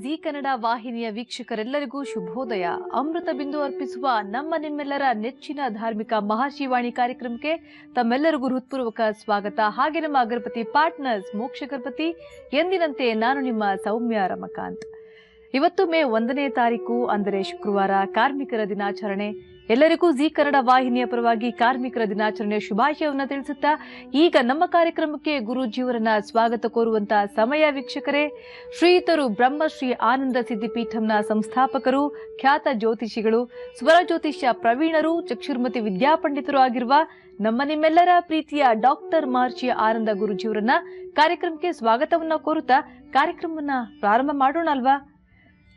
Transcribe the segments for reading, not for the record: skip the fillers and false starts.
G Kannada ವಾಹಿನಿಯ ವೀಕ್ಷಕರೆಲ್ಲರಿಗೂ ಶುಭೋದಯ. ಅಮೃತ ಬಿಂದು ಅರ್ಪಿಸುವ ನಿಮ್ಮೆಲ್ಲರ ನೆಚ್ಚಿನ ಧಾರ್ಮಿಕ ಮಹಾಶಿವಾಣಿ ಕಾರ್ಯಕ್ರಮಕ್ಕೆ ತಮ್ಮೆಲ್ಲರಿಗೂ ಹೃತ್ಪೂರ್ವಕ ಸ್ವಾಗತ. ಹಾಗೆ ನಮ್ಮ ಅಗರಪತಿ ಪಾರ್ಟ್ನರ್ಸ್ ಮೋಕ್ಷ ಗಣಪತಿ ಎಂದಿನಂತೆ ನಾನು ನಿಮ್ಮ ಸೌಮ್ಯ ರಮಕಾಂತ್. ಇವತ್ತು ಮೇ 1ನೇ ತಾರೀಕು ಅಂದರೆ ಶುಕ್ರವಾರ, ಕಾರ್ಮಿಕರ ದಿನಾಚರಣೆ. ಎಲ್ಲರಿಗೂ ಜಿ ಕನ್ನಡ ವಾಹಿನಿಯ ಪರವಾಗಿ ಕಾರ್ಮಿಕರ ದಿನಾಚರಣೆ ಶುಭಾಶಯವನ್ನು ತಿಳಿಸುತ್ತಾ ಈಗ ನಮ್ಮ ಕಾರ್ಯಕ್ರಮಕ್ಕೆ ಗುರೂಜಿಯವರನ್ನ ಸ್ವಾಗತ ಕೋರುವಂತಹ ಸಮಯ ವೀಕ್ಷಕರೇ. ಶ್ರೀಯುತರು ಬ್ರಹ್ಮಶ್ರೀ ಆನಂದ ಸಿದ್ಧಿಪೀಠಂನ ಸಂಸ್ಥಾಪಕರು, ಖ್ಯಾತ ಜ್ಯೋತಿಷಿಗಳು, ಸ್ವರ ಜ್ಯೋತಿಷ್ಯ ಪ್ರವೀಣರು, ಚಕ್ಷುರ್ಮತಿ ವಿದ್ಯಾಪಂಡಿತರು ಆಗಿರುವ ನಿಮ್ಮೆಲ್ಲರ ಪ್ರೀತಿಯ ಡಾಕ್ಟರ್ ಮಹರ್ಷಿ ಆನಂದ ಗುರೂಜಿಯವರನ್ನ ಕಾರ್ಯಕ್ರಮಕ್ಕೆ ಸ್ವಾಗತವನ್ನ ಕೋರುತ್ತಾ ಕಾರ್ಯಕ್ರಮವನ್ನ ಪ್ರಾರಂಭ ಮಾಡೋಣ ಅಲ್ವಾ?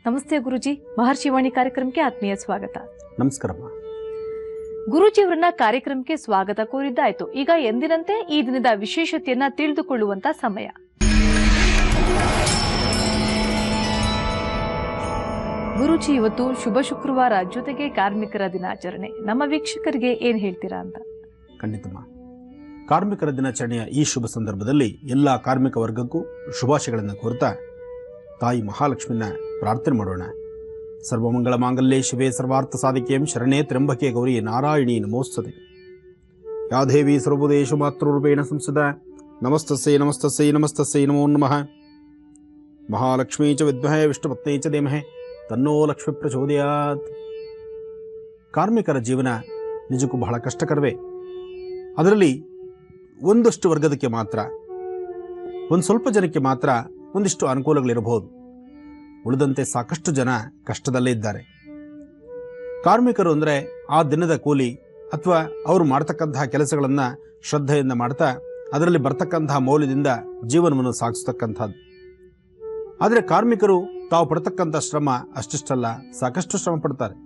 ನಮಸ್ತೆ ಗುರುಜಿ, ಮಹರ್ಷಿವಾಣಿ ಕಾರ್ಯಕ್ರಮಕ್ಕೆ ಆತ್ಮೀಯ ಸ್ವಾಗತ. ನಮಸ್ಕಾರಮ್ಮ. ಗುರೂಜಿಯವರನ್ನ ಕಾರ್ಯಕ್ರಮಕ್ಕೆ ಸ್ವಾಗತ ಕೋರಿದ್ದಾಯ್ತು. ಈಗ ಎಂದಿನಂತೆ ಈ ದಿನದ ವಿಶೇಷತೆಯನ್ನ ತಿಳಿದುಕೊಳ್ಳುವಂತ ಸಮಯ. ಗುರೂಜಿ, ಇವತ್ತು ಶುಭ ಶುಕ್ರವಾರ, ಜೊತೆಗೆ ಕಾರ್ಮಿಕರ ದಿನಾಚರಣೆ. ನಮ್ಮ ವೀಕ್ಷಕರಿಗೆ ಏನ್ ಹೇಳ್ತೀರಾ ಅಂತ? ಖಂಡಿತಮ್ಮ. ಕಾರ್ಮಿಕರ ದಿನಾಚರಣೆಯ ಈ ಶುಭ ಸಂದರ್ಭದಲ್ಲಿ ಎಲ್ಲ ಕಾರ್ಮಿಕ ವರ್ಗಕ್ಕೂ ಶುಭಾಶಯಗಳನ್ನು ಕೋರುತ್ತಾ ತಾಯಿ ಮಹಾಲಕ್ಷ್ಮಿನ ಪ್ರಾರ್ಥನೆ ಮಾಡೋಣ. ಸರ್ವಮಂಗಳ ಮಾಂಗಲ್ಯೆ ಶಿವೆ ಸರ್ವಾರ್ಥ ಸಾಧಿಕೆಯಂ ಶರಣೇ ತ್ರ್ಯಂಬಕೆ ಗೌರಿ ನಾರಾಯಣಿ ನಮೋಸ್ತುತೆ. ಯಾ ದೇವಿ ಸರ್ವಭೂತೇಷು ಮಾತೃರೂಪೇಣ ಸಂಸ್ಥಿತಾ ನಮಸ್ತಸ್ಯೈ ನಮಸ್ತಸ್ಯೈ ನಮಸ್ತಸ್ಯೈ ನಮೋ ನಮಃ. ಮಹಾಲಕ್ಷ್ಮೀ ಚ ವಿದ್ಮಹೇ ವಿಷ್ಣುಪತ್ನೇ ಚ ಧೀಮಹಿ ತನ್ನೋ ಲಕ್ಷ್ಮೀ ಪ್ರಚೋದಯಾತ್. ಕಾರ್ಮಿಕರ ಜೀವನ ನಿಜಕ್ಕೂ ಬಹಳ ಕಷ್ಟಕರವೇ. ಅದರಲ್ಲಿ ಒಂದಷ್ಟು ವರ್ಗದಕ್ಕೆ ಮಾತ್ರ, ಒಂದು ಸ್ವಲ್ಪ ಜನಕ್ಕೆ ಮಾತ್ರ ಒಂದಿಷ್ಟು ಅನುಕೂಲಗಳಿರಬಹುದು. ಉಳಿದಂತೆ ಸಾಕಷ್ಟು ಜನ ಕಷ್ಟದಲ್ಲೇ ಇದ್ದಾರೆ. ಕಾರ್ಮಿಕರು ಅಂದರೆ ಆ ದಿನದ ಕೂಲಿ ಅಥವಾ ಅವರು ಮಾಡ್ತಕ್ಕಂತಹ ಕೆಲಸಗಳನ್ನು ಶ್ರದ್ಧೆಯಿಂದ ಮಾಡ್ತಾ ಅದರಲ್ಲಿ ಬರ್ತಕ್ಕಂತಹ ಮೌಲ್ಯದಿಂದ ಜೀವನವನ್ನು ಸಾಗಿಸ್ತಕ್ಕಂಥದ್ದು. ಆದರೆ ಕಾರ್ಮಿಕರು ತಾವು ಪಡ್ತಕ್ಕಂಥ ಶ್ರಮ ಅಷ್ಟಿಷ್ಟಲ್ಲ, ಸಾಕಷ್ಟು ಶ್ರಮ ಪಡ್ತಾರೆ.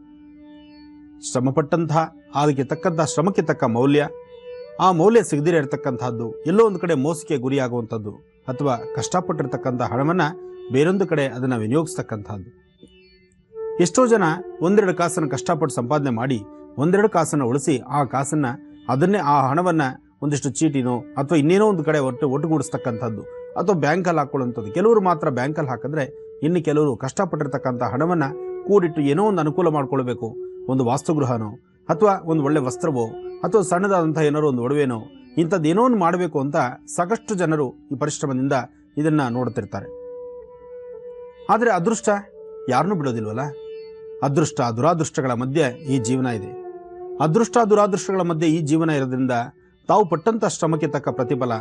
ಶ್ರಮಪಟ್ಟಂತಹ ಅದಕ್ಕೆ ತಕ್ಕಂತಹ ಶ್ರಮಕ್ಕೆ ತಕ್ಕ ಮೌಲ್ಯ, ಆ ಮೌಲ್ಯ ಸಿಗದಿರೇ ಇರತಕ್ಕಂಥದ್ದು, ಎಲ್ಲೋ ಒಂದು ಕಡೆ ಮೋಸಕ್ಕೆ ಗುರಿಯಾಗುವಂಥದ್ದು ಅಥವಾ ಕಷ್ಟಪಟ್ಟಿರ್ತಕ್ಕಂಥ ಹಣವನ್ನು ಬೇರೊಂದು ಕಡೆ ಅದನ್ನು ವಿನಿಯೋಗಿಸ್ತಕ್ಕಂಥದ್ದು. ಎಷ್ಟೋ ಜನ ಒಂದೆರಡು ಕಾಸನ್ನು ಕಷ್ಟಪಟ್ಟು ಸಂಪಾದನೆ ಮಾಡಿ ಒಂದೆರಡು ಕಾಸನ್ನು ಉಳಿಸಿ ಆ ಕಾಸನ್ನು ಅದನ್ನೇ ಆ ಹಣವನ್ನು ಒಂದಿಷ್ಟು ಚೀಟಿನೋ ಅಥವಾ ಇನ್ನೇನೋ ಒಂದು ಕಡೆ ಒಟ್ಟುಗೂಡಿಸ್ತಕ್ಕಂಥದ್ದು ಅಥವಾ ಬ್ಯಾಂಕಲ್ಲಿ ಹಾಕೊಳ್ಳುವಂಥದ್ದು. ಕೆಲವರು ಮಾತ್ರ ಬ್ಯಾಂಕಲ್ಲಿ ಹಾಕಿದ್ರೆ ಇನ್ನು ಕೆಲವರು ಕಷ್ಟಪಟ್ಟಿರ್ತಕ್ಕಂಥ ಹಣವನ್ನು ಕೂಡಿಟ್ಟು ಏನೋ ಒಂದು ಅನುಕೂಲ ಮಾಡ್ಕೊಳ್ಬೇಕು, ಒಂದು ವಾಸ್ತುಗೃಹನೋ ಅಥವಾ ಒಂದು ಒಳ್ಳೆ ವಸ್ತ್ರವೋ ಅಥವಾ ಸಣ್ಣದಾದಂಥ ಏನಾರೋ ಒಂದು ಒಡವೆನೋ ಇಂಥದ್ದು ಏನೋ ಒಂದು ಮಾಡಬೇಕು ಅಂತ ಸಾಕಷ್ಟು ಜನರು ಈ ಪರಿಶ್ರಮದಿಂದ ಇದನ್ನು ನೋಡ್ತಿರ್ತಾರೆ. ಆದರೆ ಅದೃಷ್ಟ ಯಾರನ್ನೂ ಬಿಡೋದಿಲ್ವಲ್ಲ. ಅದೃಷ್ಟ ದುರಾದೃಷ್ಟಗಳ ಮಧ್ಯೆ ಈ ಜೀವನ ಇದೆ. ಅದೃಷ್ಟ ದುರಾದೃಷ್ಟಗಳ ಮಧ್ಯೆ ಈ ಜೀವನ ಇರೋದ್ರಿಂದ ತಾವು ಪಟ್ಟಂಥ ಶ್ರಮಕ್ಕೆ ತಕ್ಕ ಪ್ರತಿಫಲ,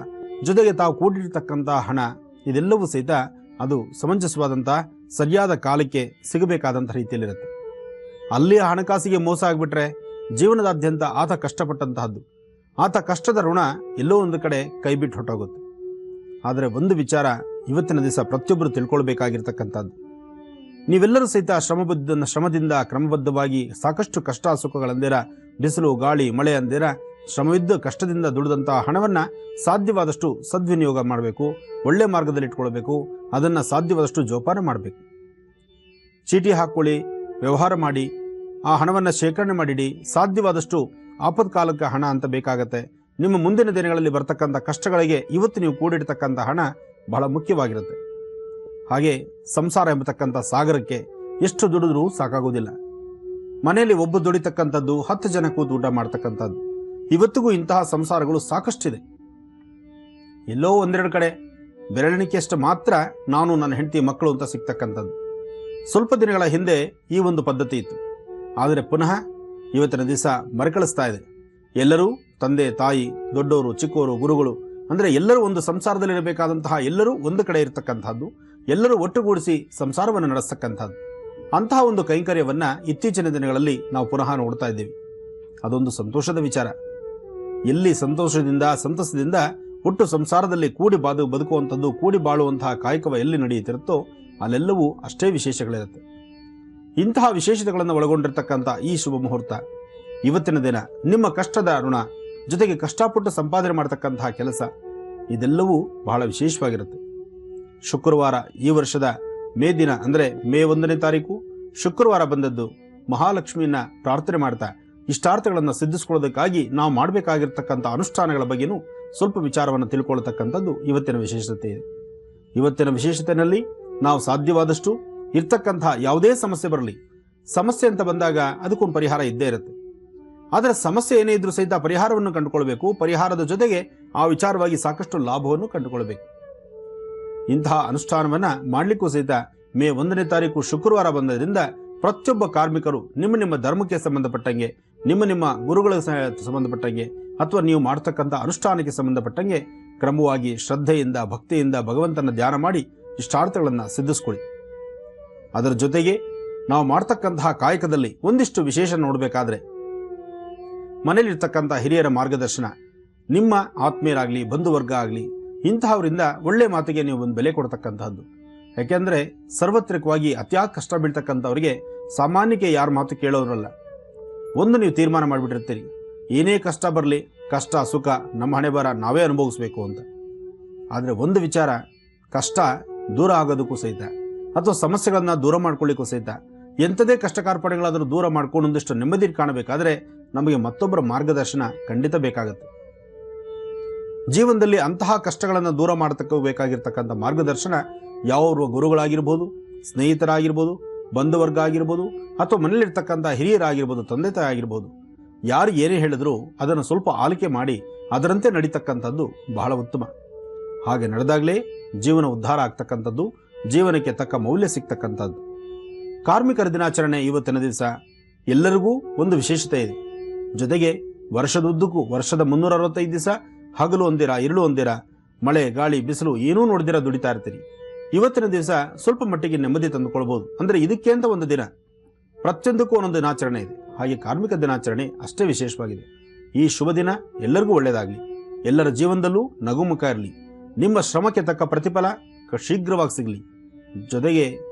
ಜೊತೆಗೆ ತಾವು ಕೂಡಿರ್ತಕ್ಕಂಥ ಹಣ, ಇದೆಲ್ಲವೂ ಸಹಿತ ಅದು ಸಮಂಜಸವಾದಂಥ ಸರಿಯಾದ ಕಾಲಕ್ಕೆ ಸಿಗಬೇಕಾದಂಥ ರೀತಿಯಲ್ಲಿರುತ್ತೆ. ಅಲ್ಲಿ ಹಣಕಾಸಿಗೆ ಮೋಸ ಆಗಿಬಿಟ್ರೆ ಜೀವನದಾದ್ಯಂತ ಆತ ಕಷ್ಟಪಟ್ಟಂತಹದ್ದು, ಆತ ಕಷ್ಟದ ಋಣ ಎಲ್ಲೋ ಒಂದು ಕಡೆ ಕೈ ಬಿಟ್ಟು ಹೊರಟೋಗುತ್ತೆ. ಆದರೆ ಒಂದು ವಿಚಾರ ಇವತ್ತಿನ ದಿವಸ ಪ್ರತಿಯೊಬ್ಬರು ತಿಳ್ಕೊಳ್ಬೇಕಾಗಿರ್ತಕ್ಕಂಥದ್ದು, ನೀವೆಲ್ಲರೂ ಸಹಿತ ಶ್ರಮದಿಂದ ಕ್ರಮಬದ್ಧವಾಗಿ ಸಾಕಷ್ಟು ಕಷ್ಟ ಸುಖಗಳಂದೇರ, ಬಿಸಿಲು ಗಾಳಿ ಮಳೆ ಅಂದೇರ ಶ್ರಮವಿದ್ದು ಕಷ್ಟದಿಂದ ದುಡಿದಂತಹ ಹಣವನ್ನು ಸಾಧ್ಯವಾದಷ್ಟು ಸದ್ವಿನಿಯೋಗ ಮಾಡಬೇಕು, ಒಳ್ಳೆ ಮಾರ್ಗದಲ್ಲಿ ಇಟ್ಕೊಳ್ಬೇಕು, ಅದನ್ನು ಸಾಧ್ಯವಾದಷ್ಟು ಜೋಪಾನ ಮಾಡಬೇಕು. ಚೀಟಿ ಹಾಕ್ಕೊಳ್ಳಿ, ವ್ಯವಹಾರ ಮಾಡಿ, ಆ ಹಣವನ್ನು ಶೇಖರಣೆ ಮಾಡಿಡಿ. ಸಾಧ್ಯವಾದಷ್ಟು ಆಪತ್ಕಾಲಕ್ಕೆ ಹಣ ಅಂತ ಬೇಕಾಗತ್ತೆ. ನಿಮ್ಮ ಮುಂದಿನ ದಿನಗಳಲ್ಲಿ ಬರ್ತಕ್ಕಂಥ ಕಷ್ಟಗಳಿಗೆ ಇವತ್ತು ನೀವು ಕೂಡಿಡ್ತಕ್ಕಂಥ ಹಣ ಬಹಳ ಮುಖ್ಯವಾಗಿರುತ್ತೆ. ಹಾಗೆ ಸಂಸಾರ ಎಂಬತಕ್ಕಂಥ ಸಾಗರಕ್ಕೆ ಎಷ್ಟು ದುಡಿದ್ರೂ ಸಾಕಾಗೋದಿಲ್ಲ. ಮನೆಯಲ್ಲಿ ಒಬ್ಬ ದುಡಿತಕ್ಕಂಥದ್ದು 10 ಜನ ಕೂತು ಊಟ ಮಾಡ್ತಕ್ಕಂಥದ್ದು. ಇವತ್ತಿಗೂ ಇಂತಹ ಸಂಸಾರಗಳು ಸಾಕಷ್ಟಿದೆ. ಎಲ್ಲೋ ಒಂದೆರಡು ಕಡೆ ಬೆರಳೆಣಿಕೆಯಷ್ಟು ಮಾತ್ರ ನಾನು ನನ್ನ ಹೆಂಡತಿ ಮಕ್ಕಳು ಅಂತ ಸಿಗ್ತಕ್ಕಂಥದ್ದು. ಸ್ವಲ್ಪ ದಿನಗಳ ಹಿಂದೆ ಈ ಒಂದು ಪದ್ಧತಿ ಇತ್ತು. ಆದರೆ ಪುನಃ ಇವತ್ತಿನ ದಿವಸ ಮರುಕಳಿಸ್ತಾ ಇದೆ. ಎಲ್ಲರೂ ತಂದೆ ತಾಯಿ, ದೊಡ್ಡವರು ಚಿಕ್ಕವರು, ಗುರುಗಳು ಅಂದರೆ ಎಲ್ಲರೂ ಒಂದು ಸಂಸಾರದಲ್ಲಿರಬೇಕಾದಂತಹ ಎಲ್ಲರೂ ಒಂದು ಕಡೆ ಇರತಕ್ಕಂಥದ್ದು, ಎಲ್ಲರೂ ಒಟ್ಟುಗೂಡಿಸಿ ಸಂಸಾರವನ್ನು ನಡೆಸ್ತಕ್ಕಂಥದ್ದು. ಅಂತಹ ಒಂದು ಕೈಂಕರ್ಯವನ್ನು ಇತ್ತೀಚಿನ ದಿನಗಳಲ್ಲಿ ನಾವು ಪುನಃ ನೋಡ್ತಾ ಇದ್ದೀವಿ. ಅದೊಂದು ಸಂತೋಷದ ವಿಚಾರ. ಎಲ್ಲಿ ಸಂತೋಷದಿಂದ ಸಂತಸದಿಂದ ಒಟ್ಟು ಸಂಸಾರದಲ್ಲಿ ಕೂಡಿ ಬದುಕುವಂಥದ್ದು, ಕೂಡಿ ಬಾಳುವಂತಹ ಕಾಯಕವ ಎಲ್ಲಿ ನಡೆಯುತ್ತಿರುತ್ತೋ ಅಲ್ಲೆಲ್ಲವೂ ಅಷ್ಟೇ ವಿಶೇಷಗಳಿರುತ್ತೆ. ಇಂತಹ ವಿಶೇಷತೆಗಳನ್ನು ಒಳಗೊಂಡಿರ್ತಕ್ಕಂಥ ಈ ಶುಭ ಮುಹೂರ್ತ, ಇವತ್ತಿನ ದಿನ ನಿಮ್ಮ ಕಷ್ಟದ ಋಣ, ಜೊತೆಗೆ ಕಷ್ಟಪಟ್ಟು ಸಂಪಾದನೆ ಮಾಡ್ತಕ್ಕಂತಹ ಕೆಲಸ, ಇದೆಲ್ಲವೂ ಬಹಳ ವಿಶೇಷವಾಗಿರುತ್ತೆ. ಶುಕ್ರವಾರ ಈ ವರ್ಷದ ಮೇ ದಿನ ಅಂದರೆ ಮೇ 1ನೇ ತಾರೀಕು ಶುಕ್ರವಾರ ಬಂದದ್ದು. ಮಹಾಲಕ್ಷ್ಮಿಯನ್ನ ಪ್ರಾರ್ಥನೆ ಮಾಡ್ತಾ ಇಷ್ಟಾರ್ಥಗಳನ್ನು ಸಿದ್ಧಿಸ್ಕೊಳ್ಳೋದಕ್ಕಾಗಿ ನಾವು ಮಾಡಬೇಕಾಗಿರ್ತಕ್ಕಂಥ ಅನುಷ್ಠಾನಗಳ ಬಗ್ಗೆನೂ ಸ್ವಲ್ಪ ವಿಚಾರವನ್ನು ತಿಳ್ಕೊಳ್ತಕ್ಕಂಥದ್ದು ಇವತ್ತಿನ ವಿಶೇಷತೆ ಇದೆ. ಇವತ್ತಿನ ವಿಶೇಷತೆಯಲ್ಲಿ ನಾವು ಸಾಧ್ಯವಾದಷ್ಟು ಇರ್ತಕ್ಕಂಥ ಯಾವುದೇ ಸಮಸ್ಯೆ ಬರಲಿ, ಸಮಸ್ಯೆ ಅಂತ ಬಂದಾಗ ಅದಕ್ಕೊಂದು ಪರಿಹಾರ ಇದ್ದೇ ಇರುತ್ತೆ. ಆದರೆ ಸಮಸ್ಯೆ ಏನೇ ಇದ್ರೂ ಸಹಿತ ಪರಿಹಾರವನ್ನು ಕಂಡುಕೊಳ್ಬೇಕು. ಪರಿಹಾರದ ಜೊತೆಗೆ ಆ ವಿಚಾರವಾಗಿ ಸಾಕಷ್ಟು ಲಾಭವನ್ನು ಕಂಡುಕೊಳ್ಬೇಕು. ಇಂತಹ ಅನುಷ್ಠಾನವನ್ನು ಮಾಡಲಿಕ್ಕೂ ಸಹಿತ ಮೇ 1ನೇ ತಾರೀಕು ಶುಕ್ರವಾರ ಬಂದರಿಂದ ಪ್ರತಿಯೊಬ್ಬ ಕಾರ್ಮಿಕರು ನಿಮ್ಮ ಧರ್ಮಕ್ಕೆ ಸಂಬಂಧಪಟ್ಟಂಗೆ, ನಿಮ್ಮ ಗುರುಗಳ ಸಂಬಂಧಪಟ್ಟಂಗೆ ಅಥವಾ ನೀವು ಮಾಡ್ತಕ್ಕಂಥ ಅನುಷ್ಠಾನಕ್ಕೆ ಸಂಬಂಧಪಟ್ಟಂಗೆ ಕ್ರಮವಾಗಿ ಶ್ರದ್ಧೆಯಿಂದ ಭಕ್ತಿಯಿಂದ ಭಗವಂತನ ಧ್ಯಾನ ಮಾಡಿ ಇಷ್ಟಾರ್ಥಗಳನ್ನು ಸಿದ್ಧಿಸ್ಕೊಳ್ಳಿ. ಅದರ ಜೊತೆಗೆ ನಾವು ಮಾಡ್ತಕ್ಕಂತಹ ಕಾಯಕದಲ್ಲಿ ಒಂದಿಷ್ಟು ವಿಶೇಷ ನೋಡಬೇಕಾದ್ರೆ ಮನೆಯಲ್ಲಿರ್ತಕ್ಕಂಥ ಹಿರಿಯರ ಮಾರ್ಗದರ್ಶನ, ನಿಮ್ಮ ಆತ್ಮೀಯರಾಗಲಿ ಬಂಧುವರ್ಗ ಆಗಲಿ ಇಂತಹವರಿಂದ ಒಳ್ಳೆ ಮಾತಿಗೆ ನೀವು ಒಂದು ಬೆಲೆ ಕೊಡ್ತಕ್ಕಂಥದ್ದು. ಯಾಕೆಂದರೆ ಸಾರ್ವತ್ರಿಕವಾಗಿ ಅತ್ಯಾಗ ಕಷ್ಟ ಬೀಳ್ತಕ್ಕಂಥವ್ರಿಗೆ ಸಾಮಾನ್ಯಕ್ಕೆ ಯಾರ ಮಾತು ಕೇಳೋರಲ್ಲ. ಒಂದು ನೀವು ತೀರ್ಮಾನ ಮಾಡಿಬಿಟ್ಟಿರ್ತೀರಿ, ಏನೇ ಕಷ್ಟ ಬರಲಿ, ಕಷ್ಟ ಸುಖ ನಮ್ಮ ಹಣೆ ಬರ ನಾವೇ ಅನುಭವಿಸ್ಬೇಕು ಅಂತ. ಆದರೆ ಒಂದು ವಿಚಾರ, ಕಷ್ಟ ದೂರ ಆಗೋದಕ್ಕೂ ಸಹಿತ ಅಥವಾ ಸಮಸ್ಯೆಗಳನ್ನು ದೂರ ಮಾಡ್ಕೊಳ್ಳಿಕ್ಕೂ ಸಹಿತ ಎಂಥದೇ ಕಷ್ಟ ಕಾರ್ಪಣ್ಯಗಳಾದರೂ ದೂರ ಮಾಡ್ಕೊಂಡು ಒಂದಿಷ್ಟು ನೆಮ್ಮದಿ ಕಾಣಬೇಕಾದ್ರೆ ನಮಗೆ ಮತ್ತೊಬ್ಬರ ಮಾರ್ಗದರ್ಶನ ಖಂಡಿತ ಬೇಕಾಗುತ್ತೆ. ಜೀವನದಲ್ಲಿ ಅಂತಹ ಕಷ್ಟಗಳನ್ನು ದೂರ ಮಾಡಬೇಕಾಗಿರ್ತಕ್ಕಂಥ ಮಾರ್ಗದರ್ಶನ ಯಾವ ಗುರುಗಳಾಗಿರ್ಬೋದು, ಸ್ನೇಹಿತರಾಗಿರ್ಬೋದು, ಬಂಧುವರ್ಗ ಆಗಿರ್ಬೋದು ಅಥವಾ ಮನೆಯಲ್ಲಿರ್ತಕ್ಕಂಥ ಹಿರಿಯರಾಗಿರ್ಬೋದು, ತಂದೆ ತಾಯಿ ಆಗಿರ್ಬೋದು, ಯಾರು ಏನೇ ಹೇಳಿದ್ರು ಅದನ್ನು ಸ್ವಲ್ಪ ಆಲಿಕೆ ಮಾಡಿ ಅದರಂತೆ ನಡೀತಕ್ಕಂಥದ್ದು ಬಹಳ ಉತ್ತಮ. ಹಾಗೆ ನಡೆದಾಗಲೇ ಜೀವನ ಉದ್ಧಾರ ಆಗ್ತಕ್ಕಂಥದ್ದು, ಜೀವನಕ್ಕೆ ತಕ್ಕ ಮೌಲ್ಯ ಸಿಗ್ತಕ್ಕಂಥದ್ದು. ಕಾರ್ಮಿಕರ ದಿನಾಚರಣೆ ಇವತ್ತಿನ ದಿವಸ ಎಲ್ಲರಿಗೂ ಒಂದು ವಿಶೇಷತೆ ಇದೆ. ಜೊತೆಗೆ ವರ್ಷದುದ್ದಕ್ಕೂ ವರ್ಷದ 365 ದಿವಸ ಹಗಲು ಒಂದಿರ ഇരുಳು ಒಂದಿರ ಮಳೆ ಗಾಳಿ ಬಿಸಿಲು ಏನೂ ನೋಡಿದಿರ ದುಡಿತಾ ಇರ್ತೀರಿ. ಇವತ್ತಿನ ದಿವಸ ಸ್ವಲ್ಪ ಮಟ್ಟಿಗೆ ನೆಮ್ಮದಿ ತಂದುಕೊಳ್ಬೋದು. ಅಂದರೆ ಇದಕ್ಕೆ ಅಂತ ಒಂದು ದಿನ, ಪ್ರತಿಯೊಂದಕ್ಕೂ ಒಂದೊಂದು ದಿನಾಚರಣೆ ಇದೆ. ಹಾಗೆ ಕಾರ್ಮಿಕ ದಿನಾಚರಣೆ ಅಷ್ಟೇ ವಿಶೇಷವಾಗಿದೆ. ಈ ಶುಭ ದಿನ ಎಲ್ಲರಿಗೂ ಒಳ್ಳೆಯದಾಗಲಿ, ಎಲ್ಲರ ಜೀವನದಲ್ಲೂ ನಗುಮುಖ ಇರಲಿ, ನಿಮ್ಮ ಶ್ರಮಕ್ಕೆ ತಕ್ಕ ಪ್ರತಿಫಲ ಶೀಘ್ರವಾಗಿ ಸಿಗಲಿ, ಜೊತೆಗೆ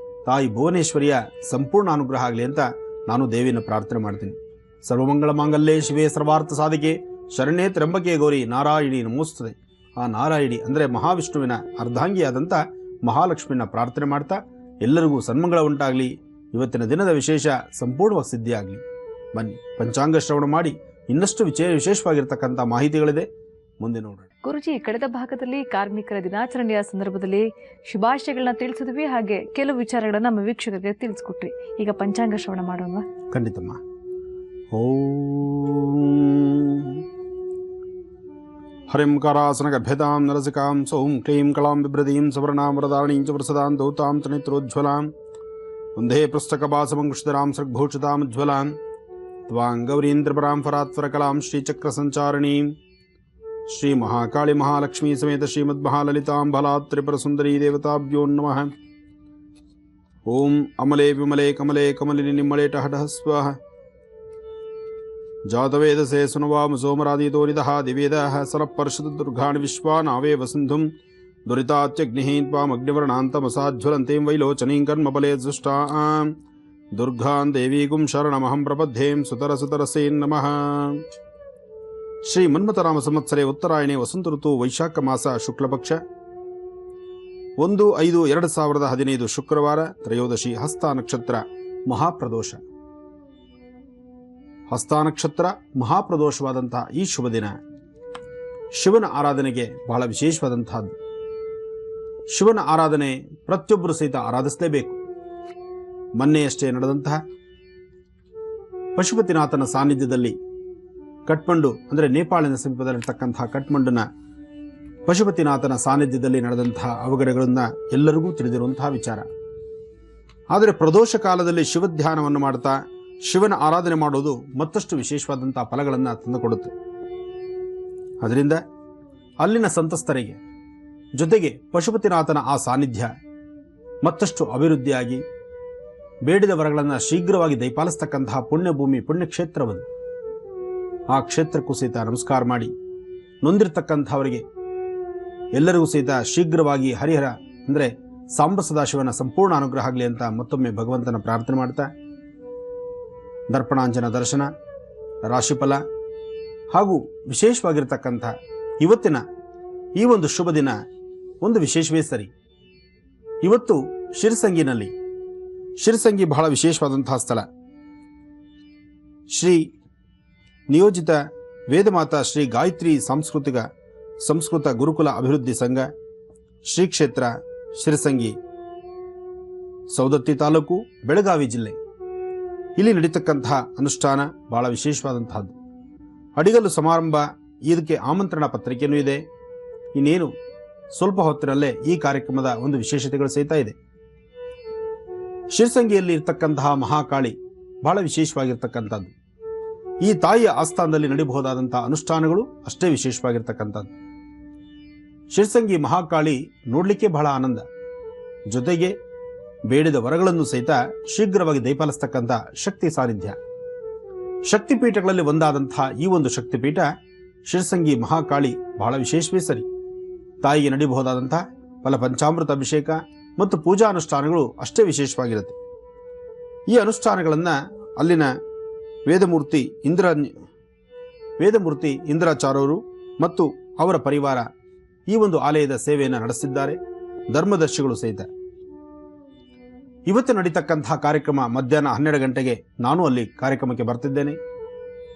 ತಾಯಿ ಭುವನೇಶ್ವರಿಯ ಸಂಪೂರ್ಣ ಅನುಗ್ರಹ ಆಗಲಿ ಅಂತ ನಾನು ದೇವಿನ ಪ್ರಾರ್ಥನೆ ಮಾಡ್ತೀನಿ. ಸರ್ವಮಂಗಳ ಮಾಂಗಲ್ಯೆ ಶಿವೆ ಸರ್ವಾರ್ಥ ಸಾಧಿಕೆ ಶರಣ್ಯೇ ತ್ರ್ಯಂಬಕೆ ಗೌರಿ ನಾರಾಯಣಿ ನಮೋಸ್ತುತೆ. ಆ ನಾರಾಯಣಿ ಅಂದರೆ ಮಹಾವಿಷ್ಣುವಿನ ಅರ್ಧಾಂಗಿಯಾದಂಥ ಮಹಾಲಕ್ಷ್ಮಿನ ಪ್ರಾರ್ಥನೆ ಮಾಡ್ತಾ ಎಲ್ಲರಿಗೂ ಸನ್ಮಂಗಳ ಉಂಟಾಗಲಿ, ಇವತ್ತಿನ ದಿನದ ವಿಶೇಷ ಸಂಪೂರ್ಣವಾಗಿ ಸಿದ್ಧಿಯಾಗಲಿ. ಬನ್ನಿ ಪಂಚಾಂಗ ಶ್ರವಣ ಮಾಡಿ ಇನ್ನಷ್ಟು ವಿಶೇಷವಾಗಿರ್ತಕ್ಕಂಥ ಮಾಹಿತಿಗಳಿದೆ, ಮುಂದೆ ನೋಡೋಣ. ಗುರುಜಿ, ಕಳೆದ ಭಾಗದಲ್ಲಿ ಕಾರ್ಮಿಕರ ದಿನಾಚರಣೆಯ ಸಂದರ್ಭದಲ್ಲಿ ಶುಭಾಶಯಗಳನ್ನ ತಿಳಿಸಿದ್ವಿ, ಹಾಗೆ ಕೆಲವು ವಿಚಾರಗಳನ್ನ ನಮ್ಮ ವೀಕ್ಷಕರಿಗೆ ತಿಳಿಸ್ಕೊಟ್ರಿ. ಈಗ ಪಂಚಾಂಗ ಶ್ರವಣ ಮಾಡೋಣ. ಖಂಡಿತಮ್ಮ. ಓಂ ಹರಿಂ ಕರಾಸನ ಗರ್ಭ್ಯತಾಂ ನರಸಿಕಾಂ ಸೌಂ ಕ್ಲೀಂ ಕಲಾಂ ಬಿಭ್ರದೀಂ ಸವರ್ಣಾಂ ವರದಾರಣೀಂ ಚ ವೃಸದಾಂ ದೌತಾಂ ತ್ರಿನೇತ್ರೋಜ್ವಲಾಂ ವಂದೇ ಪೃಷ್ಠಕಪಾಸಮಂಕುಶಧರಾಂ ಸೃಗ್ಭೂಷಿತಾಂ ಉಜ್ವಲಾಂ ತ್ವಾಂ ಗೌರೀಂದ್ರಪರಾಂ ಫರಾತ್ವರಕಲಾಂ ಶ್ರೀಚಕ್ರಸಂಚಾರಣೀಂ ಶ್ರೀ ಮಹಾಕಾಳಿ ಮಹಾಲಕ್ಷ್ಮೀ ಸಮೇತ ಶ್ರೀಮದ್ ಮಹಾಲಲಿತಾಂ ಬಲಾತ್ ತ್ರಿಪುರ ಸುಂದರಿ ದೇವತಾಭ್ಯೋ ನಮಃ. ಓಂ ಅಮಲೆ ವಿಮಲೆ ಕಮಲೆ ಕಮಲಿನಿ ನಿಮ್ಮಳೆ ಟಹಟಃ ಸ್ವಾಹ. ಜಾತವೇದಸೆ ಸುನವಾಮ ಸೋಮರಾದಿತೋರಿದಃ ದಿವೇದಃ ಸರಪರ್ಷದ ದುರ್ಗಾಣಿ ವಿಶ್ವಾನಾವೇವ ಸಿಂಧುಂ ದುರಿತಾತ್ಯಗ್ನಿಃ ತ್ವಾಮಗ್ನಿವರ್ಣಾಂತಮಸಾಜ್ವಲಂತೀಂ ವೈಲೋಚನೀಂ ಕರ್ಮಬಲೆ ದುಷ್ಟಾಂ ದುರ್ಗಾಂ ದೇವೀಗುಂ ಶರಣಮಹಂ ಪ್ರಪದ್ಯೇಂ ಸುತರಸುತರಸೇನ್ ನಮಃ. ಶ್ರೀ ಮನ್ಮಥರಾಮ ಸಂವತ್ಸರೆ ಉತ್ತರಾಯಣೆ ವಸಂತ ಋತು ವೈಶಾಖ ಮಾಸ ಶುಕ್ಲಪಕ್ಷ 1/5/2015 ಶುಕ್ರವಾರ ತ್ರಯೋದಶಿ ಹಸ್ತ ನಕ್ಷತ್ರ ಮಹಾಪ್ರದೋಷ. ಹಸ್ತ ನಕ್ಷತ್ರ ಮಹಾಪ್ರದೋಷವಾದಂತಹ ಈ ಶುಭ ದಿನ ಶಿವನ ಆರಾಧನೆಗೆ ಬಹಳ ವಿಶೇಷವಾದಂತಹದ್ದು. ಶಿವನ ಆರಾಧನೆ ಪ್ರತಿಯೊಬ್ಬರು ಸಹಿತ ಆರಾಧಿಸಲೇಬೇಕು. ಮೊನ್ನೆಯಷ್ಟೇ ನಡೆದಂತಹ ಪಶುಪತಿನಾಥನ ಸಾನ್ನಿಧ್ಯದಲ್ಲಿ ಕಠ್ಮಂಡು ಅಂದರೆ ನೇಪಾಳಿನ ಸಮೀಪದಲ್ಲಿರ್ತಕ್ಕಂತಹ ಕಠ್ಮಂಡುನ ಪಶುಪತಿನಾಥನ ಸಾನ್ನಿಧ್ಯದಲ್ಲಿ ನಡೆದಂತಹ ಅವಘಡಗಳನ್ನು ಎಲ್ಲರಿಗೂ ತಿಳಿದಿರುವಂತಹ ವಿಚಾರ. ಆದರೆ ಪ್ರದೋಷ ಕಾಲದಲ್ಲಿ ಶಿವಧ್ಯಾನವನ್ನು ಮಾಡ್ತಾ ಶಿವನ ಆರಾಧನೆ ಮಾಡೋದು ಮತ್ತಷ್ಟು ವಿಶೇಷವಾದಂತಹ ಫಲಗಳನ್ನು ತಂದುಕೊಡುತ್ತೆ. ಅದರಿಂದ ಅಲ್ಲಿನ ಸಂತಸ್ತರಿಗೆ ಜೊತೆಗೆ ಪಶುಪತಿನಾಥನ ಆ ಸಾನ್ನಿಧ್ಯ ಮತ್ತಷ್ಟು ಅಭಿವೃದ್ಧಿಯಾಗಿ ಬೇಡಿದ ವರಗಳನ್ನು ಶೀಘ್ರವಾಗಿ ದಯಪಾಲಿಸ್ತಕ್ಕಂತಹ ಪುಣ್ಯಭೂಮಿ ಪುಣ್ಯಕ್ಷೇತ್ರವದು. ಆ ಕ್ಷೇತ್ರಕ್ಕೂ ಸಹಿತ ನಮಸ್ಕಾರ ಮಾಡಿ ನೊಂದಿರ್ತಕ್ಕಂಥವರಿಗೆ ಎಲ್ಲರಿಗೂ ಸಹಿತ ಶೀಘ್ರವಾಗಿ ಹರಿಹರ ಅಂದರೆ ಸಾಂಬ ಸದಾಶಿವನ ಸಂಪೂರ್ಣ ಅನುಗ್ರಹ ಆಗಲಿ ಅಂತ ಮತ್ತೊಮ್ಮೆ ಭಗವಂತನ ಪ್ರಾರ್ಥನೆ ಮಾಡ್ತಾ ದರ್ಪಣಾಂಜನ ದರ್ಶನ, ರಾಶಿಫಲ ಹಾಗೂ ವಿಶೇಷವಾಗಿರ್ತಕ್ಕಂಥ ಇವತ್ತಿನ ಈ ಒಂದು ಶುಭ ದಿನ ಒಂದು ವಿಶೇಷವೇ ಸರಿ. ಇವತ್ತು ಶಿರಸಂಗಿ ಬಹಳ ವಿಶೇಷವಾದಂತಹ ಸ್ಥಳ. ಶ್ರೀ ನಿಯೋಜಿತ ವೇದಮಾತಾ ಶ್ರೀ ಗಾಯತ್ರಿ ಸಂಸ್ಕೃತ ಗುರುಕುಲ ಅಭಿವೃದ್ಧಿ ಸಂಘ ಶ್ರೀ ಕ್ಷೇತ್ರ ಶಿರಸಂಗಿ ಸೌದತ್ತಿ ತಾಲೂಕು, ಬೆಳಗಾವಿ ಜಿಲ್ಲೆ. ಇಲ್ಲಿ ನಡೀತಕ್ಕಂತಹ ಅನುಷ್ಠಾನ ಬಹಳ ವಿಶೇಷವಾದಂತಹದ್ದು. ಅಡಿಗಲ್ಲು ಸಮಾರಂಭ, ಇದಕ್ಕೆ ಆಮಂತ್ರಣ ಪತ್ರಿಕೆಯೂ ಇದೆ. ಇನ್ನೇನು ಸ್ವಲ್ಪ ಹೊತ್ತಿನಲ್ಲೇ ಈ ಕಾರ್ಯಕ್ರಮದ ಒಂದು ವಿಶೇಷತೆಗಳು ಸಹಿತ ಇದೆ. ಶಿರಸಂಗಿಯಲ್ಲಿ ಇರ್ತಕ್ಕಂತಹ ಮಹಾಕಾಳಿ ಬಹಳ ವಿಶೇಷವಾಗಿರ್ತಕ್ಕಂಥದ್ದು. ಈ ತಾಯಿಯ ಆಸ್ಥಾನದಲ್ಲಿ ನಡೀಬಹುದಾದಂತಹ ಅನುಷ್ಠಾನಗಳು ಅಷ್ಟೇ ವಿಶೇಷವಾಗಿರ್ತಕ್ಕಂಥದ್ದು. ಶಿರಸಂಗಿ ಮಹಾಕಾಳಿ ನೋಡಲಿಕ್ಕೆ ಬಹಳ ಆನಂದ, ಜೊತೆಗೆ ಬೇಡಿದ ವರಗಳನ್ನು ಸಹಿತ ಶೀಘ್ರವಾಗಿ ದಯಪಾಲಿಸ್ತಕ್ಕಂಥ ಶಕ್ತಿ ಸಾನ್ನಿಧ್ಯ. ಶಕ್ತಿಪೀಠಗಳಲ್ಲಿ ಒಂದಾದಂತಹ ಈ ಒಂದು ಶಕ್ತಿಪೀಠ ಶಿರಸಂಗಿ ಮಹಾಕಾಳಿ ಬಹಳ ವಿಶೇಷವೇ ಸರಿ. ತಾಯಿಗೆ ನಡೀಬಹುದಾದಂತಹ ಫಲಪಂಚಾಮೃತ ಅಭಿಷೇಕ ಮತ್ತು ಪೂಜಾ ಅನುಷ್ಠಾನಗಳು ಅಷ್ಟೇ ವಿಶೇಷವಾಗಿರುತ್ತೆ. ಈ ಅನುಷ್ಠಾನಗಳನ್ನು ಅಲ್ಲಿನ ವೇದಮೂರ್ತಿ ಇಂದ್ರಾಚಾರ್ಯರು ಮತ್ತು ಅವರ ಪರಿವಾರ ಈ ಒಂದು ಆಲಯದ ಸೇವೆಯನ್ನು ನಡೆಸಿದ್ದಾರೆ, ಧರ್ಮದರ್ಶಿಗಳು ಸಹಿತ. ಇವತ್ತು ನಡೀತಕ್ಕಂತಹ ಕಾರ್ಯಕ್ರಮ ಮಧ್ಯಾಹ್ನ 12 ಗಂಟೆಗೆ ನಾನು ಅಲ್ಲಿ ಕಾರ್ಯಕ್ರಮಕ್ಕೆ ಬರ್ತಿದ್ದೇನೆ.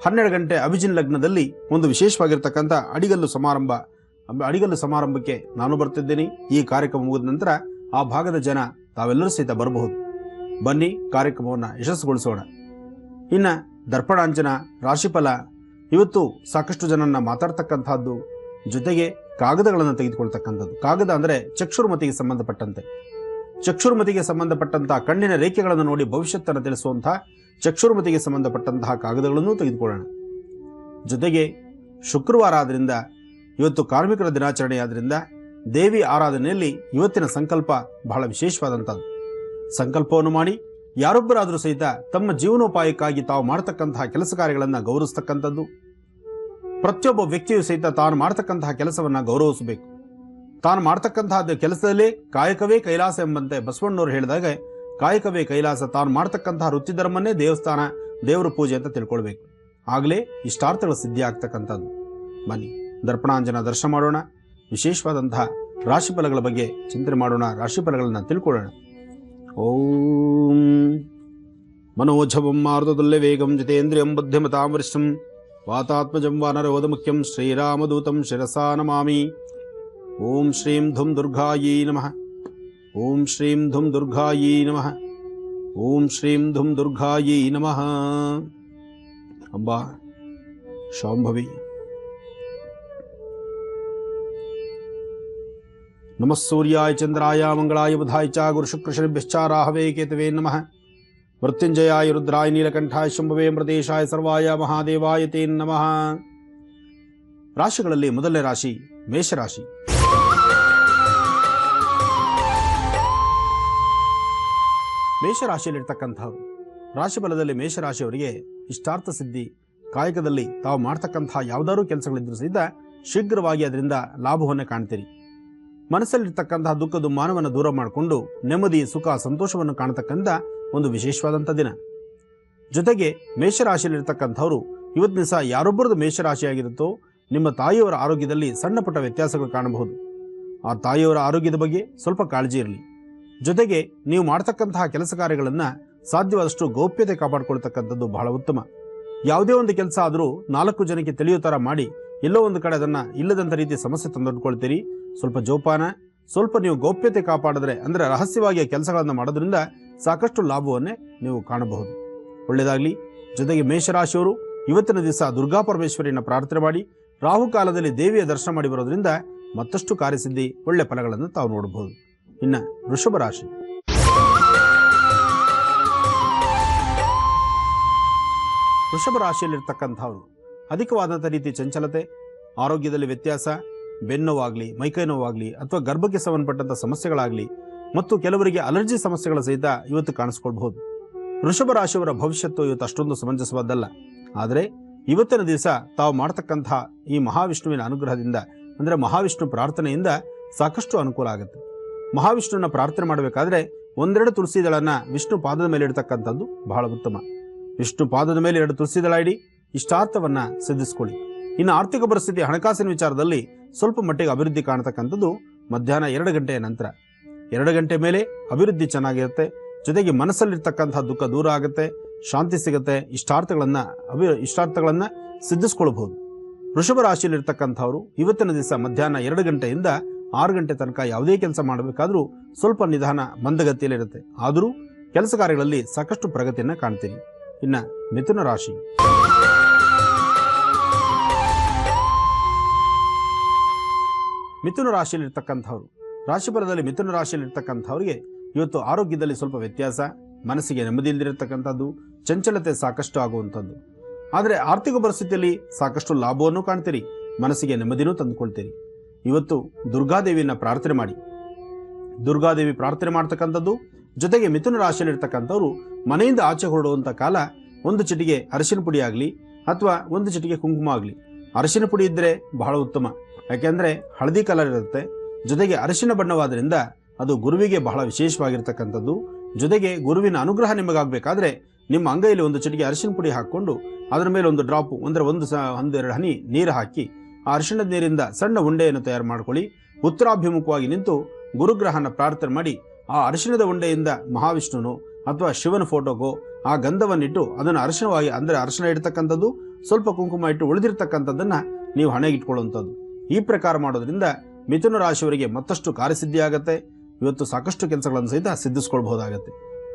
12 ಗಂಟೆ ಅಭಿಜಿನ್ ಲಗ್ನದಲ್ಲಿ ಒಂದು ವಿಶೇಷವಾಗಿರ್ತಕ್ಕಂಥ ಅಡಿಗಲ್ಲು ಸಮಾರಂಭಕ್ಕೆ ನಾನು ಬರ್ತಿದ್ದೇನೆ. ಈ ಕಾರ್ಯಕ್ರಮ ಮುಗಿದ ನಂತರ ಆ ಭಾಗದ ಜನ ತಾವೆಲ್ಲರೂ ಸಹಿತ ಬರಬಹುದು. ಬನ್ನಿ, ಕಾರ್ಯಕ್ರಮವನ್ನು ಯಶಸ್ಸುಗೊಳಿಸೋಣ. ಇನ್ನು ದರ್ಪಣಾಂಜನ, ರಾಶಿಫಲ, ಇವತ್ತು ಸಾಕಷ್ಟು ಜನನ್ನ ಮಾತಾಡ್ತಕ್ಕಂಥದ್ದು, ಜೊತೆಗೆ ಕಾಗದಗಳನ್ನು ತೆಗೆದುಕೊಳ್ತಕ್ಕಂಥದ್ದು. ಕಾಗದ ಅಂದರೆ ಚಕ್ಷುರ್ಮತಿಗೆ ಸಂಬಂಧಪಟ್ಟಂತಹ ಕಣ್ಣಿನ ರೇಖೆಗಳನ್ನು ನೋಡಿ ಭವಿಷ್ಯತ್ತನ್ನು ತಿಳಿಸುವಂತಹ ಚಕ್ಷುರ್ಮತಿಗೆ ಸಂಬಂಧಪಟ್ಟಂತಹ ಕಾಗದಗಳನ್ನು ತೆಗೆದುಕೊಳ್ಳೋಣ. ಜೊತೆಗೆ ಶುಕ್ರವಾರ ಆದ್ರಿಂದ, ಇವತ್ತು ಕಾರ್ಮಿಕರ ದಿನಾಚರಣೆ ಆದ್ರಿಂದ ದೇವಿ ಆರಾಧನೆಯಲ್ಲಿ ಇವತ್ತಿನ ಸಂಕಲ್ಪ ಬಹಳ ವಿಶೇಷವಾದಂಥದ್ದು. ಸಂಕಲ್ಪವನ್ನು ಮಾಡಿ ಯಾರೊಬ್ಬರಾದರೂ ಸಹಿತ ತಮ್ಮ ಜೀವನೋಪಾಯಕ್ಕಾಗಿ ತಾವು ಮಾಡತಕ್ಕಂತಹ ಕೆಲಸ ಕಾರ್ಯಗಳನ್ನು ಗೌರವಿಸ್ತಕ್ಕಂಥದ್ದು. ಪ್ರತಿಯೊಬ್ಬ ವ್ಯಕ್ತಿಯು ಸಹಿತ ತಾನು ಮಾಡತಕ್ಕಂತಹ ಕೆಲಸವನ್ನು ಗೌರವಿಸಬೇಕು. ತಾನು ಮಾಡ್ತಕ್ಕಂತಹ ಕೆಲಸದಲ್ಲೇ ಕಾಯಕವೇ ಕೈಲಾಸ ಎಂಬಂತೆ ಬಸವಣ್ಣನವರು ಹೇಳಿದಾಗ, ಕಾಯಕವೇ ಕೈಲಾಸ, ತಾನು ಮಾಡ್ತಕ್ಕಂತಹ ವೃತ್ತಿಧರ್ಮನ್ನೇ ದೇವಸ್ಥಾನ, ದೇವರ ಪೂಜೆ ಅಂತ ತಿಳ್ಕೊಳ್ಬೇಕು. ಆಗಲೇ ಇಷ್ಟಾರ್ಥಗಳು ಸಿದ್ಧಿ ಆಗ್ತಕ್ಕಂಥದ್ದು. ಬನ್ನಿ, ದರ್ಪಣಾಂಜನ ದರ್ಶನ ಮಾಡೋಣ. ವಿಶೇಷವಾದಂತಹ ರಾಶಿಫಲಗಳ ಬಗ್ಗೆ ಚಿಂತನೆ ಮಾಡೋಣ, ರಾಶಿಫಲಗಳನ್ನು ತಿಳ್ಕೊಳ್ಳೋಣ. ಓಂ ಮನೋಜವಂ ಮಾರುತತುಲ್ಯ ವೇಗಂ ಜಿತೇಂದ್ರಿಯಂ ಬುದ್ಧಿಮತಾಂ ವರಿಷ್ಠಂ ವಾತಾತ್ಮಜಂ ವಾನರೋಧ ಮುಖ್ಯಂ ಶ್ರೀರಾಮದೂತಂ ಶಿರಸಾ ನಮಾಮಿ. ಓಂ ಶ್ರೀಂ ಧುಂ ದುರ್ಗಾಯೈ ನಮಃ. ಓಂ ಶ್ರೀಂ ಧುಂ ದುರ್ಗಾಯೈ ನಮಃ. ಓಂ ಶ್ರೀಂ ಧುಂ ದುರ್ಗಾಯೈ ನಮಃ. ಅಂಬಾ ಶಾಂಭವಿ. ನಮಃ ಸೂರ್ಯಾಯ ಚಂದ್ರಾಯ ಮಂಗಳಾಯ ಬುಧಾಯ ಚ ಗುರುಶುಕ್ರಶನಿಭ್ಯಶ್ಚ ರಾಹವೇ ಕೇತವೇ ನಮಃ. ಮೃತ್ಯುಂಜಯಾಯ ರುದ್ರಾಯ ನೀಲಕಂಠಾಯ ಶಂಭವೇ ಮೃತೇಶಾಯ ಸರ್ವಾಯ ಮಹಾದೇವಾಯ ತೇ ನಮಃ. ರಾಶಿಗಳಲ್ಲಿ ಮೊದಲನೇ ರಾಶಿ ಮೇಷರಾಶಿ. ಮೇಷರಾಶಿಯಲ್ಲಿರ್ತಕ್ಕಂಥವ್ರು, ರಾಶಿಫಲದಲ್ಲಿ ಮೇಷರಾಶಿಯವರಿಗೆ ಇಷ್ಟಾರ್ಥ ಸಿದ್ಧಿ, ಕಾಯಕದಲ್ಲಿ ತಾವು ಮಾಡ್ತಕ್ಕಂತಹ ಯಾವುದಾದ್ರೂ ಕೆಲಸಗಳಿದ್ರೂ ಸಹಿತ ಶೀಘ್ರವಾಗಿ ಅದರಿಂದ ಲಾಭವನ್ನು ಕಾಣ್ತೀರಿ. ಮನಸ್ಸಲ್ಲಿರ್ತಕ್ಕಂತಹ ದುಃಖ ದುಮ್ಮಾನವನ್ನು ದೂರ ಮಾಡಿಕೊಂಡು ನೆಮ್ಮದಿ, ಸುಖ, ಸಂತೋಷವನ್ನು ಕಾಣತಕ್ಕಂಥ ಒಂದು ವಿಶೇಷವಾದಂಥ ದಿನ. ಜೊತೆಗೆ ಮೇಷರಾಶಿಯಲ್ಲಿರ್ತಕ್ಕಂಥವ್ರು ಇವತ್ತಿನ ದಿವಸ ಯಾರೊಬ್ಬರದು ಮೇಷರಾಶಿಯಾಗಿರುತ್ತೋ ನಿಮ್ಮ ತಾಯಿಯವರ ಆರೋಗ್ಯದಲ್ಲಿ ಸಣ್ಣ ಪುಟ್ಟ ವ್ಯತ್ಯಾಸಗಳು ಕಾಣಬಹುದು. ಆ ತಾಯಿಯವರ ಆರೋಗ್ಯದ ಬಗ್ಗೆ ಸ್ವಲ್ಪ ಕಾಳಜಿ ಇರಲಿ. ಜೊತೆಗೆ ನೀವು ಮಾಡ್ತಕ್ಕಂತಹ ಕೆಲಸ ಕಾರ್ಯಗಳನ್ನು ಸಾಧ್ಯವಾದಷ್ಟು ಗೌಪ್ಯತೆ ಕಾಪಾಡಿಕೊಳ್ತಕ್ಕಂಥದ್ದು ಬಹಳ ಉತ್ತಮ. ಯಾವುದೇ ಒಂದು ಕೆಲಸ ಆದರೂ 4 ಜನಕ್ಕೆ ತಿಳಿಯೋ ಥರ ಮಾಡಿ ಎಲ್ಲೋ ಒಂದು ಕಡೆ ಅದನ್ನು ಇಲ್ಲದಂಥ ರೀತಿ ಸಮಸ್ಯೆ ತಂದೊಡ್ಕೊಳ್ತೀರಿ. ಸ್ವಲ್ಪ ಜೋಪಾನ, ಸ್ವಲ್ಪ ನೀವು ಗೌಪ್ಯತೆ ಕಾಪಾಡಿದ್ರೆ, ಅಂದರೆ ರಹಸ್ಯವಾಗಿ ಕೆಲಸಗಳನ್ನು ಮಾಡೋದ್ರಿಂದ ಸಾಕಷ್ಟು ಲಾಭವನ್ನೇ ನೀವು ಕಾಣಬಹುದು. ಒಳ್ಳೆಯದಾಗಲಿ. ಜೊತೆಗೆ ಮೇಷರಾಶಿಯವರು ಇವತ್ತಿನ ದಿವಸ ದುರ್ಗಾ ಪರಮೇಶ್ವರಿಯನ್ನು ಪ್ರಾರ್ಥನೆ ಮಾಡಿ ರಾಹುಕಾಲದಲ್ಲಿ ದೇವಿಯ ದರ್ಶನ ಮಾಡಿ ಬರೋದ್ರಿಂದ ಮತ್ತಷ್ಟು ಕಾರ್ಯಸಿದ್ಧಿ, ಒಳ್ಳೆ ಫಲಗಳನ್ನು ತಾವು ನೋಡಬಹುದು. ಇನ್ನು ವೃಷಭ ರಾಶಿ. ವೃಷಭ ರಾಶಿಯಲ್ಲಿರ್ತಕ್ಕಂಥವ್ರು ಅಧಿಕವಾದಂಥ ರೀತಿ ಚಂಚಲತೆ, ಆರೋಗ್ಯದಲ್ಲಿ ವ್ಯತ್ಯಾಸ, ಬೆನ್ನೋವಾಗಲಿ, ಮೈಕೈ ನೋವಾಗಲಿ ಅಥವಾ ಗರ್ಭಕ್ಕೆ ಸಂಬಂಧಪಟ್ಟಂಥ ಸಮಸ್ಯೆಗಳಾಗಲಿ ಮತ್ತು ಕೆಲವರಿಗೆ ಅಲರ್ಜಿ ಸಮಸ್ಯೆಗಳ ಸಹಿತ ಇವತ್ತು ಕಾಣಿಸ್ಕೊಳ್ಬಹುದು. ವೃಷಭ ರಾಶಿಯವರ ಭವಿಷ್ಯತ್ತು ಇವತ್ತು ಅಷ್ಟೊಂದು ಸಮಂಜಸವಾದ್ದಲ್ಲ. ಆದರೆ ಇವತ್ತಿನ ದಿವಸ ತಾವು ಮಾಡ್ತಕ್ಕಂತಹ ಈ ಮಹಾವಿಷ್ಣುವಿನ ಅನುಗ್ರಹದಿಂದ, ಅಂದರೆ ಮಹಾವಿಷ್ಣು ಪ್ರಾರ್ಥನೆಯಿಂದ ಸಾಕಷ್ಟು ಅನುಕೂಲ ಆಗುತ್ತೆ. ಮಹಾವಿಷ್ಣುವಿನ ಪ್ರಾರ್ಥನೆ ಮಾಡಬೇಕಾದ್ರೆ 1-2 ತುಳಸಿ ದಳನ ವಿಷ್ಣು ಪಾದದ ಮೇಲೆ ಇಡ್ತಕ್ಕಂಥದ್ದು ಬಹಳ ಉತ್ತಮ. ವಿಷ್ಣು ಪಾದದ ಮೇಲೆ 2 ತುಳಸಿ ದಳ ಇಡಿ ಇಷ್ಟಾರ್ಥವನ್ನು ಸಿದ್ಧಿಸ್ಕೊಳ್ಳಿ. ಇನ್ನು ಆರ್ಥಿಕ ಪರಿಸ್ಥಿತಿ, ಹಣಕಾಸಿನ ವಿಚಾರದಲ್ಲಿ ಸ್ವಲ್ಪ ಮಟ್ಟಿಗೆ ಅಭಿವೃದ್ಧಿ ಕಾಣತಕ್ಕಂಥದ್ದು ಮಧ್ಯಾಹ್ನ 2 ಗಂಟೆಯ ನಂತರ. 2 ಗಂಟೆ ಮೇಲೆ ಅಭಿವೃದ್ಧಿ ಚೆನ್ನಾಗಿರುತ್ತೆ. ಜೊತೆಗೆ ಮನಸ್ಸಲ್ಲಿರ್ತಕ್ಕಂಥ ದುಃಖ ದೂರ ಆಗುತ್ತೆ, ಶಾಂತಿ ಸಿಗುತ್ತೆ, ಇಷ್ಟಾರ್ಥಗಳನ್ನು ಸಿದ್ಧಿಸ್ಕೊಳ್ಬಹುದು. ವೃಷಭ ರಾಶಿಯಲ್ಲಿರ್ತಕ್ಕಂಥವ್ರು ಇವತ್ತಿನ ದಿವಸ ಮಧ್ಯಾಹ್ನ 2 ಗಂಟೆಯಿಂದ 6 ಗಂಟೆ ತನಕ ಯಾವುದೇ ಕೆಲಸ ಮಾಡಬೇಕಾದ್ರೂ ಸ್ವಲ್ಪ ನಿಧಾನ ಮಂದಗತಿಯಲ್ಲಿರುತ್ತೆ. ಆದರೂ ಕೆಲಸ ಕಾರ್ಯಗಳಲ್ಲಿ ಸಾಕಷ್ಟು ಪ್ರಗತಿಯನ್ನು ಕಾಣ್ತೀರಿ. ಇನ್ನು ಮಿಥುನ ರಾಶಿ. ಮಿಥುನ ರಾಶಿಯಲ್ಲಿರ್ತಕ್ಕಂಥವ್ರು, ರಾಶಿಫಲದಲ್ಲಿ ಮಿಥುನ ರಾಶಿಯಲ್ಲಿರ್ತಕ್ಕಂಥವ್ರಿಗೆ ಇವತ್ತು ಆರೋಗ್ಯದಲ್ಲಿ ಸ್ವಲ್ಪ ವ್ಯತ್ಯಾಸ, ಮನಸ್ಸಿಗೆ ನೆಮ್ಮದಿ ಇಲ್ಲದಿರತಕ್ಕಂಥದ್ದು, ಚಂಚಲತೆ ಸಾಕಷ್ಟು ಆಗುವಂಥದ್ದು. ಆದರೆ ಆರ್ಥಿಕ ಪರಿಸ್ಥಿತಿಯಲ್ಲಿ ಸಾಕಷ್ಟು ಲಾಭವನ್ನು ಕಾಣ್ತೀರಿ, ಮನಸ್ಸಿಗೆ ನೆಮ್ಮದಿನೂ ತಂದುಕೊಳ್ತೀರಿ. ಇವತ್ತು ದುರ್ಗಾದೇವಿಯನ್ನು ಪ್ರಾರ್ಥನೆ ಮಾಡಿ. ದುರ್ಗಾದೇವಿ ಪ್ರಾರ್ಥನೆ ಮಾಡ್ತಕ್ಕಂಥದ್ದು, ಜೊತೆಗೆ ಮಿಥುನ ರಾಶಿಯಲ್ಲಿರ್ತಕ್ಕಂಥವ್ರು ಮನೆಯಿಂದ ಆಚೆ ಹೊರಡುವಂಥ ಕಾಲ ಒಂದು ಚಿಟಿಗೆ ಅರಿಶಿನ ಪುಡಿ ಆಗಲಿ ಅಥವಾ ಒಂದು ಚಿಟಿಗೆ ಕುಂಕುಮ ಆಗಲಿ. ಅರಿಶಿನ ಪುಡಿ ಇದ್ದರೆ ಬಹಳ ಉತ್ತಮ, ಯಾಕೆಂದರೆ ಹಳದಿ ಕಲರ್ ಇರುತ್ತೆ, ಜೊತೆಗೆ ಅರಿಶಿನ ಬಣ್ಣವಾದ್ರಿಂದ ಅದು ಗುರುವಿಗೆ ಬಹಳ ವಿಶೇಷವಾಗಿರ್ತಕ್ಕಂಥದ್ದು. ಜೊತೆಗೆ ಗುರುವಿನ ಅನುಗ್ರಹ ನಿಮಗಾಗಬೇಕಾದ್ರೆ ನಿಮ್ಮ ಅಂಗೈಯಲ್ಲಿ ಒಂದು ಚಿಟಿಗೆ ಅರಿಶಿನ ಪುಡಿ ಹಾಕ್ಕೊಂಡು ಅದರ ಮೇಲೆ ಒಂದು ಡ್ರಾಪು ಅಂದರೆ ಒಂದೆರಡು ಹನಿ ನೀರು ಹಾಕಿ ಆ ಅರಿಶಿಣದ ನೀರಿಂದ ಸಣ್ಣ ಉಂಡೆಯನ್ನು ತಯಾರು ಮಾಡ್ಕೊಳ್ಳಿ. ಉತ್ತರಾಭಿಮುಖವಾಗಿ ನಿಂತು ಗುರುಗ್ರಹನ ಪ್ರಾರ್ಥನೆ ಮಾಡಿ ಆ ಅರಿಶಿಣದ ಉಂಡೆಯಿಂದ ಮಹಾವಿಷ್ಣುನು ಅಥವಾ ಶಿವನ ಫೋಟೋಗೋ ಆ ಗಂಧವನ್ನಿಟ್ಟು ಅದನ್ನು ಅರಿಶಿಣವಾಗಿ, ಅಂದರೆ ಅರಿಶಿಣ ಇಡ್ತಕ್ಕಂಥದ್ದು, ಸ್ವಲ್ಪ ಕುಂಕುಮ ಇಟ್ಟು ಉಳಿದಿರ್ತಕ್ಕಂಥದ್ದನ್ನು ನೀವು ಹಣೆಗೆ ಇಟ್ಕೊಳ್ಳುವಂಥದ್ದು. ಈ ಪ್ರಕಾರ ಮಾಡೋದ್ರಿಂದ ಮಿಥುನ ರಾಶಿಯವರಿಗೆ ಮತ್ತಷ್ಟು ಕಾರ್ಯಸಿದ್ಧಿ ಆಗುತ್ತೆ. ಇವತ್ತು ಸಾಕಷ್ಟು ಕೆಲಸಗಳನ್ನು ಸಹಿತ ಸಿದ್ಧಿಸ್ಕೊಳ್ಬಹುದಾಗತ್ತೆ.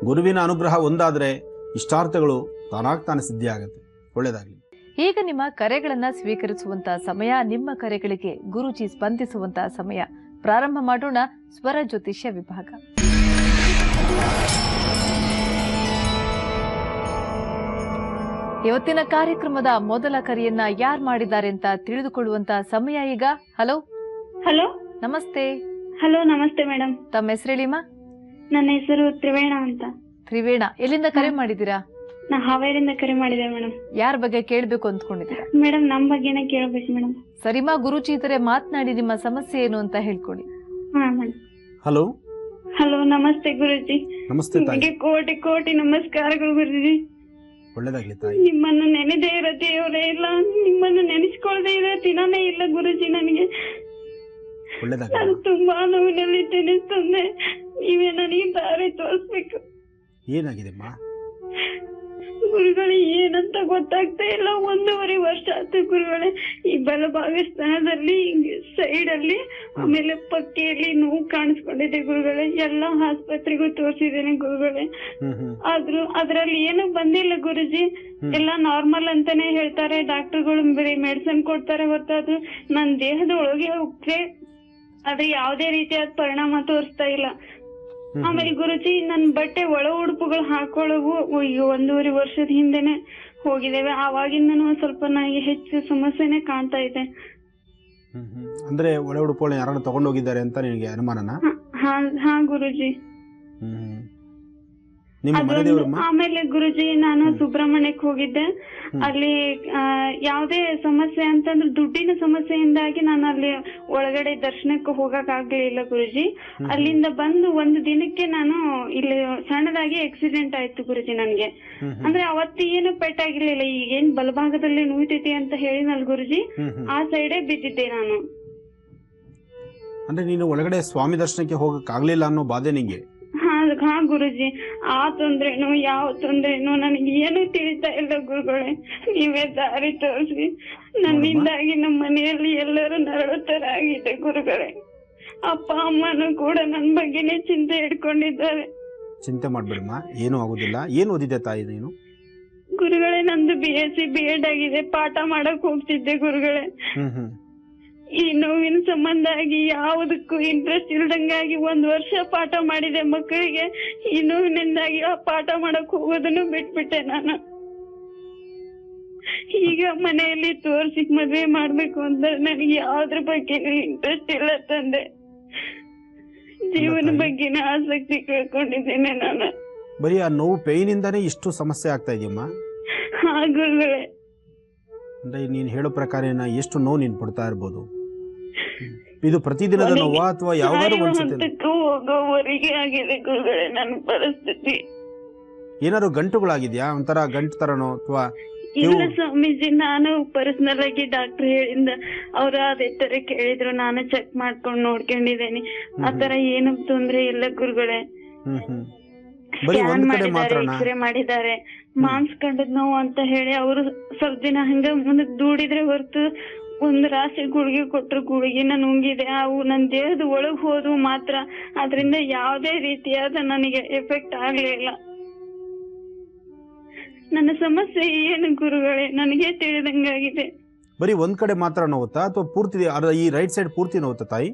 ಗುರುವಿನ ಅನುಗ್ರಹ ಒಂದಾದರೆ ಇಷ್ಟಾರ್ಥಗಳು ತಾನಾಗ್ತಾನೆ ಸಿದ್ಧಿ ಆಗುತ್ತೆ. ಒಳ್ಳೆಯದಾಗಲಿ. ಈಗ ನಿಮ್ಮ ಕರೆಗಳನ್ನ ಸ್ವೀಕರಿಸುವಂತ ಸಮಯ, ನಿಮ್ಮ ಕರೆಗಳಿಗೆ ಗುರುಜಿ ಸ್ಪಂದಿಸುವಂತ ಸಮಯ. ಪ್ರಾರಂಭ ಮಾಡೋಣ ಸ್ವರ ಜ್ಯೋತಿಷ್ಯ ವಿಭಾಗ. ಇವತ್ತಿನ ಕಾರ್ಯಕ್ರಮದ ಮೊದಲ ಕರೆಯನ್ನ ಯಾರು ಮಾಡಿದ್ದಾರೆ ಅಂತ ತಿಳಿದುಕೊಳ್ಳುವಂತ ಸಮಯ ಈಗ. ಹಲೋ. ಹಲೋ, ನಮಸ್ತೆ. ಹಲೋ, ನಮಸ್ತೆ ಮೇಡಮ್. ತಮ್ಮ ಹೆಸರೇಳಿಮಾ? ನನ್ನ ಹೆಸರು ತ್ರಿವೇಣ ಅಂತ. ತ್ರಿವೇಣ, ಎಲ್ಲಿಂದ ಕರೆ ಮಾಡಿದ್ದೀರಾ? ನಾ ಹಾವೇರಿಂದ ಕರೆ ಮಾಡಿದೆ ಮೇಡಮ್. ಯಾರ ಬಗ್ಗೆ ಕೇಳ್ಬೇಕು ಅಂದ್ಕೊಂಡಿದ್ದೀರಾ? ಮೇಡಮ್, ನಮ್ ಬಗ್ಗೆನೇ ಕೇಳಬೇಕು ಮೇಡಮ್. ಸರಿಮಾ, ಗುರುಜಿ ಇದ್ರೆ ಮಾತನಾಡಿ, ನಿಮ್ಮ ಸಮಸ್ಯೆ ಏನು ಅಂತ ಹೇಳ್ಕೊಡಿ. ಹಾ ಮೇಡಮ್. ಹಲೋ. ಹಲೋ, ನಮಸ್ತೆ ಗುರುಜಿ. ನಮಸ್ತೆ ತಾಯಿ. ನಿಮಗೆ ಕೋಟಿ ಕೋಟಿ ನಮಸ್ಕಾರಗಳು ಗುರುಜಿ. ಒಳ್ಳೆದಾಗ್ಲಿ ತಾಯಿ. ನಿಮ್ಮನ್ನು ನೆನೆದೇ ಇರೋ ದೇವರೇ ಇಲ್ಲ, ನಿಮ್ಮನ್ನು ನೆನೆಸ್ಕೊಳ್ದೇ ಇರೋ ದಿನಾನೇ ಇಲ್ಲ ಗುರುಜಿ ನನಗೆ. ಒಳ್ಳೆದಾಗ್ಲಿ. ನಾನು ತುಂಬಾ ನೋವಿನಲ್ಲಿದ್ದೇನೆ ತಂದೆ, ನೀವೇ ನನಗೆ ದಾರಿ ತೋರಿಸ್ಬೇಕು. ಏನಾಗಿದೆಮ್ಮ? ಗುರುಗಳೇ, ಏನಂತ ಗೊತ್ತಾಗ್ತಾ ಇಲ್ಲ. 1.5 ವರ್ಷ ಆಯ್ತು ಗುರುಗಳೇ. ಈ ಬಲಭಾಗ ಸ್ಥಾನದಲ್ಲಿ ಸೈಡ್ ಅಲ್ಲಿ, ಆಮೇಲೆ ಪಕ್ಕೆಯಲ್ಲಿ ನೋವು ಕಾಣಿಸ್ಕೊಂಡಿದೆ ಗುರುಗಳೇ. ಎಲ್ಲಾ ಆಸ್ಪತ್ರೆಗೂ ತೋರಿಸಿದ್ದೇನೆ ಗುರುಗಳೇ, ಆದ್ರೂ ಅದ್ರಲ್ಲಿ ಏನು ಬಂದಿಲ್ಲ ಗುರುಜಿ. ಎಲ್ಲಾ ನಾರ್ಮಲ್ ಅಂತಾನೆ ಹೇಳ್ತಾರೆ ಡಾಕ್ಟರ್ಗಳು, ಬರೀ ಮೆಡಿಸಿನ್ ಕೊಡ್ತಾರೆ ಹೊರತಾದ್ರು ನನ್ನ ದೇಹದ ಒಳಗೆ ಹೋಗ್ತೇ ಅದು ಯಾವುದೇ ರೀತಿಯಾದ ಪರಿಣಾಮ ತೋರಿಸ್ತಾ ಇಲ್ಲ. ಆಮೇಲೆ ಗುರುಜಿ, ನನ್ ಬಟ್ಟೆ ಒಳ ಉಡುಪುಗಳು ಹಾಕೊಳ್ಳವು ಈಗ 1.5 ವರ್ಷದ ಹಿಂದೆನೆ ಹೋಗಿದ್ದೇವೆ. ಆವಾಗಿಂದನೂ ಸ್ವಲ್ಪ ನನಗೆ ಹೆಚ್ಚು ಸಮಸ್ಯೆನೆ ಕಾಣ್ತಾ ಇದೆ. ಅಂದ್ರೆ ಒಳ ಉಡುಪುಗಳನ್ನ ಯಾರನ್ನ ತಗೊಂಡೋಗಿದ್ದಾರೆ ಅಂತ ನಿನಗೆ ಅನುಮಾನನಾ? ಹಾ ಗುರುಜಿ. ನಿಮ್ಮ ಮನೆದೇವರಮ್ಮ? ಆಮೇಲೆ ಗುರುಜಿ, ನಾನು ಸುಬ್ರಹ್ಮಣ್ಯಕ್ಕೆ ಹೋಗಿದ್ದೆ. ಅಲ್ಲಿ ಯಾವುದೇ ಸಮಸ್ಯೆ ಅಂತಂದ್ರೆ ದುಡ್ಡಿನ ಸಮಸ್ಯೆಯಿಂದಾಗಿ ನಾನು ಅಲ್ಲಿ ಒಳಗಡೆ ದರ್ಶನಕ್ಕೆ ಹೋಗಕ್ ಆಗ್ಲಿಲ್ಲ ಗುರುಜಿ. ಅಲ್ಲಿಂದ ಬಂದು 1 ದಿನಕ್ಕೆ ನಾನು ಇಲ್ಲಿ ಸಣ್ಣದಾಗಿ ಆಕ್ಸಿಡೆಂಟ್ ಆಯ್ತು ಗುರುಜಿ ನನ್ಗೆ. ಅಂದ್ರೆ ಅವತ್ತು ಏನು ಪೆಟ್ಟಾಗಿರ್ಲಿಲ್ಲ. ಈಗ ಏನ್ ಬಲಭಾಗದಲ್ಲಿ ನೋಯ್ತೈತಿ ಅಂತ ಹೇಳಿನಲ್ ಗುರುಜಿ, ಆ ಸೈಡೇ ಬಿದ್ದಿದ್ದೆ ನಾನು. ಅಂದ್ರೆ ನೀನು ಒಳಗಡೆ ಸ್ವಾಮಿ ದರ್ಶನಕ್ಕೆ ಹೋಗಕ್ ಆಗ್ಲಿಲ್ಲ ಅನ್ನೋ ಬಾಧೆ ನಿಂಗೆ? ಹಾ ಗುರುಜಿ, ಆ ತೊಂದ್ರೆನು ಯಾವ ತೊಂದ್ರೆನು ನನಗೆ ಏನು ತಿಳಿತಾ ಇಲ್ಲ ಗುರುಗಳೇ. ನೀವೇ ದಾರಿ ತೋರಿಸಿ. ನನ್ನಿಂದಾಗಿ ನಮ್ಮ ಮನೆಯಲ್ಲಿ ಎಲ್ಲರೂ ನರಳೋ ತರ ಆಗಿದೆ ಗುರುಗಳೇ. ಅಪ್ಪ ಅಮ್ಮನೂ ಕೂಡ ನನ್ ಬಗ್ಗೆನೇ ಚಿಂತೆ ಇಟ್ಕೊಂಡಿದ್ದಾರೆ. ಚಿಂತೆ ಮಾಡ್ಬೇಡಮ್ಮ, ಏನು ಆಗುದಿಲ್ಲ. ಏನು ಓದಿದೆ ತಾಯಿ ನೀನು? ಗುರುಗಳೇ, ನಂದು BSc B.Ed ಆಗಿದೆ. ಪಾಠ ಮಾಡಕ್ ಹೋಗ್ತಿದ್ದೆ ಗುರುಗಳೇ. ಈ ನೋವಿನ ಸಂಬಂಧ ಆಗಿ ಯಾವುದಕ್ಕೂ ಇಂಟ್ರೆಸ್ಟ್ ಇಲ್ದಂಗಾಗಿ 1 ವರ್ಷ ಪಾಠ ಮಾಡಿದೆ ಮಕ್ಕಳಿಗೆ. ಈ ನೋವಿನಿಂದಾಗಿ ಆ ಪಾಠ ಮಾಡಕ್ ಹೋಗೋದನ್ನು ಬಿಟ್ಬಿಟ್ಟೆ ನಾನು. ಈಗ ಮನೆಯಲ್ಲಿ ತೋರ್ಸಿ ಮದ್ವೆ ಮಾಡ್ಬೇಕು ಅಂದ್ರೆ ನನಗೆ ಯಾವ್ದ್ರ ಬಗ್ಗೆ ಇಂಟ್ರೆಸ್ಟ್ ಇಲ್ಲ ತಂದೆ. ಜೀವನ ಬಗ್ಗೆನ ಆಸಕ್ತಿ ಕಳ್ಕೊಂಡಿದ್ದೇನೆ ನಾನು. ಬರೀ ಆ ನೋವು ಪೇಯ್ನ್ ಇಂದಾನೇ ಇಷ್ಟು ಸಮಸ್ಯೆ ಆಗ್ತಾ ಇದೆಯಮ್ಮ? ಹಾ ಗುರುಗಳೇ. ಅಂದ್ರೆ ನೀನ್ ಹೇಳೋ ಪ್ರಕಾರ ಎಷ್ಟು ನೋವು ನೀನ್ ಪಡ್ತಾ ಇರ್ಬೋದು? ಇದು ಪ್ರತಿದಿನದ ನೋವಾ ಅಥವಾ ಯಾವಾಗಾದ್ರೂ ಒಂದ್ಸತಿ? ಹೋಗೋವರೆಗೆ ಆಗಿದೆ ಗುರುಗಳೇ ನನ್ನ ಪರಿಸ್ಥಿತಿ. ಏನಾದ್ರು ಗಂಟುಗಳಾಗಿದ್ಯಾ? ಒಂಥರ ಗಂಟು ತರನೋ ಅಥವಾ? ಇಲ್ಲ ಸ್ವಾಮೀಜಿ, ನಾನು ಪರ್ಸನಲ್ ಆಗಿ ಡಾಕ್ಟರ್ ಹೇಳಿಂದ ಅವ್ರು ಅದೇ ತರ ಕೇಳಿದ್ರು. ನಾನು ಚೆಕ್ ಮಾಡ್ಕೊಂಡು ನೋಡ್ಕೊಂಡಿದ್ದೇನೆ. ಆತರ ಏನು ತೊಂದ್ರೆ ಇಲ್ಲ ಗುರುಗಳೇ. ಸ್ಕ್ಯಾನ್ ಮಾಡಿದ್ದಾರೆ, ಎಕ್ಸ್ರೇ ಮಾಡಿದ್ದಾರೆ. ಮಾಂಸ ಕಂಡದ್ ನೋವು ಅಂತ ಹೇಳಿ ಅವರು ಸ್ವಲ್ಪ ದಿನ ಹಂಗ ಮುಂದಕ್ ದೂಡಿದ್ರೆ ಹೊರತು ಒಂದು ರಾಶಿ ಗುಳಿಗೆ ಕೊಟ್ರು, ಗುಳಿಗೆನ ನುಂಗಿದೆ. ಅವು ನನ್ನ ದೇಹದ ಒಳಗ್ ಹೋದ್ವು ಮಾತ್ರ, ಅದರಿಂದ ಯಾವುದೇ ರೀತಿಯಾದ ನನಗೆ ಎಫೆಕ್ಟ್ ಆಗ್ಲಿಲ್ಲ. ನನ್ನ ಸಮಸ್ಯೆ ಏನು ಗುರುಗಳೇ, ನನಗೆ ತಿಳಿದಂಗಾಗಿದೆ. ಬರೀ ಒಂದ್ ಕಡೆ ಮಾತ್ರ ನೋವುತ್ತಾ ಅಥವಾ ಪೂರ್ತಿ ಈ ರೈಟ್ ಸೈಡ್ ಪೂರ್ತಿ ನೋವುತ್ತಾ ತಾಯಿ?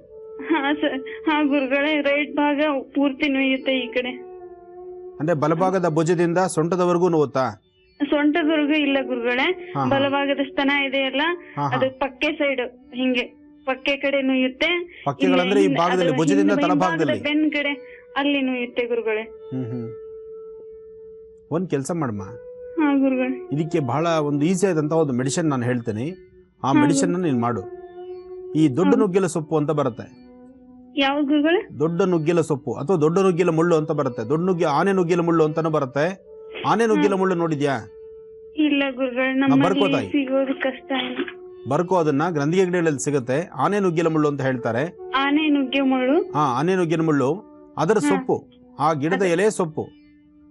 ಹಾ ಸರ್, ಹಾ ಗುರುಗಳೇ, ರೈಟ್ ಭಾಗ ಪೂರ್ತಿ ನೋಯುತ್ತೆ ಈ ಕಡೆ. ಅಂದ್ರೆ ಬಲಭಾಗದ ಭುಜದಿಂದ ಸೊಂಟದವರೆಗೂ ನೋವುತ್ತಾ? ಸೊಂಟದವರೆಗೂ ಇಲ್ಲ ಗುರುಗಳೇ, ಬಲಭಾಗದ ಸ್ತನ ಇದೆಯಲ್ಲ ಅದು ಪಕ್ಕೆ ಸೈಡ್, ಹಿಂಗೆ ಪಕ್ಕೆ ಕಡೆ ನೋಯುತ್ತೆ. ಪಕ್ಕೆಗಳಂದ್ರೆ ಈ ಭಾಗದಲ್ಲಿ ಭುಜದಿಂದ ತಳಭಾಗದಲ್ಲಿ ಬೆನ್ ಕಡೆ ಅಲ್ಲಿ ನೋಯುತ್ತೆ ಗುರುಗಳೇ. ಒಂದ್ ಕೆಲಸ ಮಾಡಮ್ಮ, ಹಾ ಗುರುಗಳೇ, ಇದಕ್ಕೆ ಬಹಳ ಒಂದು ಈಸಿ ಆದಂತ ಒಂದು ಮೆಡಿಸಿನ್ ನಾನು ಹೇಳ್ತೇನೆ. ಆ ಮೆಡಿಸಿನ್ ನೀನ್ ಮಾಡು. ಈ ದೊಡ್ಡ ನುಗ್ಗೆಲ ಸೊಪ್ಪು ಅಂತ ಬರುತ್ತೆ. ಯಾವ ಗುರುಗಳೇ? ದೊಡ್ಡ ನುಗ್ಗೆಲ ಸೊಪ್ಪು ಅಥವಾ ದೊಡ್ಡ ನುಗ್ಗೆಲ ಮುಳ್ಳು ಅಂತ ಬರುತ್ತೆ. ಆನೆ ನುಗ್ಗೆಲ ಮುಳ್ಳು ಅಂತಾನು ಬರುತ್ತೆ. ಆನೆ ನುಗ್ಗೆಲ ಮುಳ್ಳು ನೋಡಿದ್ಯಾ? ಇಲ್ಲ ಗುರುಗಳೇ, ನಮ್ಮಲ್ಲಿ ಸಿಗೋದು ಕಷ್ಟ. ಬರ್ಕೋ, ಅದನ್ನ ಗ್ರಂಥಿಗೆ ಗಿಡಗಳಲ್ಲಿ ಸಿಗುತ್ತೆ. ಆನೆ ನುಗ್ಗೆಲ ಮುಳ್ಳು ಅಂತ ಹೇಳ್ತಾರೆ. ಆನೆ ನುಗ್ಗೆ ಮುಳ್ಳು? ಆನೆ ನುಗ್ಗೆಲ ಮುಳ್ಳು, ಅದರ ಸೊಪ್ಪು, ಆ ಗಿಡದ ಎಲೆ ಸೊಪ್ಪು.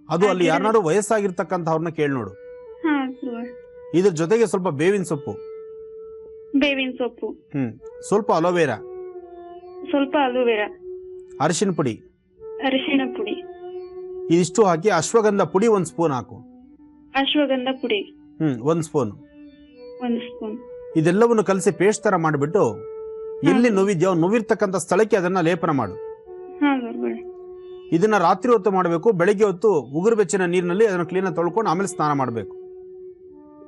ಅದು ಅಲ್ಲಿ ಯಾರನ್ನಾರು ವಯಸ್ಸಾಗಿರ್ತಕ್ಕಂಥವ್ರನ್ನ ಕೇಳಿ ನೋಡು. ಇದ್ರ ಜೊತೆಗೆ ಸ್ವಲ್ಪ ಬೇವಿನ ಸೊಪ್ಪು, ಸ್ವಲ್ಪ ಅಲೋವೆರಾ, ಅರಿಶಿನ ಪುಡಿ, ಇದಿಷ್ಟು ಹಾಕಿ ಅಶ್ವಗಂಧ ಪುಡಿ 1 ಸ್ಪೂನ್ ಹಾಕು. ಅಶ್ವಗಂಧ ಪುಡಿ 1 ಸ್ಪೂನ್. ಇದೆಲ್ಲವನ್ನು ಕಲಸಿ ಪೇಸ್ಟ್ ತರ ಮಾಡಿಬಿಟ್ಟು ಎಲ್ಲಿ ನೋವಿದ್ಯೋ ನೋವಿರ್ತಕ್ಕಂಥ ಸ್ಥಳಕ್ಕೆ ಅದನ್ನ ಲೇಪನ ಮಾಡು. ಇದನ್ನ ರಾತ್ರಿ ಹೊತ್ತು ಮಾಡಬೇಕು. ಬೆಳಿಗ್ಗೆ ಹೊತ್ತು ಉಗುರು ಬೆಚ್ಚಿನ ನೀರಿನಲ್ಲಿ ಅದನ್ನು ಕ್ಲೀನ್ ತೊಳ್ಕೊಂಡು ಆಮೇಲೆ ಸ್ನಾನ ಮಾಡಬೇಕು.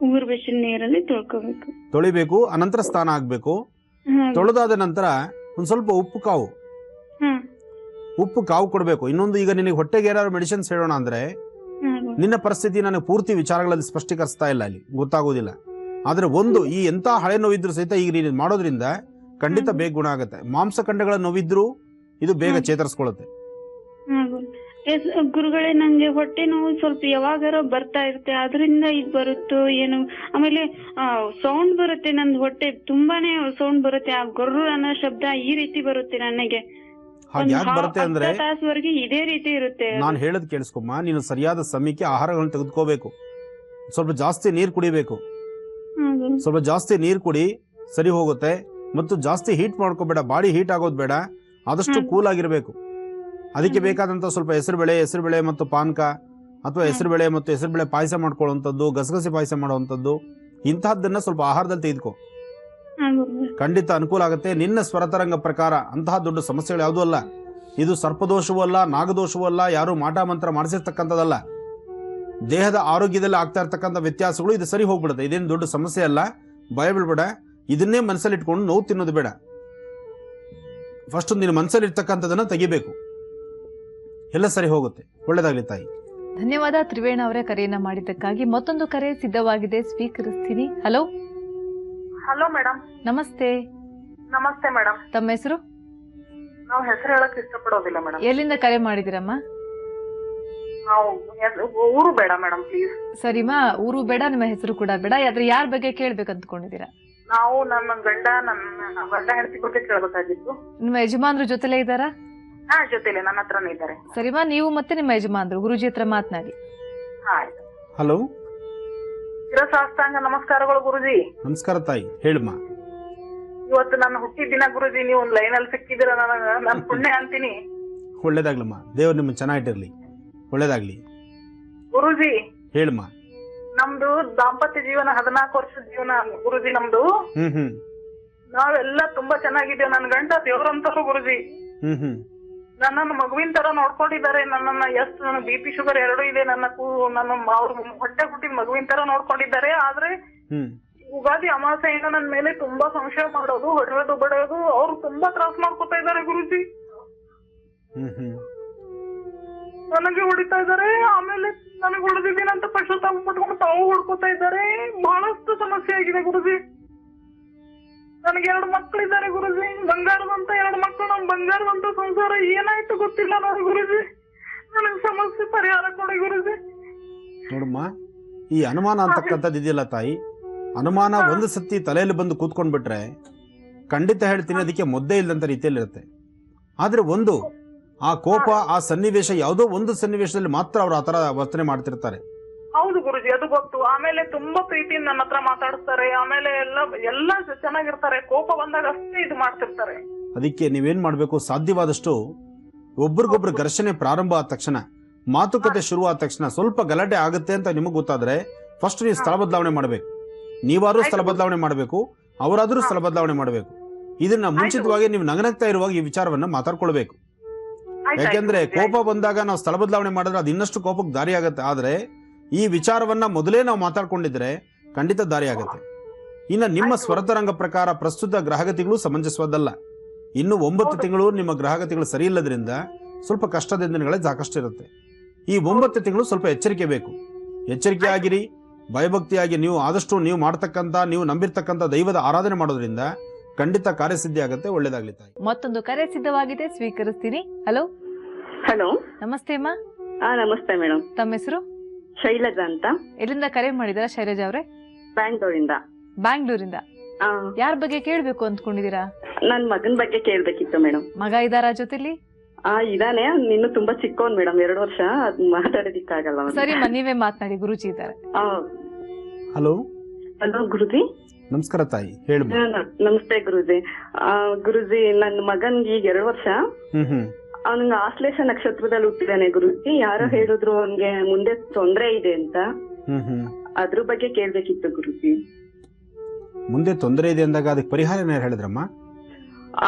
ಉಗುರು ಬೆಚ್ಚಿನ ನೀರಲ್ಲಿ ತೊಳಿಬೇಕು. ಅನಂತರ ಸ್ನಾನ ಆಗ್ಬೇಕು. ತೊಳೆದಾದ ನಂತರ ಒಂದ್ ಸ್ವಲ್ಪ ಉಪ್ಪು ಕಾವು ಕೊಡಬೇಕು. ಇನ್ನೊಂದು, ಈಗ ನಿನಗೆ ಹೊಟ್ಟೆಗೆ ಏನಾದ್ರು ಮೆಡಿಸಿನ್ಸ್ ಹೇಳೋಣ ಅಂದ್ರೆ ನಿನ್ನ ಪರಿಸ್ಥಿತಿ ನನಗೆ ಪೂರ್ತಿ ವಿಚಾರಗಳಲ್ಲಿ ಸ್ಪಷ್ಟೀಕರಿಸ್ತಾ ಇಲ್ಲ, ಅಲ್ಲಿ ಗೊತ್ತಾಗೋದಿಲ್ಲ. ಆದ್ರೆ ಒಂದು, ಈ ಎಂತ ಹಳೆ ನೋವಿದ್ರು ಸಹಿತ ಈಗ ನೀನು ಮಾಡೋದ್ರಿಂದ ಖಂಡಿತ ಬೇಗ ಗುಣ ಆಗುತ್ತೆ. ಮಾಂಸಖಂಡಗಳ ನೋವಿದ್ರು ಇದು ಬೇಗ ಚೇತರಿಸ್ಕೊಳ್ಳುತ್ತೆ. ಗುರುಗಳೇ, ನಂಗೆ ಹೊಟ್ಟೆ ನೋವು ಸ್ವಲ್ಪ ಯಾವಾಗಾರ ಬರ್ತಾ ಇರುತ್ತೆ, ಅದರಿಂದ ಇದು ಬರುತ್ತೋ ಏನು. ಆಮೇಲೆ ಸೌಂಡ್ ಬರುತ್ತೆ, ನಂದು ಹೊಟ್ಟೆ ತುಂಬಾನೇ ಸೌಂಡ್ ಬರುತ್ತೆ. ಆ ಗೊರ್ರು ಅನ್ನೋ ಶಬ್ದ ಈ ರೀತಿ ಬರುತ್ತೆ ನನಗೆ. ಬರುತ್ತೆ ಅಂದ್ರೆ ತಾಸವರೆಗೆ ಇದೇ ರೀತಿ ಇರುತ್ತೆ. ನಾನು ಹೇಳದ್ ಕೇಳಿಸ್ಕೊಮ್ಮ, ನೀನು ಸರಿಯಾದ ಸಮಯಕ್ಕೆ ಆಹಾರಗಳನ್ನು ತೆಗೆದುಕೋಬೇಕು. ಸ್ವಲ್ಪ ಜಾಸ್ತಿ ನೀರು ಕುಡಿಬೇಕು. ಸ್ವಲ್ಪ ಜಾಸ್ತಿ ನೀರು ಕುಡಿ, ಸರಿ ಹೋಗುತ್ತೆ. ಮತ್ತು ಜಾಸ್ತಿ ಹೀಟ್ ಮಾಡ್ಕೋಬೇಡ, ಬಾಡಿ ಹೀಟ್ ಆಗೋದು ಬೇಡ. ಆದಷ್ಟು ಕೂಲ್ ಆಗಿರ್ಬೇಕು. ಅದಕ್ಕೆ ಬೇಕಾದಂತ ಸ್ವಲ್ಪ ಹೆಸರುಬೇಳೆ ಮತ್ತು ಪಾನಕ, ಅಥವಾ ಹೆಸರುಬೇಳೆ ಮತ್ತು ಹೆಸರುಬೇಳೆ ಪಾಯಸ ಮಾಡ್ಕೊಳ್ಳುವಂಥದ್ದು, ಗಸಗಸೆ ಪಾಯಸ ಮಾಡುವಂಥದ್ದು, ಇಂತಹದ್ದನ್ನ ಸ್ವಲ್ಪ ಆಹಾರದಲ್ಲಿ ತೆಗೆದುಕೋ. ಖಂಡಿತ ಅನುಕೂಲ ಆಗುತ್ತೆ. ನಿನ್ನ ಸ್ವರತರಂಗ ಪ್ರಕಾರ ಅಂತಹ ದೊಡ್ಡ ಸಮಸ್ಯೆಗಳು ಯಾವುದೂ ಅಲ್ಲ. ಇದು ಸರ್ಪದೋಷವೂ ಅಲ್ಲ, ನಾಗದೋಷವೂ ಅಲ್ಲ, ಯಾರು ಮಾಟ ಮಂತ್ರ ಮಾಡಿಸಿರ್ತಕ್ಕಂಥದ್ದಲ್ಲ. ದೇಹದ ಆರೋಗ್ಯದಲ್ಲಿ ಆಗ್ತಾ ಇರ್ತಕ್ಕಂಥ ವ್ಯತ್ಯಾಸಗಳು. ಇದು ಸರಿ ಹೋಗ್ಬಿಡುತ್ತೆ. ಇದೇನು ದೊಡ್ಡ ಸಮಸ್ಯೆ ಅಲ್ಲ, ಭಯ ಬೀಳ್ಬೇಡ. ಇದನ್ನೇ ಮನಸ್ಸಲ್ಲಿ ಇಟ್ಕೊಂಡು ನೋವು ತಿನ್ನೋದು ಬೇಡ. ಫಸ್ಟ್ ನಿನ್ನ ಮನಸ್ಸಲ್ಲಿ ಇರ್ತಕ್ಕಂಥದನ್ನ ತೆಗಿಬೇಕು, ಎಲ್ಲ ಸರಿ ಹೋಗುತ್ತೆ. ಒಳ್ಳೇದಾಗ್ಲಿ ತಾಯಿ. ಧನ್ಯವಾದ ತ್ರಿವೇಣ ಅವರೇ ಕರೆಯನ್ನ ಮಾಡಿದ್ದಕ್ಕಾಗಿ. ಮತ್ತೊಂದು ಕರೆ ಸಿದ್ಧವಾಗಿದೆ, ಸ್ವೀಕರಿಸ್ತೀನಿ. ಹಲೋ. Hello madam. ನಮಸ್ತೆ. ನಮಸ್ತೆ ಮೇಡಮ್. ತಮ್ಮ ಹೆಸರು? ನಾವು ಹೆಸರು ಹೇಳಕ್ ಇಷ್ಟಪಡೋದಿಲ್ಲ ಮೇಡಮ್. ಎಲ್ಲಿಂದ ಕರೆ ಮಾಡಿದಿರಮ್ಮ? ಊರು ಬೇಡ ಮೇಡಮ್, ಪ್ಲೀಸ್. ಸರಿಮಾ, ಊರು ಬೇಡ, ನಿಮ್ಮ ಹೆಸರು ಕೂಡ ಬೇಡ. ಆದ್ರೆ ಯಾರ ಬಗ್ಗೆ ಕೇಳ್ಬೇಕು ಅಂದ್ಕೊಂಡಿದ್ದೀರಾ? ನಾವು ನನ್ನ ಗಂಡ ಹೆಂಡತಿ ಬಗ್ಗೆ ಕೇಳಬೇಕಾಗಿತ್ತು. ನಿಮ್ಮ ಯಜಮಾನ್ರ ಜೊತೆಲೇ ಇದ್ದಾರಾ? ಹಾ, ಜೊತೆಲೆ ನನ್ನ ಹತ್ರನೇ ಇದ್ದಾರೆ. ಸರಿಮಾ, ನೀವು ಮತ್ತೆ ನಿಮ್ಮ ಯಜಮಾನ್ರು ಗುರುಜಿ ಹತ್ರ ಮಾತನಾಡಿ. ಹಲೋ. ಶಿರಸಾಷ್ಟಾಂಗ ನಮಸ್ಕಾರಗಳು ಗುರುಜಿ. ನಮಸ್ಕಾರ ತಾಯಿ, ಹೇಳಮ್ಮ. ಇವತ್ತು ನನ್ನ ಹುಟ್ಟಿದ ದಿನ ಗುರುಜಿ. ನೀವು ಒಂದು ಲೈನ್ ಅಲ್ಲಿ ಸಿಕ್ಕಿದಿರ, ನನ್ನ ಪುಣ್ಯ ಅಂತೀನಿ. ಒಳ್ಳೇದಾಗ್ಲಮ್ಮ, ದೇವ್ರು ನಿಮ್ಮನ್ನ ಚೆನ್ನಾಗಿಟ್ಟಿರ್ಲಿ. ಒಳ್ಳೇದಾಗ್ಲಿ ಗುರುಜಿ. ಹೇಳಮ್ಮ. ನಮ್ದು ದಾಂಪತ್ಯ ಜೀವನ 14 ವರ್ಷದ ಜೀವನ ಗುರುಜಿ ನಮ್ದು. ನಾವೆಲ್ಲ ತುಂಬಾ ಚೆನ್ನಾಗಿದ್ದೇವೆ. ನನ್ನ ಗಂಡ ದೇವ್ರಂತರು ಗುರುಜಿ. ನನ್ನನ್ನು ಮಗುವಿನ ತರ ನೋಡ್ಕೊಂಡಿದ್ದಾರೆ. ನನ್ನನ್ನ ಎಷ್ಟು, ನನ್ನ BP ಶುಗರ್ 2 ಇದೆ. ನನ್ನ ಅವ್ರ ಹೊಟ್ಟೆ ಹುಟ್ಟಿದ ಮಗುವಿನ ತರ ನೋಡ್ಕೊಂಡಿದ್ದಾರೆ. ಆದ್ರೆ ಯುಗಾದಿ ಅಮಾವಾಸ್ಯೆಯಿಂದ ನನ್ನ ಮೇಲೆ ತುಂಬಾ ಸಂಶಯ ಮಾಡೋದು, ಹೊಡೆಯೋದು, ಬಡಿಯೋದು, ಅವ್ರು ತುಂಬಾ ತ್ರಾಸ ಮಾಡ್ಕೊತಾ ಇದ್ದಾರೆ ಗುರುಜಿ. ನನಗೆ ಹೊಡಿತಾ ಇದ್ದಾರೆ. ಆಮೇಲೆ ನನಗೆ ಹೊಡೆದಿದ್ದೀನಿ ಅಂತ ಪಶ್ಚಾತ್ತಾಪ ಪಟ್ಕೊಂಡು ತಾವು ಹೊಡ್ಕೊತಾ ಇದ್ದಾರೆ. ಬಹಳಷ್ಟು ಸಮಸ್ಯೆ ಆಗಿದೆ ಗುರುಜಿ. ನನಗೆ 2 ಮಕ್ಕಳಿದ್ದಾರೆ ಗುರುಜಿ. ಬಂಗಾರದಂತ 2 ಮಕ್ಕಳು. ನಮ್ ಬಂಗಾರದಂತ ಸಂಸಾರ ಏನಾಯ್ತು ಗೊತ್ತಿಲ್ಲ ನೋಡಿ ಗುರುಜಿ. ನನಗೆ ಸಮಸ್ಯೆ ಪರಿಹಾರ ಕೊಡಿ ಗುರುಜಿ. ನೋಡಮ್ಮ, ಈ ಅನುಮಾನ ಅಂತಕ್ಕಂಥದ್ದು ಇದೆಯಲ್ಲ ತಾಯಿ, ಅನುಮಾನ ಒಂದು ಸತಿ ತಲೆಯಲ್ಲಿ ಬಂದು ಕೂತ್ಕೊಂಡ್ಬಿಟ್ರೆ ಖಂಡಿತ ಹೇಳ್ತೀನಿ ಅದಕ್ಕೆ ಮುದ್ದೆ ಇಲ್ಲದಂತ ರೀತಿಯಲ್ಲಿರುತ್ತೆ. ಆದ್ರೆ ಒಂದು, ಆ ಕೋಪ, ಆ ಸನ್ನಿವೇಶ, ಯಾವುದೋ ಒಂದು ಸನ್ನಿವೇಶದಲ್ಲಿ ಮಾತ್ರ ಅವ್ರು ಆತರ ವರ್ತನೆ ಮಾಡ್ತಿರ್ತಾರೆ. ಹೌದು ಗುರುಜಿ, ಅದು ಗೊತ್ತು. ಆಮೇಲೆ ತುಂಬಾ ಪ್ರೀತಿಯಿಂದ ನನ್ನ ಹತ್ರ ಮಾತಾಡಿಸ್ತಾರೆ. ಆಮೇಲೆ ಎಲ್ಲ ಚೆನ್ನಾಗಿರ್ತಾರೆ. ಕೋಪ ಬಂದಾಗ ಅಷ್ಟೇ ಇದು ಮಾಡ್ತಿರ್ತಾರೆ. ಅದಕ್ಕೆ ನೀವೇನ್ ಮಾಡ್ಬೇಕು, ಸಾಧ್ಯವಾದಷ್ಟು ಒಬ್ರಿಗೊಬ್ರು ಘರ್ಷಣೆ ಪ್ರಾರಂಭ ಆದ ತಕ್ಷಣ, ಮಾತುಕತೆ ಶುರು ಆದ ತಕ್ಷಣ, ಸ್ವಲ್ಪ ಗಲಾಟೆ ಆಗುತ್ತೆ ಅಂತ ನಿಮಗೆ ಗೊತ್ತಾದ್ರೆ ಫಸ್ಟ್ ನೀವು ಸ್ಥಳ ಬದಲಾವಣೆ ಮಾಡಬೇಕು. ನೀವಾದ್ರೂ ಸ್ಥಳ ಬದಲಾವಣೆ ಮಾಡಬೇಕು, ಅವರಾದ್ರೂ ಸ್ಥಳ ಬದಲಾವಣೆ ಮಾಡಬೇಕು. ಇದನ್ನ ಮುಂಚಿತವಾಗಿ ನೀವು ನಗನಗ್ತಾ ಇರುವಾಗ ಈ ವಿಚಾರವನ್ನ ಮಾತಾಡ್ಕೊಳ್ಬೇಕು. ಯಾಕೆಂದ್ರೆ ಕೋಪ ಬಂದಾಗ ನಾವು ಸ್ಥಳ ಬದಲಾವಣೆ ಮಾಡಿದ್ರೆ ಅದು ಇನ್ನಷ್ಟು ಕೋಪಕ್ಕೆ ದಾರಿ ಆಗುತ್ತೆ. ಆದ್ರೆ ಈ ವಿಚಾರವನ್ನ ಮೊದಲೇ ನಾವು ಮಾತಾಡ್ಕೊಂಡಿದ್ರೆ ಖಂಡಿತ ದಾರಿ ಆಗುತ್ತೆ. ಇನ್ನು ನಿಮ್ಮ ಸ್ವರತರಂಗ ಪ್ರಕಾರ ಪ್ರಸ್ತುತ ಗ್ರಹಗತಿಗಳು ಸಮಂಜಸವಾದಲ್ಲ. ಇನ್ನು 9 ತಿಂಗಳು ನಿಮ್ಮ ಗ್ರಹಗತಿಗಳು ಸರಿ ಇಲ್ಲದ್ರಿಂದ ಸ್ವಲ್ಪ ಕಷ್ಟದ ದಿನಗಳೇ ಸಾಕಷ್ಟು ಇರುತ್ತೆ. ಈ 9 ತಿಂಗಳು ಸ್ವಲ್ಪ ಎಚ್ಚರಿಕೆ ಬೇಕು. ಎಚ್ಚರಿಕೆ ಆಗಿರಿ, ಭಯಭಕ್ತಿಯಾಗಿ ನೀವು ಆದಷ್ಟು ನೀವು ಮಾಡ್ತಕ್ಕಂಥ, ನೀವು ನಂಬಿರ್ತಕ್ಕಂಥ ದೈವದ ಆರಾಧನೆ ಮಾಡೋದ್ರಿಂದ ಖಂಡಿತ ಕಾರ್ಯಸಿದ್ಧಿ ಆಗುತ್ತೆ. ಒಳ್ಳೇದಾಗ್ಲಿ ತಾಯಿ. ಮತ್ತೊಂದು ಕರೆ ಸಿದ್ಧವಾಗಿದೆ, ಸ್ವೀಕರಿಸ್ತೀನಿ. ಹಲೋ ಹಲೋ, ನಮಸ್ತೆ ಅಮ್ಮ. ನಮಸ್ತೆ ಮೇಡಮ್. ತಮ್ಮ ಹೆಸರು? ಶೈಲಜಾ ಅಂತ. ಎಲ್ಲಿಂದ ಕರೆ ಮಾಡಿದಾರ ಶೈಲಜಾ ಅವರೇ? ಬ್ಯಾಂಗ್ಳೂರಿಂದ. ಬ್ಯಾಂಗ್ಳೂರಿಂದ. ಯಾರ ಬಗ್ಗೆ ಕೇಳ್ಬೇಕು ಅಂದ್ಕೊಂಡಿದೀರಾ? ನನ್ ಮಗನ್ ಬಗ್ಗೆ ಕೇಳ್ಬೇಕಿತ್ತು ಮೇಡಮ್. ಮಗ ಇದಾರ ಜೊತೆಲಿ? ಇದಾನೆ, ಇನ್ನು ತುಂಬಾ ಚಿಕ್ಕವನ್ ಮೇಡಮ್, 2 ವರ್ಷ. ಮಾತಾಡೋದಿಕ್ಕಾಗಲ್ಲ. ಸರಿ, ನೀವೇ ಮಾತನಾಡಿ, ಗುರುಜಿ ಇದ್ದಾರೆ. ಹಲೋ. ಹಲೋ ಗುರುಜಿ. ನಮಸ್ಕಾರ ತಾಯಿ, ಹೇಳಿ. ನಮಸ್ತೆ ಗುರುಜಿ. ಗುರುಜಿ, ನನ್ ಮಗನ್ಗೆ ಈಗ 2 ವರ್ಷ. ಅವನಿಗೆ ಆಶ್ಲೇಷ ನಕ್ಷತ್ರದಲ್ಲಿ ಹುಟ್ಟಿದಾನೆ ಗುರುಜಿ. ಯಾರೋ ಹೇಳಿದ್ರು ಅವನ್ಗೆ ಮುಂದೆ ತೊಂದ್ರೆ ಇದೆ ಅಂತ. ಅದ್ರ ಬಗ್ಗೆ ಕೇಳ್ಬೇಕಿತ್ತು ಗುರುಜಿ. ಮುಂದೆ ತೊಂದರೆ ಇದೆ ಅಂದಾಗ ಅದಕ್ಕೆ ಪರಿಹಾರ ಏನಾರು ಹೇಳಿದ್ರಮ್ಮ?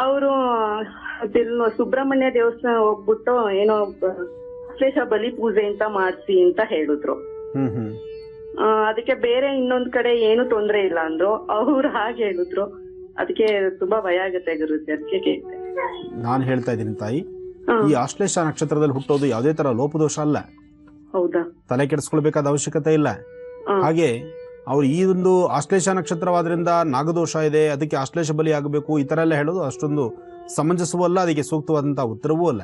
ಅವರು ಸುಬ್ರಹ್ಮಣ್ಯ ದೇವಸ್ಥಾನ ಹೋಗ್ಬಿಟ್ಟು ಏನೋ ಆಶ್ಲೇಷ ಬಲಿ ಪೂಜೆ ಅಂತ ಮಾಡ್ಸಿ ಅಂತ ಹೇಳಿದ್ರು. ಅದಕ್ಕೆ ಬೇರೆ ಇನ್ನೊಂದ್ ಕಡೆ ಏನು ತೊಂದ್ರೆ ಇಲ್ಲ ಅಂದ್ರು. ಅವ್ರು ಹಾಗೆ ಹೇಳಿದ್ರು. ಅದಕ್ಕೆ ತುಂಬಾ ಭಯ ಆಗುತ್ತೆ ಗುರುಜಿ, ಅದಕ್ಕೆ ಕೇಳ್ತೆ. ನಾನು ಹೇಳ್ತಾ ಇದ್ದೀನಿ ತಾಯಿ, ಈ ಆಶ್ಲೇಷ ನಕ್ಷತ್ರದಲ್ಲಿ ಹುಟ್ಟೋದು ಯಾವುದೇ ತರ ಲೋಪದೋಷ ಅಲ್ಲ. ಹೌದಾ? ತಲೆ ಕೆಡಿಸ್ಕೊಳ್ಬೇಕಾದ ಅವಶ್ಯಕತೆ ಇಲ್ಲ. ಹಾಗೆ ಅವ್ರು ಈ ಒಂದು ಆಶ್ಲೇಷ ನಕ್ಷತ್ರವಾದ್ರಿಂದ ನಾಗದೋಷ ಇದೆ, ಅದಕ್ಕೆ ಆಶ್ಲೇಷ ಬಲಿ ಆಗಬೇಕು, ಈ ತರ ಎಲ್ಲ ಹೇಳೋದು ಅಷ್ಟೊಂದು ಸಮಂಜಸವೂ ಅಲ್ಲ, ಅದಕ್ಕೆ ಸೂಕ್ತವಾದಂತಹ ಉತ್ತರವೂ ಅಲ್ಲ.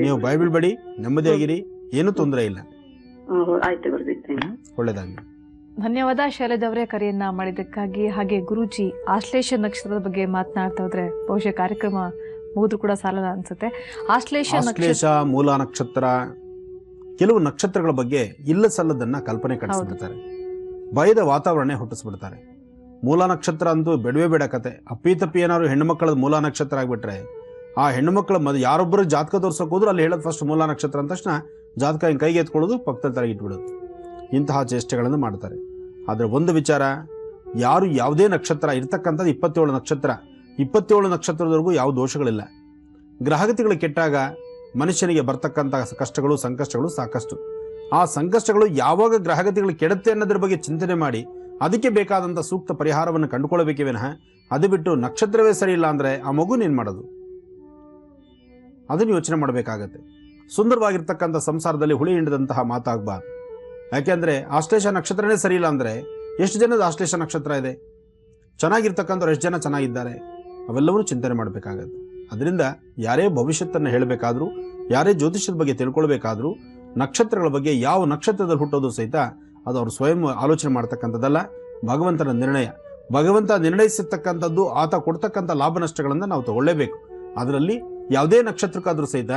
ನೀವು ಭಯ ಬೀಳ್ಬೇಡಿ, ನೆಮ್ಮದಿಯಾಗಿರಿ, ಏನು ತೊಂದರೆ ಇಲ್ಲ. ಒಳ್ಳೇದಾಗಿ. ಧನ್ಯವಾದ ಶೈಲಜಾ ಅವರೇ ಕರೆಯನ್ನ ಮಾಡಿದ್ದಕ್ಕಾಗಿ. ಹಾಗೆ ಗುರೂಜಿ ಆಶ್ಲೇಷ ನಕ್ಷತ್ರದ ಬಗ್ಗೆ ಮಾತನಾಡ್ತಾ ಹೋದ್ರೆ ಬಹುಶಃ ಕಾರ್ಯಕ್ರಮ ಮುಗಿದ್ರು ಕೂಡ ಸಾಲಲ್ಲ ಅನ್ಸುತ್ತೆ. ಆಶ್ಲೇಷ ಮೂಲ ನಕ್ಷತ್ರ, ಕೆಲವು ನಕ್ಷತ್ರಗಳ ಬಗ್ಗೆ ಇಲ್ಲ ಸಲ್ಲದನ್ನ ಕಲ್ಪನೆ ಕಟ್ಟಿಸ್ಬಿಡ್ತಾರೆ, ಭಯದ ವಾತಾವರಣ ಹುಟ್ಟಿಸ್ಬಿಡ್ತಾರೆ. ಮೂಲ ನಕ್ಷತ್ರ ಅಂತೂ ಬೇಡವೇ ಬೇಡ ಕತೆ. ಅಪ್ಪಿತಪ್ಪಿ ಏನಾದ್ರು ಹೆಣ್ಣು ಮಕ್ಕಳದ ಮೂಲ ನಕ್ಷತ್ರ ಆಗ್ಬಿಟ್ರೆ ಆ ಹೆಣ್ಣು ಮಕ್ಕಳ ಯಾರೊಬ್ಬರು ಜಾತಕ ತೋರ್ಸೋಕೆ ಹೋದ್ರು ಅಲ್ಲಿ ಹೇಳೋದು ಫಸ್ಟ್ ಮೂಲ ನಕ್ಷತ್ರ ಅಂದ ತಕ್ಷಣ ಜಾತಕ ಹಿಂಗೆ ಕೈಗೆ ಎತ್ಕೊಳ್ಳೋದು, ಪಕ್ಕದಲ್ಲಿ ತಲೆಗೆ ಇಟ್ಬಿಡೋದು, ಇಂತಹ ಚೇಷ್ಟೆಗಳನ್ನು ಮಾಡ್ತಾರೆ. ಆದರೆ ಒಂದು ವಿಚಾರ, ಯಾರು ಯಾವುದೇ ನಕ್ಷತ್ರ ಇರ್ತಕ್ಕಂಥದ್ದು 27 ನಕ್ಷತ್ರ, 27 ನಕ್ಷತ್ರದವರೆಗೂ ಯಾವ ದೋಷಗಳಿಲ್ಲ. ಗ್ರಹಗತಿಗಳು ಕೆಟ್ಟಾಗ ಮನುಷ್ಯನಿಗೆ ಬರ್ತಕ್ಕಂಥ ಕಷ್ಟಗಳು ಸಂಕಷ್ಟಗಳು ಸಾಕಷ್ಟು. ಆ ಸಂಕಷ್ಟಗಳು ಯಾವಾಗ ಗ್ರಹಗತಿಗಳು ಕೆಡುತ್ತೆ ಅನ್ನೋದ್ರ ಬಗ್ಗೆ ಚಿಂತನೆ ಮಾಡಿ ಅದಕ್ಕೆ ಬೇಕಾದಂಥ ಸೂಕ್ತ ಪರಿಹಾರವನ್ನು ಕಂಡುಕೊಳ್ಳಬೇಕೇ ವಿನಃ ಅದು ಬಿಟ್ಟು ನಕ್ಷತ್ರವೇ ಸರಿ ಇಲ್ಲ ಅಂದರೆ ಆ ಮಗುನೇನು ಮಾಡೋದು, ಅದನ್ನು ಯೋಚನೆ ಮಾಡಬೇಕಾಗತ್ತೆ. ಸುಂದರವಾಗಿರ್ತಕ್ಕಂಥ ಸಂಸಾರದಲ್ಲಿ ಹುಳಿ ಹಿಂಡಿದಂತಹ ಮಾತಾಗಬಾರ್ದು. ಯಾಕೆಂದರೆ ಆಶ್ಲೇಷ ನಕ್ಷತ್ರನೇ ಸರಿ ಇಲ್ಲ ಅಂದರೆ ಎಷ್ಟು ಜನದ ಆಶ್ಲೇಷ ನಕ್ಷತ್ರ ಇದೆ, ಚೆನ್ನಾಗಿರ್ತಕ್ಕಂಥವ್ರು ಎಷ್ಟು ಜನ ಚೆನ್ನಾಗಿದ್ದಾರೆ, ಅವೆಲ್ಲವನ್ನೂ ಚಿಂತನೆ ಮಾಡಬೇಕಾಗತ್ತೆ. ಅದರಿಂದ ಯಾರೇ ಭವಿಷ್ಯತ್ತನ್ನು ಹೇಳಬೇಕಾದ್ರೂ, ಯಾರೇ ಜ್ಯೋತಿಷ್ಯದ ಬಗ್ಗೆ ತಿಳ್ಕೊಳ್ಬೇಕಾದ್ರೂ ನಕ್ಷತ್ರಗಳ ಬಗ್ಗೆ, ಯಾವ ನಕ್ಷತ್ರದಲ್ಲಿ ಹುಟ್ಟೋದು ಸಹಿತ ಅದು ಅವರು ಸ್ವಯಂ ಆಲೋಚನೆ ಮಾಡ್ತಕ್ಕಂಥದ್ದಲ್ಲ, ಭಗವಂತನ ನಿರ್ಣಯ. ಭಗವಂತ ನಿರ್ಣಯಿಸಿರ್ತಕ್ಕಂಥದ್ದು, ಆತ ಕೊಡ್ತಕ್ಕಂಥ ಲಾಭ ನಷ್ಟಗಳನ್ನು ನಾವು ತಗೊಳ್ಳೇಬೇಕು. ಅದರಲ್ಲಿ ಯಾವುದೇ ನಕ್ಷತ್ರಕ್ಕಾದ್ರೂ ಸಹಿತ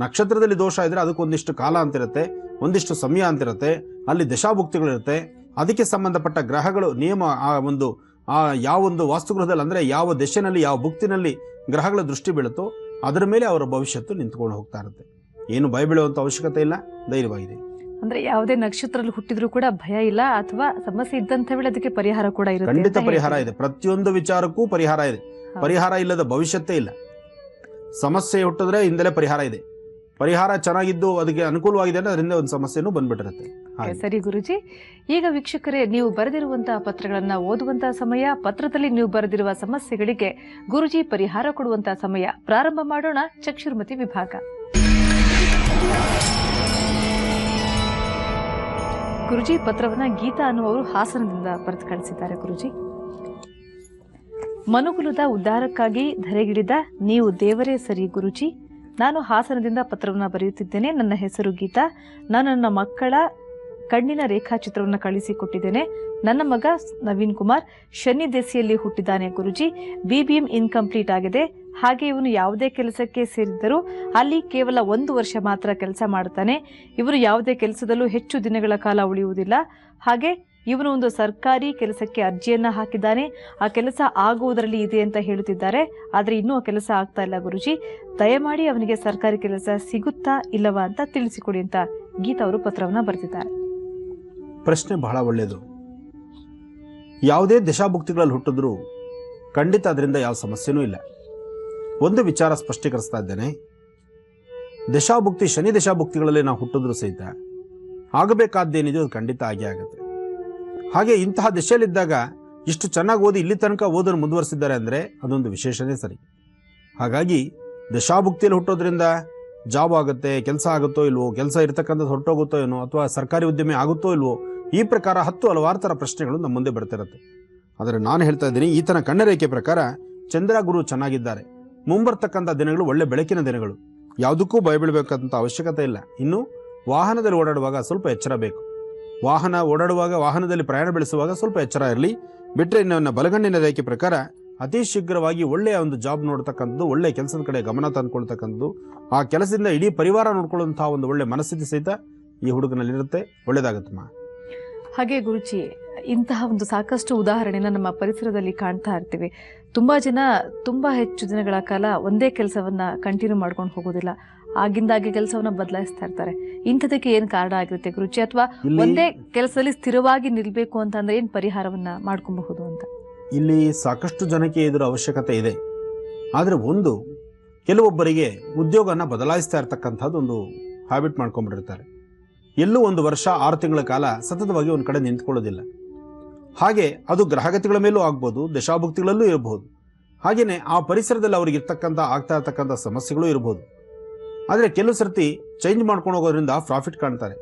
ನಕ್ಷತ್ರದಲ್ಲಿ ದೋಷ ಇದ್ರೆ ಅದಕ್ಕೊಂದಿಷ್ಟು ಕಾಲ ಅಂತಿರುತ್ತೆ, ಒಂದಿಷ್ಟು ಸಮಯ ಅಂತಿರುತ್ತೆ, ಅಲ್ಲಿ ದಶಾಭುಕ್ತಿಗಳಿರುತ್ತೆ, ಅದಕ್ಕೆ ಸಂಬಂಧಪಟ್ಟ ಗ್ರಹಗಳು ನಿಯಮ, ಯಾವೊಂದು ವಾಸ್ತುಗೃಹದಲ್ಲಿ ಅಂದರೆ ಯಾವ ದಶೆನಲ್ಲಿ ಯಾವ ಭುಕ್ತಿನಲ್ಲಿ ಗ್ರಹಗಳ ದೃಷ್ಟಿ ಬೀಳುತ್ತೋ ಅದರ ಮೇಲೆ ಅವರ ಭವಿಷ್ಯತ್ತು ನಿಂತ್ಕೊಂಡು ಹೋಗ್ತಾ ಇರುತ್ತೆ. ಏನು ಭಯ ಬೀಳುವಂಥ ಅವಶ್ಯಕತೆ ಇಲ್ಲ, ಧೈರ್ಯವಾಗಿದೆ. ಅಂದ್ರೆ ಯಾವುದೇ ನಕ್ಷತ್ರದಲ್ಲಿ ಹುಟ್ಟಿದ್ರು ಕೂಡ ಭಯ ಇಲ್ಲ, ಅಥವಾ ಸಮಸ್ಯೆ ಇದ್ದಂತ ವೇಳೆ ಅದಕ್ಕೆ ಪರಿಹಾರ ಕೂಡ ಇರುತ್ತೆ. ಖಂಡಿತ ಪರಿಹಾರ ಇದೆ, ಪ್ರತಿಯೊಂದು ವಿಚಾರಕ್ಕೂ ಪರಿಹಾರ ಇದೆ. ಪರಿಹಾರ ಇಲ್ಲದ ಭವಿಷ್ಯತ್ತೇ ಇಲ್ಲ. ಸಮಸ್ಯೆ ಹುಟ್ಟಿದ್ರೆ ಹಿಂದಲೇ ಪರಿಹಾರ ಇದೆ. ಪರಿಹಾರ ಚೆನ್ನಾಗಿದ್ದು ಅದಕ್ಕೆ ಅನುಕೂಲವಾಗಿದೆ ಅಂದ್ರೆ ಅದರಿಂದ ಒಂದು ಸಮಸ್ಯೆನೂ ಬಂದ್ಬಿಟ್ಟಿರುತ್ತೆ. ಸರಿ ಗುರುಜಿ, ಈಗ ವೀಕ್ಷಕರೇ, ನೀವು ಬರೆದಿರುವಂತಹ ಪತ್ರಗಳನ್ನ ಓದುವಂತಹ ಸಮಯ, ಪತ್ರದಲ್ಲಿ ನೀವು ಬರೆದಿರುವ ಸಮಸ್ಯೆಗಳಿಗೆ ಗುರುಜಿ ಪರಿಹಾರ ಕೊಡುವಂತಹ ಸಮಯ. ಪ್ರಾರಂಭ ಮಾಡೋಣ ಚಕ್ಷುರ್ಮತಿ ವಿಭಾಗ. ಗುರುಜಿ, ಪತ್ರವನ್ನ ಗೀತಾ ಅನ್ನುವರು ಹಾಸನದಿಂದ ಬರೆದು ಕಳಿಸಿದ್ದಾರೆ. ಗುರುಜಿ, ಮನುಕುಲದ ಉದ್ಧಾರಕ್ಕಾಗಿ ಧರೆಗಿಳಿದ ನೀವು ದೇವರೇ ಸರಿ ಗುರುಜಿ. ನಾನು ಹಾಸನದಿಂದ ಪತ್ರವನ್ನು ಬರೆಯುತ್ತಿದ್ದೇನೆ. ನನ್ನ ಹೆಸರು ಗೀತಾ. ನಾನು ನನ್ನ ಮಕ್ಕಳ ಕಣ್ಣಿನ ರೇಖಾಚಿತ್ರವನ್ನು ಕಳಿಸಿಕೊಟ್ಟಿದ್ದೇನೆ. ನನ್ನ ಮಗ ನವೀನ್ ಕುಮಾರ್ ಶನಿ ದೆಸೆಯಲ್ಲಿ ಹುಟ್ಟಿದ್ದಾನೆ ಗುರುಜಿ. BBM ಇನ್ಕಂಪ್ಲೀಟ್ ಆಗಿದೆ. ಹಾಗೆ ಇವನು ಯಾವುದೇ ಕೆಲಸಕ್ಕೆ ಸೇರಿದ್ದರೂ ಅಲ್ಲಿ ಕೇವಲ 1 ವರ್ಷ ಮಾತ್ರ ಕೆಲಸ ಮಾಡ್ತಾನೆ. ಇವರು ಯಾವುದೇ ಕೆಲಸದಲ್ಲೂ ಹೆಚ್ಚು ದಿನಗಳ ಕಾಲ ಉಳಿಯುವುದಿಲ್ಲ. ಹಾಗೆ ಇವನು ಒಂದು ಸರ್ಕಾರಿ ಕೆಲಸಕ್ಕೆ ಅರ್ಜಿಯನ್ನ ಹಾಕಿದ್ದಾನೆ. ಆ ಕೆಲಸ ಆಗುವುದರಲ್ಲಿ ಇದೆ ಅಂತ ಹೇಳುತ್ತಿದ್ದಾರೆ. ಆದರೆ ಇನ್ನೂ ಆ ಕೆಲಸ ಆಗ್ತಾ ಇಲ್ಲ ಗುರುಜಿ. ದಯಮಾಡಿ ಅವನಿಗೆ ಸರ್ಕಾರಿ ಕೆಲಸ ಸಿಗುತ್ತಾ ಇಲ್ಲವಾ ಅಂತ ತಿಳಿಸಿಕೊಡಿ ಅಂತ ಗೀತಾ ಅವರು ಪತ್ರವನ್ನ ಬರೆದಿದ್ದಾರೆ. ಪ್ರಶ್ನೆ ಬಹಳ ಒಳ್ಳೆಯದು. ಯಾವುದೇ ದಶಾಭುಕ್ತಿಗಳಲ್ಲಿ ಹುಟ್ಟಿದ್ರೂ ಖಂಡಿತ ಅದರಿಂದ ಯಾವ ಸಮಸ್ಯೆನೂ ಇಲ್ಲ. ಒಂದು ವಿಚಾರ ಸ್ಪಷ್ಟೀಕರಿಸ್ತಾ ಇದ್ದೇನೆ. ದಶಾಭುಕ್ತಿ ಶನಿ ದಶಾಭುಕ್ತಿಗಳಲ್ಲಿ ನಾವು ಹುಟ್ಟಿದ್ರೂ ಸಹಿತ ಆಗಬೇಕಾದ್ದೇನಿದೆಯೋ ಅದು ಖಂಡಿತ ಆಗೇ ಆಗುತ್ತೆ. ಹಾಗೆ ಇಂತಹ ದಶೆಯಲ್ಲಿದ್ದಾಗ ಇಷ್ಟು ಚೆನ್ನಾಗಿ ಓದಿ ಇಲ್ಲಿ ತನಕ ಓದನ್ನು ಮುಂದುವರಿಸಿದ್ದಾರೆ ಅಂದರೆ ಅದೊಂದು ವಿಶೇಷನೇ ಸರಿ. ಹಾಗಾಗಿ ದಶಾಭುಕ್ತಿಯಲ್ಲಿ ಹುಟ್ಟೋದ್ರಿಂದ ಜಾಬ್ ಆಗುತ್ತೆ, ಕೆಲಸ ಆಗುತ್ತೋ ಇಲ್ವೋ, ಕೆಲಸ ಇರ್ತಕ್ಕಂಥದ್ದು ಹೊರಟೋಗುತ್ತೋ ಏನೋ, ಅಥವಾ ಸರ್ಕಾರಿ ಉದ್ಯಮಿ ಆಗುತ್ತೋ ಇಲ್ವೋ, ಈ ಪ್ರಕಾರ 10 ಹಲವಾರು ಥರ ಪ್ರಶ್ನೆಗಳು ನಮ್ಮ ಮುಂದೆ ಬರ್ತಿರುತ್ತೆ. ಆದರೆ ನಾನು ಹೇಳ್ತಾ ಇದ್ದೀನಿ, ಈತನ ಕಣ್ಣರೇಖೆ ಪ್ರಕಾರ ಚಂದ್ರ ಗುರು ಚೆನ್ನಾಗಿದ್ದಾರೆ. ಮುಂಬರ್ತಕ್ಕಂಥ ದಿನಗಳು ಒಳ್ಳೆ ಬೆಳಕಿನ ದಿನಗಳು. ಯಾವುದಕ್ಕೂ ಭಯಬೀಳಬೇಕಂತ ಅವಶ್ಯಕತೆ ಇಲ್ಲ. ಇನ್ನು ವಾಹನದಲ್ಲಿ ಓಡಾಡುವಾಗ ಸ್ವಲ್ಪ ಎಚ್ಚರ ಬೇಕು. ವಾಹನದಲ್ಲಿ ಪ್ರಯಾಣ ಬೆಳೆಸುವಾಗ ಸ್ವಲ್ಪ ಎಚ್ಚರ ಇರಲಿ. ಬಿಟ್ಟರೆ ಇನ್ನು ಬಲಗಣ್ಣಿನ ರೇಖೆ ಪ್ರಕಾರ ಅತಿ ಶೀಘ್ರವಾಗಿ ಒಳ್ಳೆಯ ಒಂದು ಜಾಬ್ ನೋಡ್ತಕ್ಕಂಥದ್ದು, ಒಳ್ಳೆಯ ಕೆಲಸದ ಕಡೆ ಗಮನ ತಂದುಕೊಳ್ತಕ್ಕಂಥದ್ದು, ಆ ಕೆಲಸದಿಂದ ಇಡೀ ಪರಿವಾರ ನೋಡ್ಕೊಳ್ಳುವಂತಹ ಒಂದು ಒಳ್ಳೆ ಮನಸ್ಥಿತಿ ಸಹಿತ ಈ ಹುಡುಗನಲ್ಲಿರುತ್ತೆ. ಒಳ್ಳೇದಾಗುತ್ತಮ್ಮ. ಹಾಗೆ ಗುರುಜಿ, ಇಂತಹ ಒಂದು ಸಾಕಷ್ಟು ಉದಾಹರಣೆನ ನಮ್ಮ ಪರಿಸರದಲ್ಲಿ ಕಾಣ್ತಾ ಇರ್ತೀವಿ. ತುಂಬಾ ಜನ ತುಂಬಾ ಹೆಚ್ಚು ದಿನಗಳ ಕಾಲ ಒಂದೇ ಕೆಲಸವನ್ನ ಕಂಟಿನ್ಯೂ ಮಾಡ್ಕೊಂಡು ಹೋಗೋದಿಲ್ಲ. ಆಗಿಂದಾಗೆ ಕೆಲಸವನ್ನ ಬದಲಾಯಿಸ್ತಾ ಇರ್ತಾರೆ. ಇಂಥದಕ್ಕೆ ಏನ್ ಕಾರಣ ಆಗಿರುತ್ತೆ ಗುರುಜಿ? ಅಥವಾ ಒಂದೇ ಕೆಲಸದಲ್ಲಿ ಸ್ಥಿರವಾಗಿ ನಿಲ್ಬೇಕು ಅಂತಂದ್ರೆ ಏನ್ ಪರಿಹಾರವನ್ನ ಮಾಡ್ಕೊಬಹುದು ಅಂತ? ಇಲ್ಲಿ ಸಾಕಷ್ಟು ಜನಕ್ಕೆ ಇದರ ಅವಶ್ಯಕತೆ ಇದೆ. ಆದರೆ ಕೆಲವೊಬ್ಬರಿಗೆ ಉದ್ಯೋಗನ ಬದಲಾಯಿಸ್ತಾ ಇರ್ತಕ್ಕಂಥದ್ದು ಒಂದು ಹ್ಯಾಬಿಟ್ ಮಾಡ್ಕೊಂಡ್ಬಿಟ್ಟಿರ್ತಾರೆ. ಎಲ್ಲೂ 1 ವರ್ಷ 6 ತಿಂಗಳ ಕಾಲ ಸತತವಾಗಿ ಒಂದು ಕಡೆ ನಿಂತ್ಕೊಳ್ಳೋದಿಲ್ಲ. ಹಾಗೆ ಅದು ಗ್ರಹಗತಿಗಳ ಮೇಲೂ ಆಗ್ಬೋದು, ದಶಾಭುಕ್ತಿಗಳಲ್ಲೂ ಇರಬಹುದು. ಹಾಗೆಯೇ ಆ ಪರಿಸರದಲ್ಲಿ ಅವ್ರಿಗೆ ಆಗ್ತಾ ಇರ್ತಕ್ಕಂಥ ಸಮಸ್ಯೆಗಳು ಇರ್ಬೋದು. ಆದರೆ ಕೆಲವು ಸರ್ತಿ ಚೇಂಜ್ ಮಾಡ್ಕೊಂಡು ಹೋಗೋದ್ರಿಂದ ಪ್ರಾಫಿಟ್ ಕಾಣ್ತಾರೆ.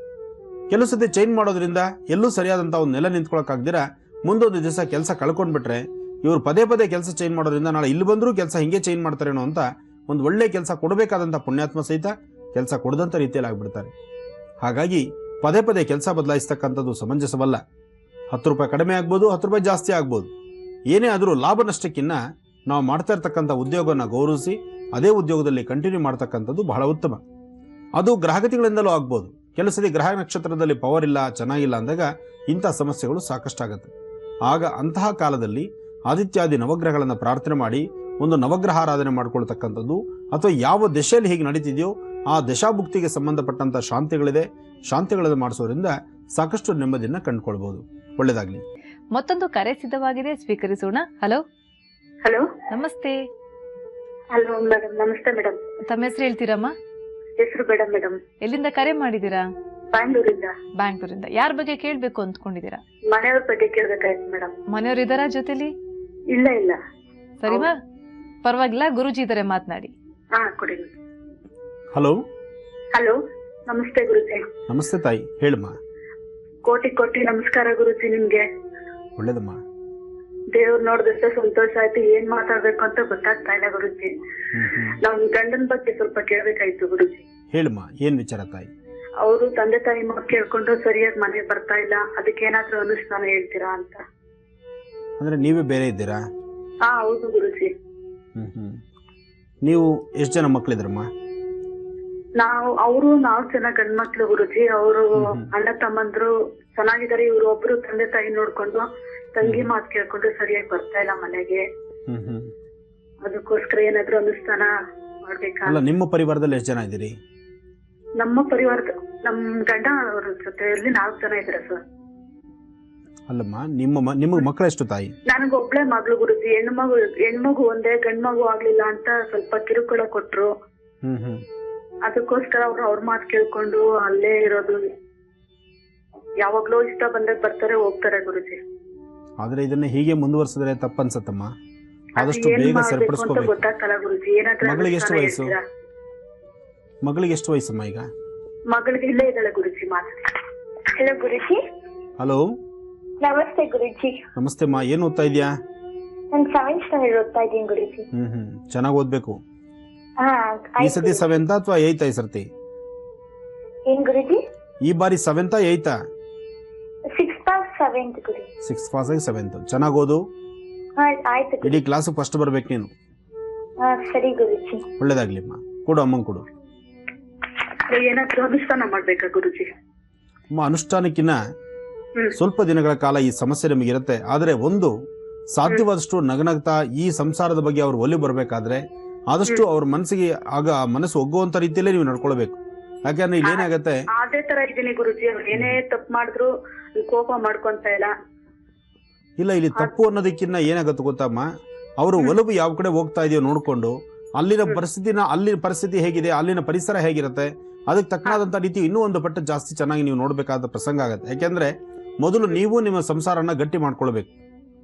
ಕೆಲವು ಸರ್ತಿ ಚೇಂಜ್ ಮಾಡೋದ್ರಿಂದ ಎಲ್ಲೂ ಸರಿಯಾದಂಥ ಒಂದು ನೆಲೆ ನಿಂತ್ಕೊಳ್ಳೋಕ್ಕಾಗ್ದಿರ ಮುಂದೊಂದು ದಿವಸ ಕೆಲಸ ಕಳ್ಕೊಂಡ್ಬಿಟ್ರೆ ಇವರು ಪದೇ ಪದೇ ಕೆಲಸ ಚೇಂಜ್ ಮಾಡೋದ್ರಿಂದ ನಾಳೆ ಇಲ್ಲಿ ಬಂದರೂ ಕೆಲಸ ಹಿಂಗೆ ಚೇಂಜ್ ಮಾಡ್ತಾರೇನೋ ಅಂತ ಒಂದು ಒಳ್ಳೆ ಕೆಲಸ ಕೊಡಬೇಕಾದಂಥ ಪುಣ್ಯಾತ್ಮ ಸಹಿತ ಕೆಲಸ ಕೊಡದಂಥ ರೀತಿಯಲ್ಲಿ ಆಗ್ಬಿಡ್ತಾರೆ. ಹಾಗಾಗಿ ಪದೇ ಪದೇ ಕೆಲಸ ಬದಲಾಯಿಸ್ತಕ್ಕಂಥದ್ದು ಸಮಂಜಸವಲ್ಲ. 10 ರೂಪಾಯಿ ಕಡಿಮೆ ಆಗ್ಬೋದು, 10 ರೂಪಾಯಿ ಜಾಸ್ತಿ ಆಗ್ಬೋದು. ಏನೇ ಆದರೂ ಲಾಭ ನಷ್ಟಕ್ಕಿಂತ ನಾವು ಮಾಡ್ತಾ ಇರ್ತಕ್ಕಂಥ ಉದ್ಯೋಗವನ್ನು ಗೌರವಿಸಿ ಅದೇ ಉದ್ಯೋಗದಲ್ಲಿ ಕಂಟಿನ್ಯೂ ಮಾಡ್ತಕ್ಕಂಥದ್ದು ಬಹಳ ಉತ್ತಮ. ಅದು ಗ್ರಹಗತಿಗಳಿಂದಲೂ ಆಗ್ಬೋದು. ಕೆಲವು ಸರಿ ಗ್ರಹ ನಕ್ಷತ್ರದಲ್ಲಿ ಪವರ್ ಇಲ್ಲ, ಚೆನ್ನಾಗಿಲ್ಲ ಅಂದಾಗ ಇಂಥ ಸಮಸ್ಯೆಗಳು ಸಾಕಷ್ಟಾಗುತ್ತೆ. ಆಗ ಅಂತಹ ಕಾಲದಲ್ಲಿ ಆದಿತ್ಯಾದಿ ನವಗ್ರಹಗಳನ್ನು ಪ್ರಾರ್ಥನೆ ಮಾಡಿ ಒಂದು ನವಗ್ರಹ ಆರಾಧನೆ ಮಾಡ್ಕೊಳ್ತಕ್ಕಂಥದ್ದು, ಅಥವಾ ಯಾವ ದಶೆಯಲ್ಲಿ ಹೀಗೆ ನಡೀತಿದೆಯೋ ಆ ದಶಾಭುಕ್ತಿಗೆ ಸಂಬಂಧಪಟ್ಟಂಥ ಶಾಂತಿಗಳನ್ನು ಮಾಡಿಸೋದ್ರಿಂದ ಸಾಕಷ್ಟು ನೆಮ್ಮದಿಯನ್ನು ಕಂಡುಕೊಳ್ಬಹುದು. ಒಳ್ಳೆಯದಾಗಲಿ. ಮತ್ತೊಂದು ಕರೆ ಸಿದ್ಧವಾಗಿದೆ, ಸ್ವೀಕರಿಸೋಣ. ಹಲೋ. ಹಲೋ, ನಮಸ್ತೆ. Hello madam. ನಮಸ್ತೆ ಮೇಡಮ್. ತಮ್ಮ ಹೆಸರು ಹೇಳ್ತೀರಮ್ಮ? ಹೆಸರು ಮೇಡಮ್. ಮೇಡಮ್, ಎಲ್ಲಿಂದ ಕರೆ ಮಾಡಿದ್ದೀರಾ? ಬ್ಯಾಂಗ್ಳೂರಿಂದ. ಯಾರ ಬಗ್ಗೆ ಕೇಳ್ಬೇಕು ಅಂದ್ಕೊಂಡಿದ್ದೀರಾ? ಮನೆಯವ್ರ ಬಗ್ಗೆ ಕೇಳ್ಬೇಕಾಯ್ತು ಮೇಡಮ್. ಮನೆಯವ್ರು ಇದ್ದಾರಾ ಜೊತೆಲಿ? ಇಲ್ಲ. ಸರಿಮಾ, ಪರವಾಗಿಲ್ಲ. ಗುರುಜಿ ಇದ್ದಾರೆ, ಮಾತನಾಡಿ. ಹಾ, ಕೊಡಿ. ಹಲೋ. ನಮಸ್ತೆ ಗುರುಜಿ. ನಮಸ್ತೆ ತಾಯಿ, ಹೇಳಮ್ಮ. ಕೋಟಿ ನಮಸ್ಕಾರ ಗುರುಜಿ ನಿಮ್ಗೆ. ಒಳ್ಳೇದಮ್ಮ. ದೇವ್ರು ನೋಡಿದಷ್ಟೇ ಸಂತೋಷ ಆಯ್ತು. ಏನ್ ಮಾತಾಡ್ಬೇಕು ಅಂತ ಗೊತ್ತಾಗ್ತಾ ಇಲ್ಲ ಗುರುಜಿ. ನಮ್ ಗಂಡನ ಬಗ್ಗೆ ಸ್ವಲ್ಪ ಕೇಳ್ಬೇಕಾಯ್ತು ಗುರುಜಿ. ಹೇಳಮ್ಮ, ಏನ್ ವಿಚಾರ ತಾಯಿ? ಅವರು ತಂದೆ ತಾಯಿ ಮಾತು ಕೇಳ್ಕೊಂಡು ಸರಿಯಾಗಿ ಮನೆ ಬರ್ತಾ ಇಲ್ಲ. ಅದಕ್ಕೇನಾದ್ರೂ ಅನುಷ್ಠಾನ ಹೇಳ್ತೀರಾ ಅಂತ. ಅಂದ್ರೆ ನೀವೇ ಬೇರೆ ಇದ್ದೀರಾ? ಹಾ, ಹೌದು ಗುರುಜಿ. ನೀವು ಎಷ್ಟು ಜನ ಮಕ್ಕಳಿದ್ರಮ್ಮ? ನಾವು ಜನ ಗಂಡ್ಮಕ್ಳು ಗುರುಜಿ. ಅವರು ಅಣ್ಣ ತಮ್ಮಂದ್ರು ಚೆನ್ನಾಗಿದ್ದಾರೆ. ಇವ್ರು ಒಬ್ರು ತಂದೆ ತಾಯಿ ನೋಡ್ಕೊಂಡು ತಂಗಿ ಮಾತು ಕೇಳ್ಕೊಂಡು ಸರಿಯಾಗಿ ಬರ್ತಾ ಇಲ್ಲ ಮನೆಗೆ. ಅದಕ್ಕೋಸ್ಕರ ಏನಾದ್ರು ಅನುಷ್ಠಾನ ಮಾಡ್ಬೇಕಾ? ಅಲ್ಲ, ನಿಮ್ಮ ಪರಿವಾರದಲ್ಲಿ ಎಷ್ಟು ಜನ ಇದ್ದೀರಿ? ನಮ್ಮ ಪರಿವಾರದ ನಮ್ ಗಂಡ ಅವ್ರ ಜೊತೆಯಲ್ಲಿ 4 ಜನ ಇದ್ದಾರೆ ಸರ್. ಅಲ್ಲಮ್ಮ, ನಿಮಗೆ ಮಕ್ಕಳು ಎಷ್ಟು ತಾಯಿ? ನನಗೊಬ್ಳೆ ಮಗಳು ಗುರುಜಿ. ಹೆಣ್ಮಗು ಒಂದೇ, ಗಂಡ್ಮಗು ಆಗ್ಲಿಲ್ಲ ಅಂತ ಸ್ವಲ್ಪ ಕಿರುಕುಳ ಕೊಟ್ರು. ಅದಕ್ಕೋಸ್ಕರ ಅವ್ರ ಮಾತು ಕೇಳ್ಕೊಂಡು ಅಲ್ಲೇ ಇರೋದು. ಯಾವಾಗ್ಲೂ ಇಷ್ಟ ಬಂದಾಗ ಬರ್ತಾರೆ, ಹೋಗ್ತಾರೆ ಗುರುಜಿ. ಆದ್ರೆ ಇದನ್ನ ಹೀಗೆ ಮುಂದುವರಿಸಿದ್ರೆ ತಪ್ಪನ್ಸತ್ತಮ್ಮ. ಆದಷ್ಟು ಬೇಗ ಸರಿಪಡಿಸ್ಕೋಬೇಕು. ಗೊತ್ತಾಗ್ತಲ್ಲ ಗುರುಜಿ. ಏನಾದ್ರೂ ಮಗಳಿಗೆ ಎಷ್ಟು ವಯಸ್ಸಮ್ಮ ಈಗ? ಮಗಳಿಗೆ ಇಲ್ಲೇ ಇದ್ದಾಳೆ ಗುರುಜಿ. ಮಾತಾಡಿ. ಹಲೋ ಗುರುಜಿ. ಹಲೋ. ನಮಸ್ತೆ ಗುರುಜಿ. ನಮಸ್ತೆ ಅಮ್ಮ, ಏನ್ ಓದ್ತಾ ಇದೀಯಾ? ನಾನು 7th ಸ್ಟ್ಯಾಂಡರ್ಡ್ ಓದ್ತಾ ಇದ್ದೀನಿ ಗುರುಜಿ. ಚೆನ್ನಾಗಿ ಓದ್ಬೇಕು. ಈ ಸತಿ 7th ಅಥವಾ 8th ಈ ಸರ್ತಿ? ಏನ್ ಗುರುಜಿ? ಈ ಬಾರಿ 7th 8th? 6th pass 7th ಗುರುಜಿ. 6th ಪಾಸ್ ಆಗಿ 7th. ಚೆನ್ನಾಗಿ ಓದು. ಆಯ್ತು. ಇಡೀ ಕ್ಲಾಸ್ ಫಸ್ಟ್ ಬರ್ಬೇಕು ನೀನು. ಸರಿ ಗುರುಜಿ. ಒಳ್ಳೇದಾಗ್ಲಿಮ್ಮ. ಕೊಡು ಅಮ್ಮಂಗೆ ಕೊಡು. ಏನಾದ್ರೂ ಅನುಷ್ಠಾನ ಮಾಡ್ಬೇಕಾ ಗುರುಜಿ? ಅಮ್ಮ, ಅನುಷ್ಠಾನಕ್ಕಿನ್ನ ಸ್ವಲ್ಪ ದಿನಗಳ ಕಾಲ ಈ ಸಮಸ್ಯೆ ನಿಮಗಿರುತ್ತೆ. ಆದರೆ ಒಂದು ಸಾಧ್ಯವಾದಷ್ಟು ನಗನಗ್ತಾ ಈ ಸಂಸಾರದ ಬಗ್ಗೆ ಅವ್ರು ಒಲಿ ಬರಬೇಕಾದ್ರೆ ಆದಷ್ಟು ಅವ್ರ ಮನಸ್ಸಿಗೆ ಆಗ ಮನಸ್ಸು ಒಗ್ಗುವಂತ ರೀತಿಯಲ್ಲೇ ನೀವು ನಡ್ಕೊಳ್ಬೇಕು. ಯಾಕಂದ್ರೆ ಇಲ್ಲಿ ಏನಾಗತ್ತೆ, ಅದೇ ತರ ಇದೀನಿ ಗುರುಜಿ. ಅವ್ರು ಏನೇ ತಪ್ಪು ಮಾಡಿದ್ರು ಕೋಪ ಮಾಡ್ಕೊಂತ ಇಲ್ಲ. ಇಲ್ಲಿ ತಪ್ಪು ಅನ್ನೋದಕ್ಕಿನ್ನ ಏನಾಗತ್ತೆ ಗೊತ್ತಮ್ಮ, ಅವರು ಒಲವು ಯಾವ ಕಡೆ ಹೋಗ್ತಾ ಇದೆಯೋ ನೋಡ್ಕೊಂಡು ಅಲ್ಲಿನ ಪರಿಸ್ಥಿತಿ ಹೇಗಿದೆ, ಅಲ್ಲಿನ ಪರಿಸರ ಹೇಗಿರುತ್ತೆ, ಅದಕ್ಕೆ ತಕ್ಕನಾದಂತ ರೀತಿ ಇನ್ನೂ ಒಂದು ಪಟ್ಟು ಜಾಸ್ತಿ ಚೆನ್ನಾಗಿ ನೀವು ನೋಡ್ಬೇಕಾದ ಪ್ರಸಂಗ ಆಗತ್ತೆ. ಯಾಕೆಂದ್ರೆ ಮೊದಲು ನೀವು ನಿಮ್ಮ ಸಂಸಾರನ ಗಟ್ಟಿ ಮಾಡ್ಕೊಳ್ಬೇಕು.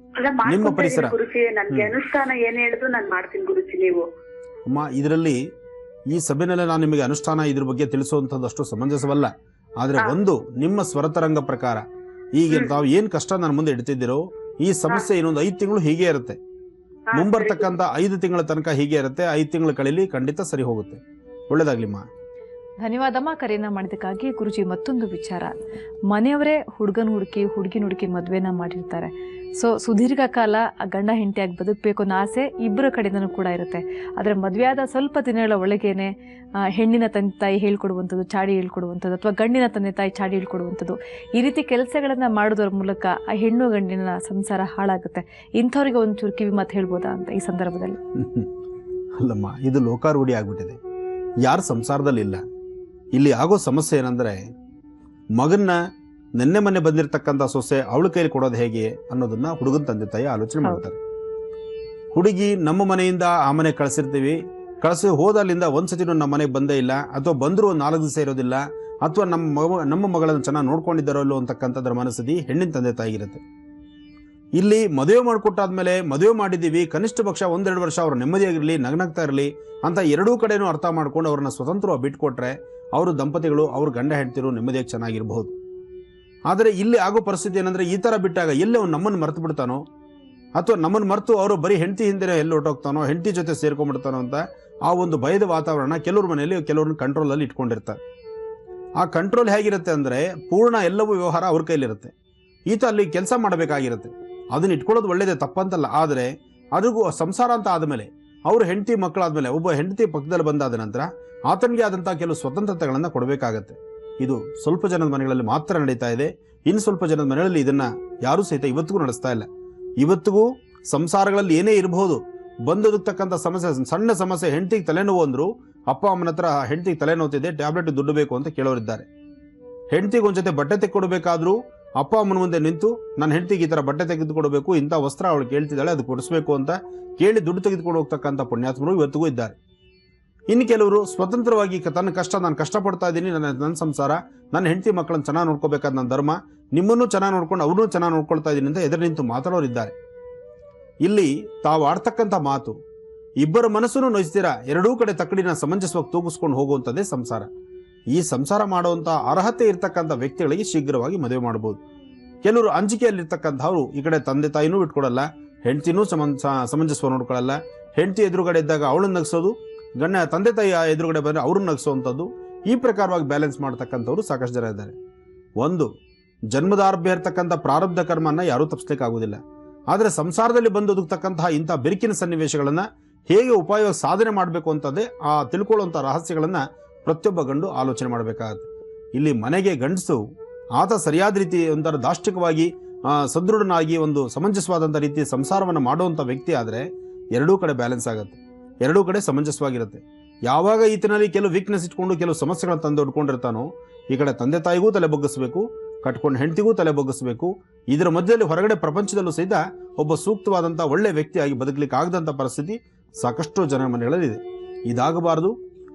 ನಿಮ್ಮ ಪರಿಸರ ನನ್ಗೆ ಅನುಷ್ಠಾನ ಏನ್ ಹೇಳಿದ್ರು ನಾನು ಮಾಡ್ತೀನಿ ಗುರುಜಿ. ನೀವು ಅಮ್ಮ, ಇದರಲ್ಲಿ ಈ ಸಭೆನಲ್ಲಿ ನಾನು ನಿಮಗೆ ಅನುಷ್ಠಾನ ಇದ್ರ ಬಗ್ಗೆ ತಿಳಿಸುವಂಥದ್ದು ಅಷ್ಟು ಸಮಂಜಸವಲ್ಲ. ಆದ್ರೆ ಒಂದು ನಿಮ್ಮ ಸ್ವರತರಂಗ ಪ್ರಕಾರ ಈಗ ತಾವು ಏನ್ ಕಷ್ಟ ನನ್ನ ಮುಂದೆ ಇಡ್ತಿದ್ದೀರೋ ಈ ಸಮಸ್ಯೆ ಇನ್ನೊಂದು 5 ತಿಂಗಳು ಹೀಗೆ ಇರುತ್ತೆ, ಮುಂಬರ್ತಕ್ಕಂಥ 5 ತಿಂಗಳ ತನಕ ಹೀಗೆ ಇರುತ್ತೆ. 5 ತಿಂಗಳು ಕಳೀಲಿ, ಖಂಡಿತ ಸರಿ ಹೋಗುತ್ತೆ. ಒಳ್ಳೇದಾಗ್ಲಿಮ್ಮ. ಧನ್ಯವಾದಮ್ಮ ಕರೆಯನ್ನ ಮಾಡಿದ್ದಕ್ಕಾಗಿ. ಗುರುಜಿ, ಮತ್ತೊಂದು ವಿಚಾರ, ಮನೆಯವರೇ ಹುಡುಗಿನ ಹುಡುಕಿ ಮದುವೆನ ಮಾಡಿರ್ತಾರೆ. ಸೊ ಸುದೀರ್ಘ ಕಾಲ ಗಂಡ ಹೆಂಡತಿಯಾಗಿ ಬದುಕಬೇಕು ಅನ್ನೋ ಆಸೆ ಇಬ್ಬರ ಕಡೆಯಿಂದನೂ ಕೂಡ ಇರುತ್ತೆ. ಆದರೆ ಮದುವೆಯಾದ ಸ್ವಲ್ಪ ದಿನಗಳ ಒಳಗೇನೆ ಹೆಣ್ಣಿನ ತಂದೆ ತಾಯಿ ಹೇಳ್ಕೊಡುವಂಥದ್ದು, ಚಾಡಿ ಹೇಳ್ಕೊಡುವಂಥದ್ದು, ಅಥವಾ ಗಂಡಿನ ತಂದೆ ತಾಯಿ ಚಾಡಿ ಹೇಳ್ಕೊಡುವಂಥದ್ದು, ಈ ರೀತಿ ಕೆಲಸಗಳನ್ನು ಮಾಡೋದ್ರ ಮೂಲಕ ಆ ಹೆಣ್ಣು ಗಂಡಿನ ಸಂಸಾರ ಹಾಳಾಗುತ್ತೆ. ಇಂಥವ್ರಿಗೆ ಒಂಚೂರು ಕಿವಿ ಮಾತು ಹೇಳ್ಬೋದಾ ಅಂತ ಈ ಸಂದರ್ಭದಲ್ಲಿ? ಅಲ್ಲಮ್ಮ, ಇದು ಲೋಕಾರೂಢಿ ಆಗ್ಬಿಟ್ಟಿದೆ, ಯಾರು ಸಂಸಾರದಲ್ಲಿ ಇಲ್ಲ. ಇಲ್ಲಿ ಆಗೋ ಸಮಸ್ಯೆ ಏನಂದ್ರೆ, ಮಗನ್ನ ನೆನ್ನೆ ಮೊನ್ನೆ ಬಂದಿರತಕ್ಕಂಥ ಸೊಸೆ ಅವಳ ಕೈಲಿ ಕೊಡೋದು ಹೇಗೆ ಅನ್ನೋದನ್ನ ಹುಡುಗನ ತಂದೆ ತಾಯಿ ಆಲೋಚನೆ ಮಾಡ್ತಾರೆ. ಹುಡುಗಿ ನಮ್ಮ ಮನೆಯಿಂದ ಆ ಮನೆಗೆ ಕಳಿಸಿ ಹೋದಲ್ಲಿಂದ ಒಂದ್ಸತಿನೂ ನಮ್ಮ ಮನೆಗೆ ಬಂದೇ ಇಲ್ಲ, ಅಥವಾ ಬಂದರೂ 4 ದಿವಸ ಇರೋದಿಲ್ಲ, ಅಥವಾ ನಮ್ಮ ಮಗಳನ್ನು ಚೆನ್ನಾಗಿ ನೋಡ್ಕೊಂಡಿದ್ದಾರೋ ಇಲ್ಲೋ ಅಂತಕ್ಕಂಥದ್ರ ಮನಸ್ಥಿತಿ ಹೆಣ್ಣಿನ ತಂದೆ ತಾಯಿಗಿರುತ್ತೆ. ಇಲ್ಲಿ ಮದುವೆ ಮಾಡಿಕೊಟ್ಟಾದ್ಮೇಲೆ ಮದುವೆ ಮಾಡಿದ್ದೀವಿ, ಕನಿಷ್ಠ ಪಕ್ಷ 1-2 ವರ್ಷ ಅವ್ರು ನೆಮ್ಮದಿಯಾಗಿರಲಿ, ನಗ್ನಗ್ತಾ ಇರಲಿ ಅಂತ ಎರಡೂ ಕಡೆನೂ ಅರ್ಥ ಮಾಡ್ಕೊಂಡು ಅವ್ರನ್ನ ಸ್ವತಂತ್ರವಾಗಿ ಬಿಟ್ಕೊಟ್ರೆ ಅವರು ದಂಪತಿಗಳು, ಅವ್ರ ಗಂಡ ಹೆಂಡ್ತಿರು ನೆಮ್ಮದಿಯಾಗಿ ಚೆನ್ನಾಗಿರ್ಬಹುದು. ಆದರೆ ಇಲ್ಲಿ ಆಗೋ ಪರಿಸ್ಥಿತಿ ಏನಂದ್ರೆ, ಈ ಥರ ಬಿಟ್ಟಾಗ ಎಲ್ಲಿ ಅವ್ನು ನಮ್ಮನ್ನು ಮರೆತು ಬಿಡ್ತಾನೋ, ಅಥವಾ ನಮ್ಮನ್ನು ಮರೆತು ಅವರು ಬರೀ ಹೆಂಡತಿ ಹಿಂದೆ ಎಲ್ಲಿ ಹೊಟ್ಟೋಗ್ತಾನೋ, ಹೆಂಡತಿ ಜೊತೆ ಸೇರ್ಕೊಂಡ್ಬಿಡ್ತಾನೋ ಅಂತ ಆ ಒಂದು ಭಯದ ವಾತಾವರಣ ಕೆಲವ್ರ ಮನೆಯಲ್ಲಿ ಕೆಲವ್ರನ್ನ ಕಂಟ್ರೋಲಲ್ಲಿ ಇಟ್ಕೊಂಡಿರ್ತಾರೆ. ಆ ಕಂಟ್ರೋಲ್ ಹೇಗಿರುತ್ತೆ ಅಂದರೆ, ಪೂರ್ಣ ಎಲ್ಲವೂ ವ್ಯವಹಾರ ಅವ್ರ ಕೈಲಿರುತ್ತೆ. ಈತ ಅಲ್ಲಿ ಕೆಲಸ ಮಾಡಬೇಕಾಗಿರುತ್ತೆ. ಅದನ್ನ ಇಟ್ಕೊಳ್ಳೋದು ಒಳ್ಳೇದೇ, ತಪ್ಪಂತಲ್ಲ. ಆದರೆ ಅದಕ್ಕೂ ಸಂಸಾರ ಅಂತ ಆದಮೇಲೆ, ಅವರು ಹೆಂಡತಿ ಮಕ್ಕಳಾದ್ಮೇಲೆ, ಒಬ್ಬ ಹೆಂಡತಿ ಪಕ್ಕದಲ್ಲಿ ಬಂದಾದ ನಂತರ ಆತನಿಗೆ ಆದಂಥ ಕೆಲವು ಸ್ವತಂತ್ರತೆಗಳನ್ನು ಕೊಡಬೇಕಾಗತ್ತೆ. ಇದು ಸ್ವಲ್ಪ ಜನದ ಮನೆಗಳಲ್ಲಿ ಮಾತ್ರ ನಡೀತಾ ಇದೆ. ಇನ್ನು ಸ್ವಲ್ಪ ಜನದ ಮನೆಗಳಲ್ಲಿ ಇದನ್ನ ಯಾರೂ ಸಹಿತ ಇವತ್ತಿಗೂ ನಡೆಸ್ತಾ ಇಲ್ಲ. ಇವತ್ತಿಗೂ ಸಂಸಾರಗಳಲ್ಲಿ ಏನೇ ಇರಬಹುದು, ಬಂದೊದಗ್ತಕ್ಕಂಥ ಸಮಸ್ಯೆ, ಸಣ್ಣ ಸಮಸ್ಯೆ, ಹೆಂಡತಿಗೆ ತಲೆನೋವು ಅಂದ್ರು ಅಪ್ಪ ಅಮ್ಮನ ಹತ್ರ ಹೆಂಡತಿಗೆ ತಲೆನೋತಿದೆ, ಟ್ಯಾಬ್ಲೆಟ್ ದುಡ್ಡು ಬೇಕು ಅಂತ ಕೇಳೋರಿದ್ದಾರೆ. ಹೆಂಡತಿಗೆ ಒಂದ್ ಜೊತೆ ಬಟ್ಟೆ ತೆಗೆದುಕೊಡ್ಬೇಕಾದ್ರೂ ಅಪ್ಪ ಅಮ್ಮನ ಮುಂದೆ ನಿಂತು ನನ್ನ ಹೆಂಡತಿಗೆ ಈ ಥರ ಬಟ್ಟೆ ತೆಗೆದುಕೊಡ್ಬೇಕು, ಇಂಥ ವಸ್ತ್ರ ಅವಳು ಕೇಳ್ತಿದ್ದಾಳೆ, ಅದು ಕೊಡಿಸ್ಬೇಕು ಅಂತ ಕೇಳಿ ದುಡ್ಡು ತೆಗೆದುಕೊಂಡು ಹೋಗ್ತಕ್ಕಂಥ ಪುಣ್ಯಾತ್ಮರು ಇವತ್ತಿಗೂ ಇದ್ದಾರೆ. ಇನ್ನು ಕೆಲವರು ಸ್ವತಂತ್ರವಾಗಿ ತನ್ನ ಕಷ್ಟ, ನಾನು ಕಷ್ಟಪಡ್ತಾ ಇದ್ದೀನಿ, ನನ್ನ ಸಂಸಾರ, ನನ್ನ ಹೆಂಡತಿ ಮಕ್ಕಳನ್ನು ಚೆನ್ನಾಗಿ ನೋಡ್ಕೋಬೇಕಾದ ನನ್ನ ಧರ್ಮ, ನಿಮ್ಮನ್ನು ಚೆನ್ನಾಗಿ ನೋಡ್ಕೊಂಡು ಅವ್ರನ್ನೂ ಚೆನ್ನಾಗಿ ನೋಡ್ಕೊಳ್ತಾ ಇದ್ದೀನಿ ಅಂತ ಎದುರು ನಿಂತು ಮಾತಾಡೋರಿದ್ದಾರೆ. ಇಲ್ಲಿ ತಾವು ಆಡ್ತಕ್ಕಂಥ ಮಾತು ಇಬ್ಬರ ಮನಸ್ಸನ್ನು ನೋಯಿಸ್ತೀರಾ, ಎರಡೂ ಕಡೆ ತಕ್ಕಡಿನ ಸಮಂಜಸವಾಗಿ ತೂಗಿಸ್ಕೊಂಡು ಹೋಗುವಂಥದ್ದೇ ಸಂಸಾರ. ಈ ಸಂಸಾರ ಮಾಡುವಂಥ ಅರ್ಹತೆ ಇರ್ತಕ್ಕಂಥ ವ್ಯಕ್ತಿಗಳಿಗೆ ಶೀಘ್ರವಾಗಿ ಮದುವೆ ಮಾಡಬಹುದು. ಕೆಲವರು ಅಂಜಿಕೆಯಲ್ಲಿರ್ತಕ್ಕಂಥವ್ರು ಈ ಕಡೆ ತಂದೆ ತಾಯಿನೂ ಬಿಟ್ಕೊಡಲ್ಲ, ಹೆಂಡತಿನೂ ಸಮಂಜಸ್ವ ನೋಡ್ಕೊಳ್ಳಲ್ಲ. ಹೆಂಡತಿ ಎದುರುಗಡೆ ಇದ್ದಾಗ ಅವಳನ್ನ ನಗಿಸೋದು, ತಂದೆ ತಾಯಿ ಎದುರುಗಡೆ ಬಂದರೆ ಅವ್ರನ್ನ ನಗಿಸೋವಂಥದ್ದು, ಈ ಪ್ರಕಾರವಾಗಿ ಬ್ಯಾಲೆನ್ಸ್ ಮಾಡ್ತಕ್ಕಂಥವ್ರು ಸಾಕಷ್ಟು ಜನ ಇದ್ದಾರೆ. ಒಂದು ಜನ್ಮದಾರ್ಭ್ಯ ಇರ್ತಕ್ಕಂಥ ಪ್ರಾರಬ್ಧ ಕರ್ಮನ ಯಾರೂ ತಪ್ಪಿಸ್ಲಿಕ್ಕೆ ಆಗೋದಿಲ್ಲ. ಆದರೆ ಸಂಸಾರದಲ್ಲಿ ಬಂದು ಒದಗ್ತಕ್ಕಂತಹ ಇಂಥ ಬೆರಕಿನ ಸನ್ನಿವೇಶಗಳನ್ನು ಹೇಗೆ ಉಪಾಯವಾಗಿ ಸಾಧನೆ ಮಾಡಬೇಕು ಅಂತಂದೇ ಆ ತಿಳ್ಕೊಳ್ಳುವಂಥ ರಹಸ್ಯಗಳನ್ನ ಪ್ರತಿಯೊಬ್ಬ ಗಂಡು ಆಲೋಚನೆ ಮಾಡಬೇಕಾಗತ್ತೆ. ಇಲ್ಲಿ ಮನೆಗೆ ಗಂಡಸು ಆತ ಸರಿಯಾದ ರೀತಿ ಒಂಥರ ದಾಷ್ಟಿಕವಾಗಿ ಸದೃಢನಾಗಿ ಒಂದು ಸಮಂಜಸವಾದಂಥ ರೀತಿ ಸಂಸಾರವನ್ನು ಮಾಡುವಂಥ ವ್ಯಕ್ತಿ ಆದರೆ ಎರಡೂ ಕಡೆ ಬ್ಯಾಲೆನ್ಸ್ ಆಗುತ್ತೆ, ಎರಡೂ ಕಡೆ ಸಮಂಜಸವಾಗಿರುತ್ತೆ. ಯಾವಾಗ ಈತನಲ್ಲಿ ಕೆಲವು ವೀಕ್ನೆಸ್ ಇಟ್ಕೊಂಡು ಕೆಲವು ಸಮಸ್ಯೆಗಳನ್ನು ತಂದು ಹೊಡ್ಕೊಂಡಿರ್ತಾನೋ, ಈ ಕಡೆ ತಂದೆ ತಾಯಿಗೂ ತಲೆ ಬಗ್ಗಿಸಬೇಕು, ಕಟ್ಕೊಂಡು ಹೆಂಡತಿಗೂ ತಲೆ ಬಗ್ಗಿಸಬೇಕು. ಇದರ ಮಧ್ಯದಲ್ಲಿ ಹೊರಗಡೆ ಪ್ರಪಂಚದಲ್ಲೂ ಸಹಿತ ಒಬ್ಬ ಸೂಕ್ತವಾದಂಥ ಒಳ್ಳೆ ವ್ಯಕ್ತಿಯಾಗಿ ಬದುಕಲಿಕ್ಕೆ ಆಗದಂಥ ಪರಿಸ್ಥಿತಿ ಸಾಕಷ್ಟು ಜನ ಮನೆಗಳಲ್ಲಿದೆ. ಇದಾಗಬಾರದು,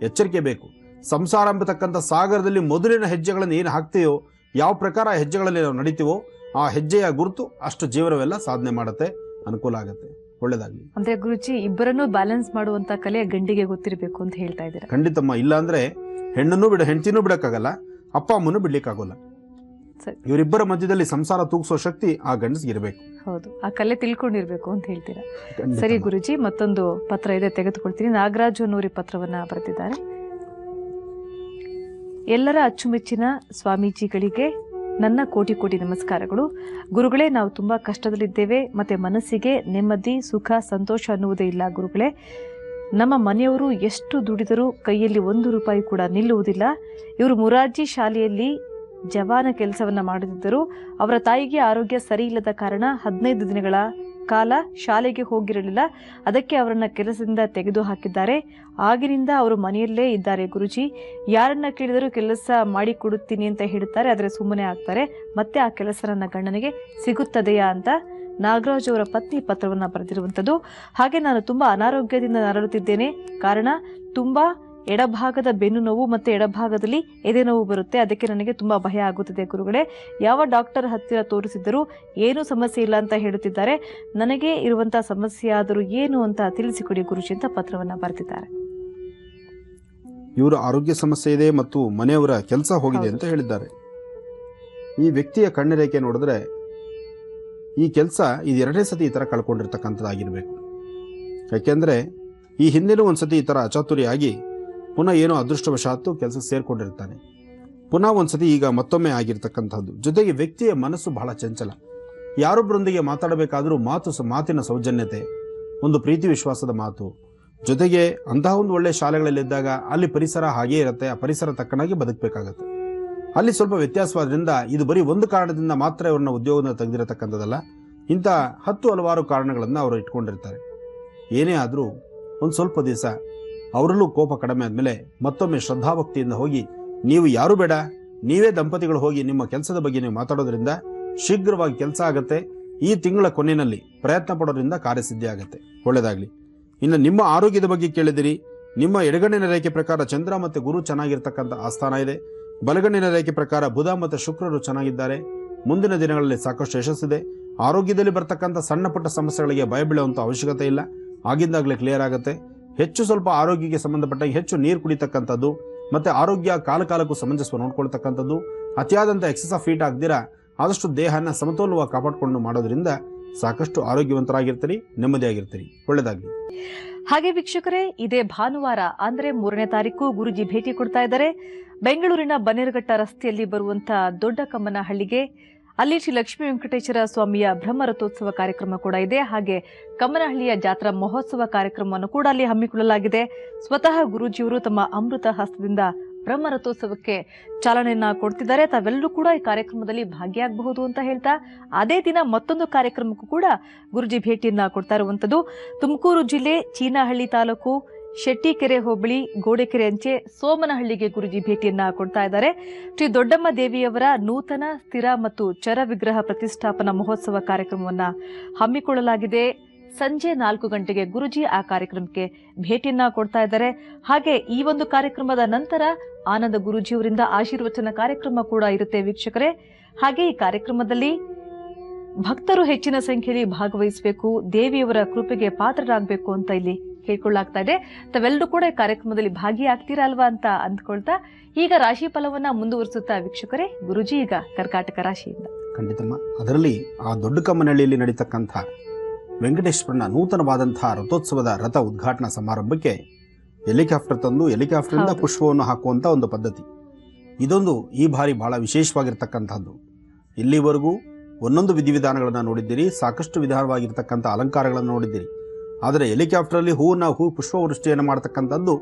ಎಚ್ಚರಿಕೆ ಬೇಕು. ಸಂಸಾರ ಎಂಬತಕ್ಕಂಥ ಸಾಗರದಲ್ಲಿ ಮೊದಲಿನ ಹೆಜ್ಜೆಗಳನ್ನು ಏನು ಹಾಕ್ತೀವೋ, ಯಾವ ಪ್ರಕಾರ ಹೆಜ್ಜೆಗಳಲ್ಲಿ ನಾವು ನಡೀತೀವೋ ಆ ಹೆಜ್ಜೆಯ ಗುರುತು ಅಷ್ಟು ಜೀವನವೆಲ್ಲ ಸಾಧನೆ ಮಾಡುತ್ತೆ, ಅನುಕೂಲ ಆಗುತ್ತೆ. ಒಳ್ಳೇದಾಗ್ಲಿ. ಅಂದ್ರೆ ಗುರುಜಿ, ಇಬ್ಬರನ್ನು ಬ್ಯಾಲೆನ್ಸ್ ಮಾಡುವಂತ ಕಲೆ ಗಂಡಿಗೆ ಗೊತ್ತಿರಬೇಕು ಅಂತ ಹೇಳ್ತಾ ಇದ್ದೀರಾ? ಖಂಡಿತಮ್ಮ. ಇಲ್ಲ ಅಂದ್ರೆ ಹೆಣ್ಣನ್ನು ಹೆಂಡತಿನೂ ಬಿಡಕ್ಕಾಗಲ್ಲ, ಅಪ್ಪ ಅಮ್ಮನೂ ಬಿಡ್ಲಿಕ್ಕಾಗಲ್ಲ. ಇವರಿಬ್ಬರ ಮಧ್ಯದಲ್ಲಿ ಸಂಸಾರ ತೂಗಿಸೋ ಶಕ್ತಿ ಆ ಗಂಡಸ್ಗೆ ಇರಬೇಕು. ಹೌದು, ಆ ಕಲೆ ತಿಳ್ಕೊಂಡಿರ್ಬೇಕು ಅಂತ ಹೇಳ್ತೀರಾ. ಸರಿ ಗುರುಜಿ, ಮತ್ತೊಂದು ಪತ್ರ ಇದೆ, ತೆಗೆದುಕೊಳ್ತೀನಿ. ನಾಗರಾಜು ಅನ್ನೋರಿ ಪತ್ರವನ್ನ ಬರೆದಿದ್ದಾರೆ. ಎಲ್ಲರ ಅಚ್ಚುಮೆಚ್ಚಿನ ಸ್ವಾಮೀಜಿಗಳಿಗೆ ನನ್ನ ಕೋಟಿ ಕೋಟಿ ನಮಸ್ಕಾರಗಳು. ಗುರುಗಳೇ, ನಾವು ತುಂಬಾ ಕಷ್ಟದಲ್ಲಿದ್ದೇವೆ, ಮತ್ತೆ ಮನಸ್ಸಿಗೆ ನೆಮ್ಮದಿ, ಸುಖ, ಸಂತೋಷ ಅನ್ನುವುದೇ ಇಲ್ಲ ಗುರುಗಳೇ. ನಮ್ಮ ಮನೆಯವರು ಎಷ್ಟು ದುಡಿದರೂ ಕೈಯಲ್ಲಿ 1 ರೂಪಾಯಿ ಕೂಡ ನಿಲ್ಲುವುದಿಲ್ಲ. ಇವರು ಮೊರಾರ್ಜಿ ಶಾಲೆಯಲ್ಲಿ ಜವಾನ ಕೆಲಸವನ್ನ ಮಾಡುತ್ತಿದ್ದರು. ಅವರ ತಾಯಿಗೆ ಆರೋಗ್ಯ ಸರಿ ಇಲ್ಲದ ಕಾರಣ 15 ದಿನಗಳ ಕಾಲ ಶಾಲೆಗೆ ಹೋಗಿರಲಿಲ್ಲ. ಅದಕ್ಕೆ ಅವರನ್ನ ಕೆಲಸದಿಂದ ತೆಗೆದು ಹಾಕಿದ್ದಾರೆ. ಆಗಿನಿಂದ ಅವರು ಮನೆಯಲ್ಲೇ ಇದ್ದಾರೆ ಗುರುಜಿ. ಯಾರನ್ನ ಕೇಳಿದರೂ ಕೆಲಸ ಮಾಡಿಕೊಡುತ್ತೀನಿ ಅಂತ ಹೇಳುತ್ತಾರೆ, ಆದರೆ ಸುಮ್ಮನೆ ಆಗ್ತಾರೆ. ಮತ್ತೆ ಆ ಕೆಲಸ ನನ್ನ ಗಂಡನಿಗೆ ಸಿಗುತ್ತದೆಯಾ ಅಂತ ನಾಗರಾಜ್ ಅವರ ಪತ್ನಿ ಪತ್ರವನ್ನ ಬರೆದಿರುವಂಥದ್ದು. ಹಾಗೆ ನಾನು ತುಂಬಾ ಅನಾರೋಗ್ಯದಿಂದ ನರಳುತ್ತಿದ್ದೇನೆ. ಕಾರಣ ತುಂಬಾ ಎಡಭಾಗದ ಬೆನ್ನು ನೋವು ಮತ್ತೆ ಎಡಭಾಗದಲ್ಲಿ ಎದೆ ನೋವು ಬರುತ್ತೆ. ಅದಕ್ಕೆ ನನಗೆ ತುಂಬಾ ಭಯ ಆಗುತ್ತಿದೆ ಗುರುಗಳೇ. ಯಾವ ಡಾಕ್ಟರ್ ಹತ್ತಿರ ತೋರಿಸಿದರೂ ಏನೂ ಸಮಸ್ಯೆ ಇಲ್ಲ ಅಂತ ಹೇಳುತ್ತಿದ್ದಾರೆ. ನನಗೆ ಇರುವಂತಹ ಸಮಸ್ಯೆ ಆದರೂ ಏನು ಅಂತ ತಿಳಿಸಿಕೊಡಿ ಗುರುಜಿ ಅಂತ ಪತ್ರವನ್ನ ಬರೆದಿದ್ದಾರೆ. ಇವರ ಆರೋಗ್ಯ ಸಮಸ್ಯೆ ಇದೆ ಮತ್ತು ಮನೆಯವರ ಕೆಲಸ ಹೋಗಿದೆ ಅಂತ ಹೇಳಿದ್ದಾರೆ. ಈ ವ್ಯಕ್ತಿಯ ಕಣ್ಣರೇಖೆ ನೋಡಿದ್ರೆ ಈ ಕೆಲಸ ಇದು 2ನೇ ಸತಿ ಈ ಥರ ಕಳ್ಕೊಂಡಿರ್ತಕ್ಕಂಥದ್ದಾಗಿರಬೇಕು. ಯಾಕೆಂದರೆ ಈ ಹಿಂದೆನೂ ಒಂದು ಸತಿ ಈ ಥರ ಅಚಾತುರ್ಯ ಪುನಃ ಏನೋ ಅದೃಷ್ಟವಶಾತ್ತು ಕೆಲಸ ಸೇರಿಕೊಂಡಿರ್ತಾನೆ. ಪುನಃ ಒಂದು ಸತಿ ಈಗ ಮತ್ತೊಮ್ಮೆ ಆಗಿರ್ತಕ್ಕಂಥದ್ದು. ಜೊತೆಗೆ ವ್ಯಕ್ತಿಯ ಮನಸ್ಸು ಬಹಳ ಚಂಚಲ. ಯಾರೊಬ್ಬರೊಂದಿಗೆ ಮಾತಾಡಬೇಕಾದರೂ ಮಾತಿನ ಸೌಜನ್ಯತೆ, ಒಂದು ಪ್ರೀತಿ ವಿಶ್ವಾಸದ ಮಾತು, ಜೊತೆಗೆ ಅಂತಹ ಒಂದು ಒಳ್ಳೆಯ ಶಾಲೆಗಳಲ್ಲಿದ್ದಾಗ ಅಲ್ಲಿ ಪರಿಸರ ಹಾಗೇ ಇರುತ್ತೆ. ಆ ಪರಿಸರ ತಕ್ಕನಾಗಿ ಬದುಕಬೇಕಾಗತ್ತೆ. ಅಲ್ಲಿ ಸ್ವಲ್ಪ ವ್ಯತ್ಯಾಸವಾದ್ರಿಂದ ಇದು ಬರೀ ಒಂದು ಕಾರಣದಿಂದ ಮಾತ್ರ ಅವ್ರನ್ನ ಉದ್ಯೋಗದಿಂದ ತೆಗೆದಿರತಕ್ಕಂಥದ್ದಲ್ಲ. ಇಂಥ 10 ಹಲವಾರು ಕಾರಣಗಳನ್ನು ಅವರು ಇಟ್ಕೊಂಡಿರ್ತಾರೆ. ಏನೇ ಆದರೂ ಒಂದು ಸ್ವಲ್ಪ ದಿವಸ ಅವರಲ್ಲೂ ಕೋಪ ಕಡಿಮೆ ಆದಮೇಲೆ ಮತ್ತೊಮ್ಮೆ ಶ್ರದ್ಧಾಭಕ್ತಿಯಿಂದ ಹೋಗಿ, ನೀವು ಯಾರೂ ಬೇಡ, ನೀವೇ ದಂಪತಿಗಳು ಹೋಗಿ ನಿಮ್ಮ ಕೆಲಸದ ಬಗ್ಗೆ ನೀವು ಮಾತಾಡೋದ್ರಿಂದ ಶೀಘ್ರವಾಗಿ ಕೆಲಸ ಆಗುತ್ತೆ. ಈ ತಿಂಗಳ ಕೊನೆಯಲ್ಲಿ ಪ್ರಯತ್ನ ಪಡೋದ್ರಿಂದ ಕಾರ್ಯಸಿದ್ಧಿ ಆಗುತ್ತೆ. ಒಳ್ಳೆಯದಾಗಲಿ. ಇನ್ನು ನಿಮ್ಮ ಆರೋಗ್ಯದ ಬಗ್ಗೆ ಕೇಳಿದಿರಿ. ನಿಮ್ಮ ಎಡಗಣ್ಣಿನ ರೇಖೆ ಪ್ರಕಾರ ಚಂದ್ರ ಮತ್ತು ಗುರು ಚೆನ್ನಾಗಿರ್ತಕ್ಕಂಥ ಆಸ್ಥಾನ ಇದೆ. ಬಲಗಣ್ಣಿನ ರೇಖೆ ಪ್ರಕಾರ ಬುಧ ಮತ್ತು ಶುಕ್ರರು ಚೆನ್ನಾಗಿದ್ದಾರೆ. ಮುಂದಿನ ದಿನಗಳಲ್ಲಿ ಸಾಕಷ್ಟು ಯಶಸ್ಸಿದೆ. ಆರೋಗ್ಯದಲ್ಲಿ ಬರ್ತಕ್ಕಂಥ ಸಣ್ಣ ಪುಟ್ಟ ಸಮಸ್ಯೆಗಳಿಗೆ ಭಯ ಬೀಳುವಂಥ ಅವಶ್ಯಕತೆ ಇಲ್ಲ. ಆಗಿಂದಾಗಲೇ ಕ್ಲಿಯರ್ ಆಗುತ್ತೆ. ಹೆಚ್ಚು ಸ್ವಲ್ಪ ಆರೋಗ್ಯಕ್ಕೆ ಸಂಬಂಧಪಟ್ಟಾಗ ಹೆಚ್ಚು ನೀರು ಕುಡಿತಕ್ಕಂಥದ್ದು ಮತ್ತು ಆರೋಗ್ಯ ಕಾಲಕ್ಕೂ ಸಮಂಜಸ್ವ ನೋಡ್ಕೊಳ್ತಕ್ಕಂಥದ್ದು, ಅತಿಯಾದಂಥ ಎಕ್ಸಸ್ ಆಫ್ ಹೀಟ್ ಆಗದಿರಾ ಆದಷ್ಟು ದೇಹನ ಸಮತೋಲವಾಗಿ ಕಾಪಾಡಿಕೊಂಡು ಮಾಡೋದ್ರಿಂದ ಸಾಕಷ್ಟು ಆರೋಗ್ಯವಂತರಾಗಿರ್ತೀರಿ, ನೆಮ್ಮದಿಯಾಗಿರ್ತೀರಿ. ಒಳ್ಳೆಯದಾಗಲಿ. ಹಾಗೆ ವೀಕ್ಷಕರೇ, ಇದೇ ಭಾನುವಾರ ಅಂದ್ರೆ 3ನೇ ತಾರೀಕು ಗುರುಜಿ ಭೇಟಿ ಕೊಡ್ತಾ ಇದ್ದಾರೆ. ಬೆಂಗಳೂರಿನ ಬನ್ನೇರುಘಟ್ಟ ರಸ್ತೆಯಲ್ಲಿ ಬರುವಂತಹ ದೊಡ್ಡ ಕಮ್ಮನಹಳ್ಳಿಗೆ. ಅಲ್ಲಿ ಶ್ರೀ ಲಕ್ಷ್ಮೀ ವೆಂಕಟೇಶ್ವರ ಸ್ವಾಮಿಯ ಬ್ರಹ್ಮರಥೋತ್ಸವ ಕಾರ್ಯಕ್ರಮ ಕೂಡ ಇದೆ. ಹಾಗೆ ಕಮ್ಮನಹಳ್ಳಿಯ ಜಾತ್ರಾ ಮಹೋತ್ಸವ ಕಾರ್ಯಕ್ರಮವನ್ನು ಕೂಡ ಅಲ್ಲಿ ಹಮ್ಮಿಕೊಳ್ಳಲಾಗಿದೆ. ಸ್ವತಃ ಗುರೂಜಿಯವರು ತಮ್ಮ ಅಮೃತ ಹಸ್ತದಿಂದ ಬ್ರಹ್ಮರಥೋತ್ಸವಕ್ಕೆ ಚಾಲನೆಯನ್ನ ಕೊಡ್ತಿದ್ದಾರೆ. ತಾವೆಲ್ಲರೂ ಕೂಡ ಈ ಕಾರ್ಯಕ್ರಮದಲ್ಲಿ ಭಾಗಿಯಾಗಬಹುದು ಅಂತ ಹೇಳ್ತಾ, ಅದೇ ದಿನ ಮತ್ತೊಂದು ಕಾರ್ಯಕ್ರಮಕ್ಕೂ ಕೂಡ ಗುರುಜಿ ಭೇಟಿಯನ್ನ ಕೊಡ್ತಾ ಇರುವಂತದ್ದು. ತುಮಕೂರು ಜಿಲ್ಲೆ ಚೀನಹಳ್ಳಿ ತಾಲೂಕು ಶೆಟ್ಟಿಕೆರೆ ಹೋಬಳಿ ಗೋಡೆಕೆರೆ ಅಂಚೆ ಸೋಮನಹಳ್ಳಿಗೆ ಗುರುಜಿ ಭೇಟಿಯನ್ನ ಕೊಡ್ತಾ ಇದ್ದಾರೆ. ಶ್ರೀ ದೊಡ್ಡಮ್ಮ ದೇವಿಯವರ ನೂತನ ಸ್ಥಿರ ಮತ್ತು ಚರ ವಿಗ್ರಹ ಪ್ರತಿಷ್ಠಾಪನಾ ಮಹೋತ್ಸವ ಕಾರ್ಯಕ್ರಮವನ್ನ ಹಮ್ಮಿಕೊಳ್ಳಲಾಗಿದೆ. ಸಂಜೆ 4 ಗಂಟೆಗೆ ಗುರುಜಿ ಆ ಕಾರ್ಯಕ್ರಮಕ್ಕೆ ಭೇಟಿಯನ್ನ ಕೊಡ್ತಾ ಇದ್ದಾರೆ. ಹಾಗೆ ಈ ಒಂದು ಕಾರ್ಯಕ್ರಮದ ನಂತರ ಆನಂದ ಗುರುಜಿಯವರಿಂದ ಆಶೀರ್ವಚನ ಕಾರ್ಯಕ್ರಮ ಕೂಡ ಇರುತ್ತೆ ವೀಕ್ಷಕರೇ. ಹಾಗೆ ಈ ಕಾರ್ಯಕ್ರಮದಲ್ಲಿ ಭಕ್ತರು ಹೆಚ್ಚಿನ ಸಂಖ್ಯೆಯಲ್ಲಿ ಭಾಗವಹಿಸಬೇಕು, ದೇವಿಯವರ ಕೃಪೆಗೆ ಪಾತ್ರರಾಗಬೇಕು ಅಂತ ಇಲ್ಲಿ ಕೇಳ್ಕೊಳ್ಳಾಗ್ತಾ ಇದೆ. ತಾವೆಲ್ಲರೂ ಕೂಡ ಈ ಕಾರ್ಯಕ್ರಮದಲ್ಲಿ ಭಾಗಿಯಾಗ್ತೀರಾ ಅಲ್ವಾ ಅಂತ ಅಂದ್ಕೊಳ್ತಾ ಈಗ ರಾಶಿ ಫಲವನ್ನ ಮುಂದುವರಿಸುತ್ತಾ ವೀಕ್ಷಕರೇ, ಗುರುಜಿ ಈಗ ಕರ್ಕಾಟಕ ರಾಶಿಯಿಂದ. ಖಂಡಿತಮ್ಮ. ಅದರಲ್ಲಿ ಆ ದೊಡ್ಡ ಕಮ್ಮನಹಳ್ಳಿಯಲ್ಲಿ ನಡೀತಕ್ಕಂಥ ವೆಂಕಟೇಶ್ವರನ ನೂತನವಾದಂತಹ ರಥೋತ್ಸವದ ರಥ ಉದ್ಘಾಟನಾ ಸಮಾರಂಭಕ್ಕೆ ಹೆಲಿಕಾಪ್ಟರ್ ತಂದು ಹೆಲಿಕಾಪ್ಟರಿಂದ ಪುಷ್ಪವನ್ನು ಹಾಕುವಂಥ ಒಂದು ಪದ್ಧತಿ. ಇದೊಂದು ಈ ಬಾರಿ ಬಹಳ ವಿಶೇಷವಾಗಿರ್ತಕ್ಕಂಥದ್ದು. ಇಲ್ಲಿವರೆಗೂ ಒಂದೊಂದು ವಿಧಿವಿಧಾನಗಳನ್ನು ನೋಡಿದ್ದೀರಿ, ಸಾಕಷ್ಟು ವಿಧಾನವಾಗಿರ್ತಕ್ಕಂಥ ಅಲಂಕಾರಗಳನ್ನು ನೋಡಿದ್ದೀರಿ. ಆದರೆ ಹೆಲಿಕಾಪ್ಟರಲ್ಲಿ ಹೂ ಪುಷ್ಪವೃಷ್ಟಿಯನ್ನು ಮಾಡತಕ್ಕಂಥದ್ದು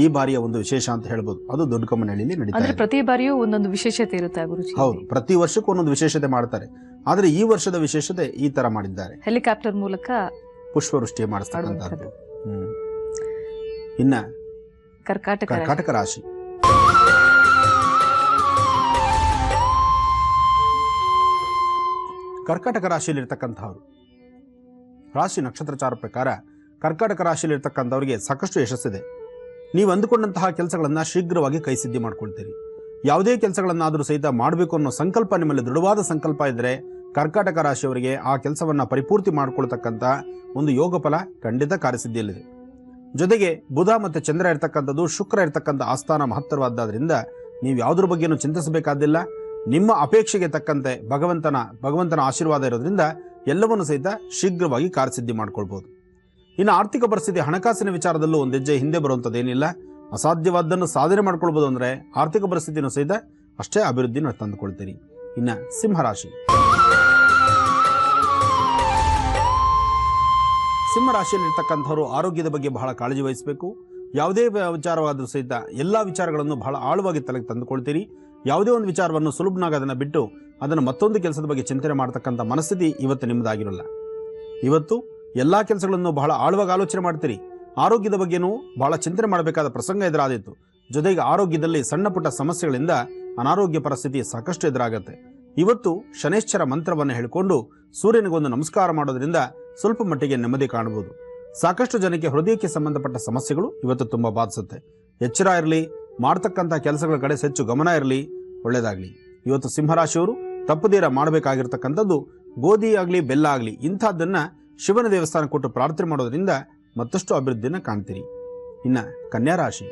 ಈ ಬಾರಿಯ ಒಂದು ವಿಶೇಷ ಅಂತ ಹೇಳ್ಬೋದು. ಅದು ದೊಡ್ಡ ಕಮ್ಮನಹಳ್ಳಿಯಲ್ಲಿ ನಡೀತಾರೆ. ಪ್ರತಿ ಬಾರಿಯೂ ಒಂದೊಂದು ವಿಶೇಷತೆ ಇರುತ್ತೆ ಗುರುಜಿ. ಹೌದು, ಪ್ರತಿ ವರ್ಷಕ್ಕೂ ಒಂದೊಂದು ವಿಶೇಷತೆ ಮಾಡ್ತಾರೆ. ಆದರೆ ಈ ವರ್ಷದ ವಿಶೇಷತೆ ಈ ತರ ಮಾಡಿದ್ದಾರೆ, ಹೆಲಿಕಾಪ್ಟರ್ ಮೂಲಕ ಪುಷ್ಪವೃಷ್ಟಿ ಮಾಡಿಸ್ತಕ್ಕಂಥದ್ದು. ಇನ್ನ ಕರ್ಕಾಟಕ ರಾಶಿ. ಕರ್ಕಾಟಕ ರಾಶಿಯಲ್ಲಿರ್ತಕ್ಕಂಥವ್ರು, ರಾಶಿ ನಕ್ಷತ್ರಚಾರ ಪ್ರಕಾರ ಕರ್ಕಾಟಕ ರಾಶಿಯಲ್ಲಿರ್ತಕ್ಕಂಥವ್ರಿಗೆ ಸಾಕಷ್ಟು ಯಶಸ್ಸಿದೆ. ನೀವು ಅಂದುಕೊಂಡಂತಹ ಕೆಲಸಗಳನ್ನು ಶೀಘ್ರವಾಗಿ ಕೈಸಿದ್ಧಿ ಮಾಡ್ಕೊಳ್ತೀರಿ. ಯಾವುದೇ ಕೆಲಸಗಳನ್ನಾದರೂ ಸಹಿತ ಮಾಡಬೇಕು ಅನ್ನೋ ಸಂಕಲ್ಪ ನಿಮ್ಮಲ್ಲಿ ದೃಢವಾದ ಸಂಕಲ್ಪ ಇದ್ದರೆ ಕರ್ಕಾಟಕ ರಾಶಿಯವರಿಗೆ ಆ ಕೆಲಸವನ್ನು ಪರಿಪೂರ್ತಿ ಮಾಡಿಕೊಳ್ತಕ್ಕಂಥ ಒಂದು ಯೋಗ ಫಲ ಖಂಡಿತ ಕಾರ್ಯಸಿದ್ಧಿಯಲ್ಲಿದೆ. ಜೊತೆಗೆ ಬುಧ ಮತ್ತು ಚಂದ್ರ ಇರ್ತಕ್ಕಂಥದ್ದು, ಶುಕ್ರ ಇರ್ತಕ್ಕಂಥ ಆಸ್ಥಾನ ಮಹತ್ತರವಾದ್ದರಿಂದ ನೀವು ಯಾವುದ್ರ ಬಗ್ಗೆನೂ ಚಿಂತಿಸಬೇಕಾದಿಲ್ಲ. ನಿಮ್ಮ ಅಪೇಕ್ಷೆಗೆ ತಕ್ಕಂತೆ ಭಗವಂತನ ಆಶೀರ್ವಾದ ಇರೋದ್ರಿಂದ ಎಲ್ಲವನ್ನೂ ಸಹಿತ ಶೀಘ್ರವಾಗಿ ಕಾರ್ಯಸಿದ್ಧಿ ಮಾಡ್ಕೊಳ್ಬೋದು. ಇನ್ನು ಆರ್ಥಿಕ ಪರಿಸ್ಥಿತಿ, ಹಣಕಾಸಿನ ವಿಚಾರದಲ್ಲೂ ಒಂದು ಹೆಜ್ಜೆ ಹಿಂದೆ ಬರುವಂಥದ್ದೇನಿಲ್ಲ. ಅಸಾಧ್ಯವಾದ್ದನ್ನು ಸಾಧನೆ ಮಾಡ್ಕೊಳ್ಬೋದು. ಅಂದರೆ ಆರ್ಥಿಕ ಪರಿಸ್ಥಿತಿನೂ ಸಹಿತ ಅಷ್ಟೇ ಅಭಿವೃದ್ಧಿನ ತಂದುಕೊಳ್ತೀರಿ. ಇನ್ನು ಸಿಂಹ ರಾಶಿಯಲ್ಲಿರ್ತಕ್ಕಂಥವರು ಆರೋಗ್ಯದ ಬಗ್ಗೆ ಬಹಳ ಕಾಳಜಿ ವಹಿಸಬೇಕು. ಯಾವುದೇ ವಿಚಾರವಾದರೂ ಸಹಿತ ಎಲ್ಲ ವಿಚಾರಗಳನ್ನು ಬಹಳ ಆಳವಾಗಿ ತಲೆಗೆ ತಂದುಕೊಳ್ತೀರಿ. ಯಾವುದೇ ಒಂದು ವಿಚಾರವನ್ನು ಸುಲಭನಾಗಿ ಅದನ್ನು ಬಿಟ್ಟು ಅದನ್ನು ಮತ್ತೊಂದು ಕೆಲಸದ ಬಗ್ಗೆ ಚಿಂತನೆ ಮಾಡ್ತಕ್ಕಂಥ ಮನಸ್ಥಿತಿ ಇವತ್ತು ನಿಮ್ಮದಾಗಿರಲ್ಲ. ಇವತ್ತು ಎಲ್ಲ ಕೆಲಸಗಳನ್ನು ಬಹಳ ಆಳವಾಗಿ ಆಲೋಚನೆ ಮಾಡ್ತೀರಿ. ಆರೋಗ್ಯದ ಬಗ್ಗೆನೂ ಬಹಳ ಚಿಂತನೆ ಮಾಡಬೇಕಾದ ಪ್ರಸಂಗ ಎದುರಾದಿತ್ತು. ಜೊತೆಗೆ ಆರೋಗ್ಯದಲ್ಲಿ ಸಣ್ಣ ಪುಟ್ಟ ಸಮಸ್ಯೆಗಳಿಂದ ಅನಾರೋಗ್ಯ ಪರಿಸ್ಥಿತಿ ಸಾಕಷ್ಟು ಎದುರಾಗುತ್ತೆ. ಇವತ್ತು ಶನೈಶ್ಚರ ಮಂತ್ರವನ್ನು ಹೇಳಿಕೊಂಡು ಸೂರ್ಯನಿಗೊಂದು ನಮಸ್ಕಾರ ಮಾಡೋದ್ರಿಂದ ಸ್ವಲ್ಪ ಮಟ್ಟಿಗೆ ನೆಮ್ಮದಿ ಕಾಣಬಹುದು. ಸಾಕಷ್ಟು ಜನಕ್ಕೆ ಹೃದಯಕ್ಕೆ ಸಂಬಂಧಪಟ್ಟ ಸಮಸ್ಯೆಗಳು ಇವತ್ತು ತುಂಬ ಬಾಧಿಸುತ್ತೆ. ಎಚ್ಚರ ಇರಲಿ, ಮಾಡ್ತಕ್ಕಂಥ ಕೆಲಸಗಳ ಕಡೆ ಹೆಚ್ಚು ಗಮನ ಇರಲಿ, ಒಳ್ಳೆಯದಾಗಲಿ. ಇವತ್ತು ಸಿಂಹರಾಶಿಯವರು ತಪ್ಪದೇರ ಮಾಡಬೇಕಾಗಿರ್ತಕ್ಕಂಥದ್ದು ಗೋಧಿ ಆಗಲಿ ಬೆಲ್ಲ ಆಗಲಿ ಇಂಥದ್ದನ್ನು ಶಿವನ ದೇವಸ್ಥಾನ ಕೊಟ್ಟು ಪ್ರಾರ್ಥನೆ ಮಾಡೋದ್ರಿಂದ ಮತ್ತಷ್ಟು ಅಭಿವೃದ್ಧಿಯನ್ನು ಕಾಣ್ತೀರಿ. ಇನ್ನು ಕನ್ಯಾ ರಾಶಿ,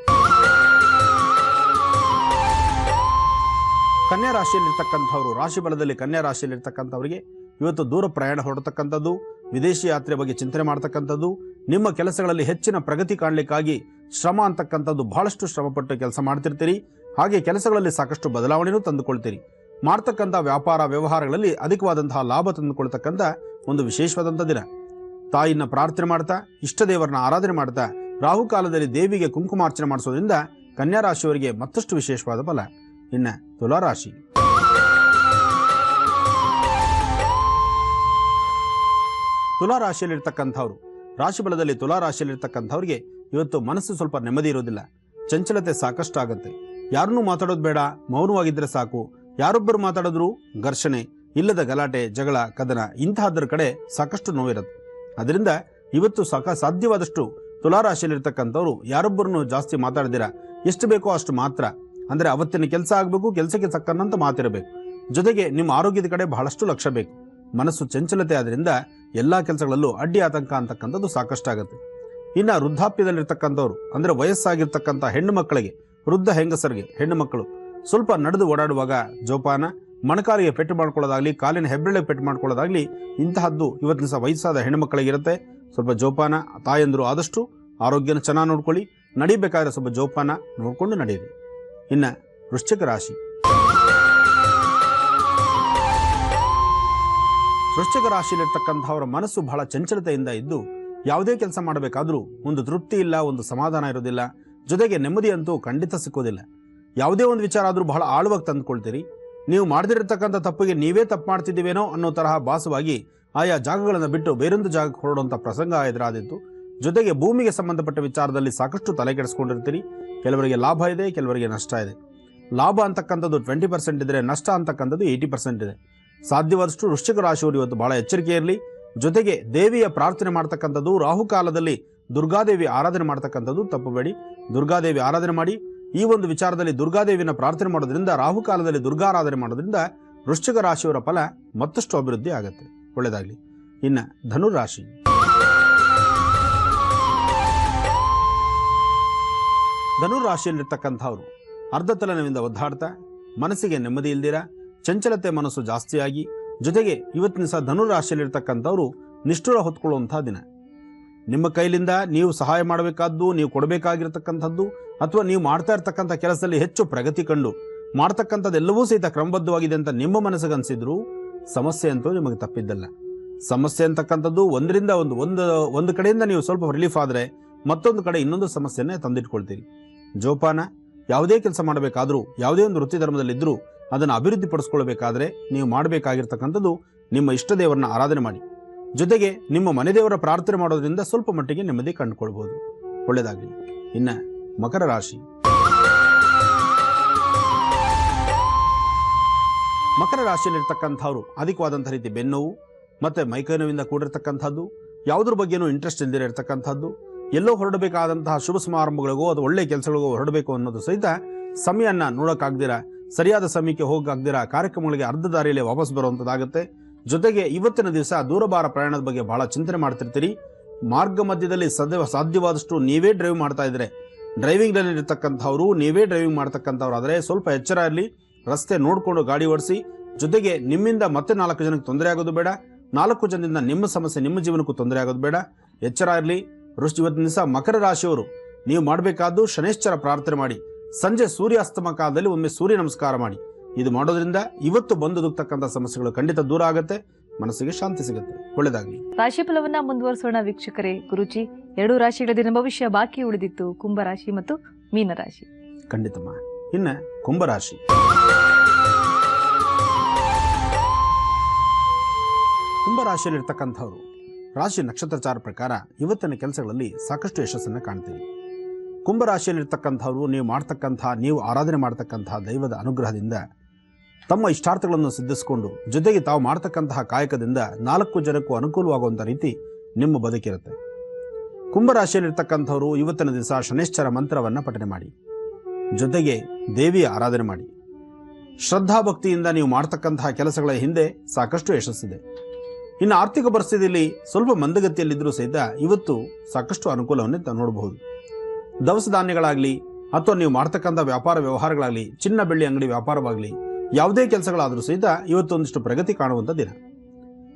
ಕನ್ಯಾ ರಾಶಿಯಲ್ಲಿರ್ತಕ್ಕಂಥವ್ರು, ರಾಶಿ ಬಲದಲ್ಲಿ ಕನ್ಯಾ ರಾಶಿಯಲ್ಲಿರ್ತಕ್ಕಂಥವರಿಗೆ ಇವತ್ತು ದೂರ ಪ್ರಯಾಣ ಹೊರಡತಕ್ಕಂಥದ್ದು, ವಿದೇಶಿ ಯಾತ್ರೆ ಬಗ್ಗೆ ಚಿಂತನೆ ಮಾಡ್ತಕ್ಕಂಥದ್ದು, ನಿಮ್ಮ ಕೆಲಸಗಳಲ್ಲಿ ಹೆಚ್ಚಿನ ಪ್ರಗತಿ ಕಾಣಲಿಕ್ಕಾಗಿ ಶ್ರಮ ಅಂತಕ್ಕಂಥದ್ದು ಬಹಳಷ್ಟು ಶ್ರಮಪಟ್ಟು ಕೆಲಸ ಮಾಡ್ತಿರ್ತೀರಿ. ಹಾಗೆ ಕೆಲಸಗಳಲ್ಲಿ ಸಾಕಷ್ಟು ಬದಲಾವಣೆಯೂ ತಂದುಕೊಳ್ತೀರಿ. ಮಾಡ್ತಕ್ಕಂಥ ವ್ಯಾಪಾರ ವ್ಯವಹಾರಗಳಲ್ಲಿ ಅಧಿಕವಾದಂತಹ ಲಾಭ ತಂದುಕೊಳ್ತಕ್ಕಂಥ ಒಂದು ವಿಶೇಷವಾದಂಥ ದಿನ. ತಾಯಿನ ಪ್ರಾರ್ಥನೆ ಮಾಡ್ತಾ, ಇಷ್ಟ ದೇವರನ್ನ ಆರಾಧನೆ ಮಾಡ್ತಾ, ರಾಹುಕಾಲದಲ್ಲಿ ದೇವಿಗೆ ಕುಂಕುಮಾರ್ಚನೆ ಮಾಡಿಸೋದ್ರಿಂದ ಕನ್ಯಾ ರಾಶಿಯವರಿಗೆ ಮತ್ತಷ್ಟು ವಿಶೇಷವಾದ ಫಲ. ಇನ್ನು ತುಲಾರಾಶಿ, ತುಲಾರಾಶಿಯಲ್ಲಿರ್ತಕ್ಕಂಥವ್ರು, ರಾಶಿ ಬಲದಲ್ಲಿ ತುಲಾರಾಶಿಯಲ್ಲಿರ್ತಕ್ಕಂಥವ್ರಿಗೆ ಇವತ್ತು ಮನಸ್ಸು ಸ್ವಲ್ಪ ನೆಮ್ಮದಿ ಇರೋದಿಲ್ಲ. ಚಂಚಲತೆ ಸಾಕಷ್ಟು ಆಗುತ್ತೆ. ಯಾರನ್ನೂ ಮಾತಾಡೋದು ಬೇಡ, ಮೌನವಾಗಿದ್ದರೆ ಸಾಕು. ಯಾರೊಬ್ಬರು ಮಾತಾಡಿದ್ರು ಘರ್ಷಣೆ, ಇಲ್ಲದ ಗಲಾಟೆ, ಜಗಳ, ಕದನ ಇಂತಹದ್ರ ಕಡೆ ಸಾಕಷ್ಟು ನೋವಿರುತ್ತೆ. ಅದರಿಂದ ಇವತ್ತು ಸಾಧ್ಯವಾದಷ್ಟು ತುಲಾರಾಶಿಯಲ್ಲಿರ್ತಕ್ಕಂಥವ್ರು ಯಾರೊಬ್ಬರನ್ನು ಜಾಸ್ತಿ ಮಾತಾಡ್ದಿರ, ಎಷ್ಟು ಬೇಕೋ ಅಷ್ಟು ಮಾತ್ರ. ಅಂದರೆ ಅವತ್ತಿನ ಕೆಲಸ ಆಗಬೇಕು, ಕೆಲಸಕ್ಕೆ ತಕ್ಕಂತ ಮಾತಿರಬೇಕು. ಜೊತೆಗೆ ನಿಮ್ಮ ಆರೋಗ್ಯದ ಕಡೆ ಬಹಳಷ್ಟು ಲಕ್ಷ್ಯ ಬೇಕು. ಮನಸ್ಸು ಚಂಚಲತೆ ಆದ್ರಿಂದ ಎಲ್ಲ ಕೆಲಸಗಳಲ್ಲೂ ಅಡ್ಡಿ ಆತಂಕ ಅಂತಕ್ಕಂಥದ್ದು ಸಾಕಷ್ಟು ಆಗುತ್ತೆ. ಇನ್ನು ವೃದ್ಧಾಪ್ಯದಲ್ಲಿರ್ತಕ್ಕಂಥವ್ರು, ಅಂದರೆ ವಯಸ್ಸಾಗಿರ್ತಕ್ಕಂಥ ಹೆಣ್ಣು ಮಕ್ಕಳಿಗೆ, ವೃದ್ಧ ಹೆಂಗಸರಿಗೆ, ಹೆಣ್ಣು ಮಕ್ಕಳು ಸ್ವಲ್ಪ ನಡೆದು ಓಡಾಡುವಾಗ ಜೋಪಾನ, ಮೊಣಕಾಲಿಗೆ ಪೆಟ್ಟು ಮಾಡ್ಕೊಳ್ಳೋದಾಗಲಿ, ಕಾಲಿನ ಹೆಬ್ಬೆರಳಿಗೆ ಪೆಟ್ಟು ಮಾಡ್ಕೊಳ್ಳೋದಾಗಲಿ ಇಂತಹದ್ದು ಇವತ್ತಿನ ಸಹ ವಯಸ್ಸಾದ ಹೆಣ್ಣು ಮಕ್ಕಳಿಗಿರುತ್ತೆ. ಸ್ವಲ್ಪ ಜೋಪಾನ. ತಾಯಂದರು ಆದಷ್ಟು ಆರೋಗ್ಯನ ಚೆನ್ನಾಗಿ ನೋಡ್ಕೊಳ್ಳಿ. ನಡಿಬೇಕಾದ್ರೆ ಸ್ವಲ್ಪ ಜೋಪಾನ ನೋಡಿಕೊಂಡು ನಡೆಯಿರಿ. ಇನ್ನು ವೃಶ್ಚಿಕ ರಾಶಿ, ವೃಶ್ಚಿಕ ರಾಶಿಯಲ್ಲಿರ್ತಕ್ಕಂಥವರ ಮನಸ್ಸು ಬಹಳ ಚಂಚಲತೆಯಿಂದ ಇದ್ದು ಯಾವುದೇ ಕೆಲಸ ಮಾಡಬೇಕಾದ್ರೂ ಒಂದು ತೃಪ್ತಿ ಇಲ್ಲ, ಒಂದು ಸಮಾಧಾನ ಇರೋದಿಲ್ಲ. ಜೊತೆಗೆ ನೆಮ್ಮದಿ ಅಂತೂ ಖಂಡಿತ ಸಿಕ್ಕೋದಿಲ್ಲ. ಯಾವುದೇ ಒಂದು ವಿಚಾರ ಆದರೂ ಬಹಳ ಆಳವಾಗಿ ತಂದುಕೊಳ್ತೀರಿ. ನೀವು ಮಾಡದಿರತಕ್ಕಂಥ ತಪ್ಪಿಗೆ ನೀವೇ ತಪ್ಪು ಮಾಡ್ತಿದ್ದೀವೇನೋ ಅನ್ನೋ ತರಹ ಭಾಸವಾಗಿ ಆಯಾ ಜಾಗಗಳನ್ನು ಬಿಟ್ಟು ಬೇರೊಂದು ಜಾಗಕ್ಕೆ ಹೊರಡುವಂಥ ಪ್ರಸಂಗ ಎದುರಾದಿತ್ತು. ಜೊತೆಗೆ ಭೂಮಿಗೆ ಸಂಬಂಧಪಟ್ಟ ವಿಚಾರದಲ್ಲಿ ಸಾಕಷ್ಟು ತಲೆ ಕೆಡಿಸ್ಕೊಂಡಿರ್ತೀರಿ. ಕೆಲವರಿಗೆ ಲಾಭ ಇದೆ, ಕೆಲವರಿಗೆ ನಷ್ಟ ಇದೆ. ಲಾಭ ಅಂತಕ್ಕಂಥದ್ದು 20% ಇದ್ದರೆ, ನಷ್ಟ ಅಂತಕ್ಕಂಥದ್ದು 80% ಇದೆ. ಸಾಧ್ಯವಾದಷ್ಟು ವೃಶ್ಚಿಕ ರಾಶಿಯವರು ಇವತ್ತು ಬಹಳ ಎಚ್ಚರಿಕೆ ಇರಲಿ. ಜೊತೆಗೆ ದೇವಿಯ ಪ್ರಾರ್ಥನೆ ಮಾಡ್ತಕ್ಕಂಥದ್ದು, ರಾಹುಕಾಲದಲ್ಲಿ ದುರ್ಗಾದೇವಿ ಆರಾಧನೆ ಮಾಡ್ತಕ್ಕಂಥದ್ದು ತಪ್ಪಬೇಡಿ. ದುರ್ಗಾದೇವಿ ಆರಾಧನೆ ಮಾಡಿ. ಈ ಒಂದು ವಿಚಾರದಲ್ಲಿ ದುರ್ಗಾದೇವಿನ ಪ್ರಾರ್ಥನೆ ಮಾಡೋದ್ರಿಂದ, ರಾಹುಕಾಲದಲ್ಲಿ ದುರ್ಗಾರಾಧನೆ ಮಾಡೋದ್ರಿಂದ ವೃಶ್ಚಿಕ ರಾಶಿಯವರ ಫಲ ಮತ್ತಷ್ಟು ಅಭಿವೃದ್ಧಿ ಆಗುತ್ತೆ. ಒಳ್ಳೆಯದಾಗಲಿ. ಇನ್ನು ಧನುರಾಶಿ, ಧನುರಾಶಿಯಲ್ಲಿರ್ತಕ್ಕಂಥವ್ರು ಅರ್ಧ ತಲೆನೋವಿಂದ ಒದ್ದಾಡ್ತಾ, ಮನಸ್ಸಿಗೆ ನೆಮ್ಮದಿ ಇಲ್ದಿರ, ಚಂಚಲತೆ ಮನಸ್ಸು ಜಾಸ್ತಿಯಾಗಿ, ಜೊತೆಗೆ ಇವತ್ತಿನ ಸಹ ಧನುರಾಶಿಯಲ್ಲಿರ್ತಕ್ಕಂಥವ್ರು ನಿಷ್ಠುರ ಹೊತ್ಕೊಳ್ಳುವಂಥ ದಿನ. ನಿಮ್ಮ ಕೈಲಿಂದ ನೀವು ಸಹಾಯ ಮಾಡಬೇಕಾದ್ದು, ನೀವು ಕೊಡಬೇಕಾಗಿರ್ತಕ್ಕಂಥದ್ದು, ಅಥವಾ ನೀವು ಮಾಡ್ತಾ ಇರ್ತಕ್ಕಂಥ ಕೆಲಸದಲ್ಲಿ ಹೆಚ್ಚು ಪ್ರಗತಿ ಕಂಡು ಮಾಡ್ತಕ್ಕಂಥದ್ದೆಲ್ಲವೂ ಸಹಿತ ಕ್ರಮಬದ್ಧವಾಗಿದೆ ಅಂತ ನಿಮ್ಮ ಮನಸ್ಸಿಗೆ ಅನಿಸಿದ್ರು ಸಮಸ್ಯೆ ಅಂತೂ ನಿಮಗೆ ತಪ್ಪಿದ್ದಲ್ಲ. ಸಮಸ್ಯೆ ಅಂತಕ್ಕಂಥದ್ದು ಒಂದರಿಂದ ಒಂದು ಕಡೆಯಿಂದ ನೀವು ಸ್ವಲ್ಪ ರಿಲೀಫ್ ಆದರೆ ಮತ್ತೊಂದು ಕಡೆ ಇನ್ನೊಂದು ಸಮಸ್ಯೆಯನ್ನೇ ತಂದಿಟ್ಕೊಳ್ತೀರಿ. ಜೋಪಾನ. ಯಾವುದೇ ಕೆಲಸ ಮಾಡಬೇಕಾದ್ರೂ, ಯಾವುದೇ ಒಂದು ವೃತ್ತಿ ಧರ್ಮದಲ್ಲಿದ್ದರೂ ಅದನ್ನು ಅಭಿವೃದ್ಧಿ ಪಡಿಸ್ಕೊಳ್ಬೇಕಾದ್ರೆ ನೀವು ಮಾಡಬೇಕಾಗಿರ್ತಕ್ಕಂಥದ್ದು ನಿಮ್ಮ ಇಷ್ಟ ದೇವರನ್ನ ಆರಾಧನೆ ಮಾಡಿ. ಜೊತೆಗೆ ನಿಮ್ಮ ಮನೆ ದೇವರ ಪ್ರಾರ್ಥನೆ ಮಾಡೋದ್ರಿಂದ ಸ್ವಲ್ಪ ಮಟ್ಟಿಗೆ ನೆಮ್ಮದಿ ಕಂಡುಕೊಳ್ಬಹುದು. ಒಳ್ಳೆಯದಾಗಲಿ. ಇನ್ನು ಮಕರ ರಾಶಿ, ಮಕರ ರಾಶಿಯಲ್ಲಿರ್ತಕ್ಕಂಥವ್ರು ಅಧಿಕವಾದಂಥ ರೀತಿ ಬೆನ್ನೋವು ಮತ್ತು ಮೈಕೈ ನೋವಿಂದ ಕೂಡಿರ್ತಕ್ಕಂಥದ್ದು, ಯಾವುದ್ರ ಬಗ್ಗೆನೂ ಇಂಟ್ರೆಸ್ಟ್ ಇಲ್ದಿರ ಇರ್ತಕ್ಕಂಥದ್ದು, ಎಲ್ಲೋ ಹೊರಡಬೇಕಾದಂತಹ ಶುಭ ಸಮಾರಂಭಗಳಿಗೋ ಅದು ಒಳ್ಳೆಯ ಕೆಲಸಗಳಿಗೋ ಹೊರಡಬೇಕು ಅನ್ನೋದು ಸಹಿತ ಸಮಯನ ನೋಡೋಕ್ಕಾಗ್ದಿರ, ಸರಿಯಾದ ಸಮಯಕ್ಕೆ ಹೋಗಕ್ಕಾಗ್ದಿರ ಕಾರ್ಯಕ್ರಮಗಳಿಗೆ ಅರ್ಧ ದಾರಿಯಲ್ಲಿ ವಾಪಸ್ ಬರುವಂಥದ್ದಾಗುತ್ತೆ. ಜೊತೆಗೆ ಇವತ್ತಿನ ದಿವಸ ದೂರಭಾರ ಪ್ರಯಾಣದ ಬಗ್ಗೆ ಬಹಳ ಚಿಂತನೆ ಮಾಡ್ತಿರ್ತೀರಿ. ಮಾರ್ಗ ಮಧ್ಯದಲ್ಲಿ ಸಾಧ್ಯವಾದಷ್ಟು ನೀವೇ ಡ್ರೈವ್ ಮಾಡ್ತಾ ಇದ್ರೆ, ಡ್ರೈವಿಂಗ್ನಲ್ಲಿ ಇರ್ತಕ್ಕಂಥವ್ರು ನೀವೇ ಡ್ರೈವಿಂಗ್ ಮಾಡ್ತಕ್ಕಂಥವ್ರು ಆದರೆ ಸ್ವಲ್ಪ ಎಚ್ಚರ ಇರಲಿ. ರಸ್ತೆ ನೋಡಿಕೊಂಡು ಗಾಡಿ ಓಡಿಸಿ. ಜೊತೆಗೆ ನಿಮ್ಮಿಂದ ಮತ್ತೆ 4 ಜನಕ್ಕೆ ತೊಂದರೆ ಆಗೋದು ಬೇಡ. 4 ಜನದಿಂದ ನಿಮ್ಮ ಸಮಸ್ಯೆ, ನಿಮ್ಮ ಜೀವನಕ್ಕೂ ತೊಂದರೆ ಆಗೋದು ಬೇಡ. ಎಚ್ಚರ ಇರಲಿ. ಇವತ್ತಿನ ದಿವಸ ಮಕರ ರಾಶಿಯವರು ನೀವು ಮಾಡಬೇಕಾದ್ದು ಶನೈಶ್ಚರ ಪ್ರಾರ್ಥನೆ ಮಾಡಿ. ಸಂಜೆ ಸೂರ್ಯಾಸ್ತಮ ಕಾಲದಲ್ಲಿ ಒಮ್ಮೆ ಸೂರ್ಯ ನಮಸ್ಕಾರ ಮಾಡಿ. ಇದು ಮಾಡೋದ್ರಿಂದ ಇವತ್ತು ಬಂದು ದುಗ್ತಕ್ಕಂಥ ಸಮಸ್ಯೆಗಳು ಖಂಡಿತ ದೂರ ಆಗುತ್ತೆ. ಮನಸ್ಸಿಗೆ ಶಾಂತಿ ಸಿಗುತ್ತೆ. ಒಳ್ಳೆಯದಾಗಲಿ. ರಾಶಿಫಲವನ್ನ ಮುಂದುವರಿಸೋಣ ವೀಕ್ಷಕರೇ. ಗುರುಜಿ, 2 ರಾಶಿಗಳ ದಿನ ಭವಿಷ್ಯ ಬಾಕಿ ಉಳಿದಿತ್ತು, ಕುಂಭರಾಶಿ ಮತ್ತು ಮೀನರಾಶಿ. ಖಂಡಿತಮ್ಮ. ಇನ್ನು ಕುಂಭರಾಶಿ. ಕುಂಭರಾಶಿಯಲ್ಲಿರ್ತಕ್ಕಂಥವ್ರು ರಾಶಿ ನಕ್ಷತ್ರಚಾರ ಪ್ರಕಾರ ಇವತ್ತಿನ ಕೆಲಸಗಳಲ್ಲಿ ಸಾಕಷ್ಟು ಯಶಸ್ಸನ್ನು ಕಾಣ್ತೀವಿ. ಕುಂಭರಾಶಿಯಲ್ಲಿರ್ತಕ್ಕಂಥವ್ರು ನೀವು ಆರಾಧನೆ ಮಾಡ್ತಕ್ಕಂತಹ ದೈವದ ಅನುಗ್ರಹದಿಂದ ತಮ್ಮ ಇಷ್ಟಾರ್ಥಗಳನ್ನು ಸಿದ್ಧಿಸಿಕೊಂಡು ಜೊತೆಗೆ ತಾವು ಮಾಡ್ತಕ್ಕಂತಹ ಕಾಯಕದಿಂದ 4 ಜನಕ್ಕೂ ಅನುಕೂಲವಾಗುವಂಥ ರೀತಿ ನಿಮ್ಮ ಬದುಕಿರುತ್ತೆ. ಕುಂಭರಾಶಿಯಲ್ಲಿರ್ತಕ್ಕಂಥವ್ರು ಇವತ್ತಿನ ದಿವಸ ಶನೈಶ್ಚರ ಮಂತ್ರವನ್ನು ಪಠನೆ ಮಾಡಿ, ಜೊತೆಗೆ ದೇವಿಯ ಆರಾಧನೆ ಮಾಡಿ. ಶ್ರದ್ಧಾಭಕ್ತಿಯಿಂದ ನೀವು ಮಾಡ್ತಕ್ಕಂತಹ ಕೆಲಸಗಳ ಹಿಂದೆ ಸಾಕಷ್ಟು ಯಶಸ್ಸಿದೆ. ಇನ್ನು ಆರ್ಥಿಕ ಪರಿಸ್ಥಿತಿಯಲ್ಲಿ ಸ್ವಲ್ಪ ಮಂದಗತಿಯಲ್ಲಿದ್ದರೂ ಸಹಿತ ಇವತ್ತು ಸಾಕಷ್ಟು ಅನುಕೂಲವನ್ನು ನೋಡಬಹುದು. ದವಸ ಧಾನ್ಯಗಳಾಗಲಿ ಅಥವಾ ನೀವು ಮಾಡ್ತಕ್ಕಂಥ ವ್ಯಾಪಾರ ವ್ಯವಹಾರಗಳಾಗಲಿ, ಚಿನ್ನ ಬೆಳ್ಳಿ ಅಂಗಡಿ ವ್ಯಾಪಾರವಾಗಲಿ, ಯಾವುದೇ ಕೆಲಸಗಳಾದರೂ ಸಹಿತ ಇವತ್ತು ಒಂದಿಷ್ಟು ಪ್ರಗತಿ ಕಾಣುವಂಥ ದಿನ.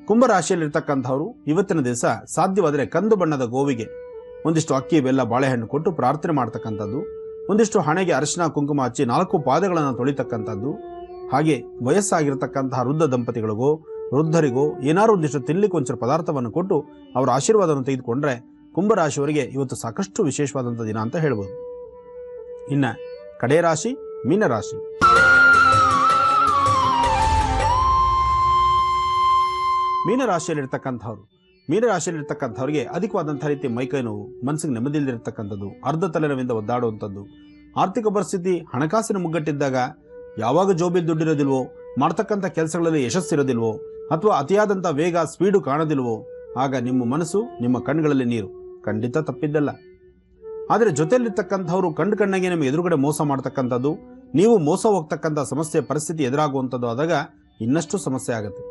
ಕುಂಭರಾಶಿಯಲ್ಲಿರ್ತಕ್ಕಂಥವ್ರು ಇವತ್ತಿನ ದಿವಸ ಸಾಧ್ಯವಾದರೆ ಕಂದು ಬಣ್ಣದ ಗೋವಿಗೆ ಒಂದಿಷ್ಟು ಅಕ್ಕಿ, ಬೆಲ್ಲ, ಬಾಳೆಹಣ್ಣು ಕೊಟ್ಟು ಪ್ರಾರ್ಥನೆ ಮಾಡ್ತಕ್ಕಂಥದ್ದು, ಒಂದಿಷ್ಟು ಹಣೆಗೆ ಅರಿಶಿನ ಕುಂಕುಮ ಹಚ್ಚಿ 4 ಪಾದಗಳನ್ನು ತೊಳಿತಕ್ಕಂಥದ್ದು, ಹಾಗೆ ವಯಸ್ಸಾಗಿರ್ತಕ್ಕಂತಹ ವೃದ್ಧ ದಂಪತಿಗಳಿಗೋ ವೃದ್ಧರಿಗೋ ಏನಾರು ಒಂದಿಷ್ಟು ತಿನ್ನಲಿಕ್ಕೆ ಒಂಚೂರು ಪದಾರ್ಥವನ್ನು ಕೊಟ್ಟು ಅವರ ಆಶೀರ್ವಾದವನ್ನು ತೆಗೆದುಕೊಂಡ್ರೆ ಕುಂಭರಾಶಿಯವರಿಗೆ ಇವತ್ತು ಸಾಕಷ್ಟು ವಿಶೇಷವಾದಂಥ ದಿನ ಅಂತ ಹೇಳ್ಬೋದು. ಇನ್ನು ಕಡೆ ರಾಶಿ ಮೀನರಾಶಿ. ಮೀನರಾಶಿಯಲ್ಲಿರ್ತಕ್ಕಂಥವ್ರಿಗೆ ಅಧಿಕವಾದಂಥ ರೀತಿ ಮೈಕೈ ನೋವು, ಮನಸ್ಸಿಗೆ ನೆಮ್ಮದಿ ಇಲ್ಲದಿರತಕ್ಕಂಥದ್ದು, ಅರ್ಧ ತಲೆನೋವಿಂದ ಒದ್ದಾಡುವಂಥದ್ದು, ಆರ್ಥಿಕ ಪರಿಸ್ಥಿತಿ ಹಣಕಾಸಿನ ಮುಗ್ಗಟ್ಟಿದ್ದಾಗ ಯಾವಾಗ ಜೋಬಿಲ್ ದುಡ್ಡಿರೋದಿಲ್ವೋ, ಮಾಡ್ತಕ್ಕಂಥ ಕೆಲಸಗಳಲ್ಲಿ ಯಶಸ್ಸಿರೋದಿಲ್ವೋ, ಅಥವಾ ಅತಿಯಾದಂಥ ವೇಗ ಸ್ಪೀಡು ಕಾಣೋದಿಲ್ವೋ, ಆಗ ನಿಮ್ಮ ಮನಸ್ಸು, ನಿಮ್ಮ ಕಣ್ಣುಗಳಲ್ಲಿ ನೀರು ಖಂಡಿತ ತಪ್ಪಿದ್ದಲ್ಲ. ಆದರೆ ಜೊತೆಯಲ್ಲಿರ್ತಕ್ಕಂಥವ್ರು ಕಣ್ಣಾಗೆ ನಿಮಗೆ ಎದುರುಗಡೆ ಮೋಸ ಮಾಡ್ತಕ್ಕಂಥದ್ದು, ನೀವು ಮೋಸ ಹೋಗ್ತಕ್ಕಂಥ ಸಮಸ್ಯೆ ಪರಿಸ್ಥಿತಿ ಎದುರಾಗುವಂಥದ್ದು ಆದಾಗ ಇನ್ನಷ್ಟು ಸಮಸ್ಯೆ ಆಗುತ್ತೆ.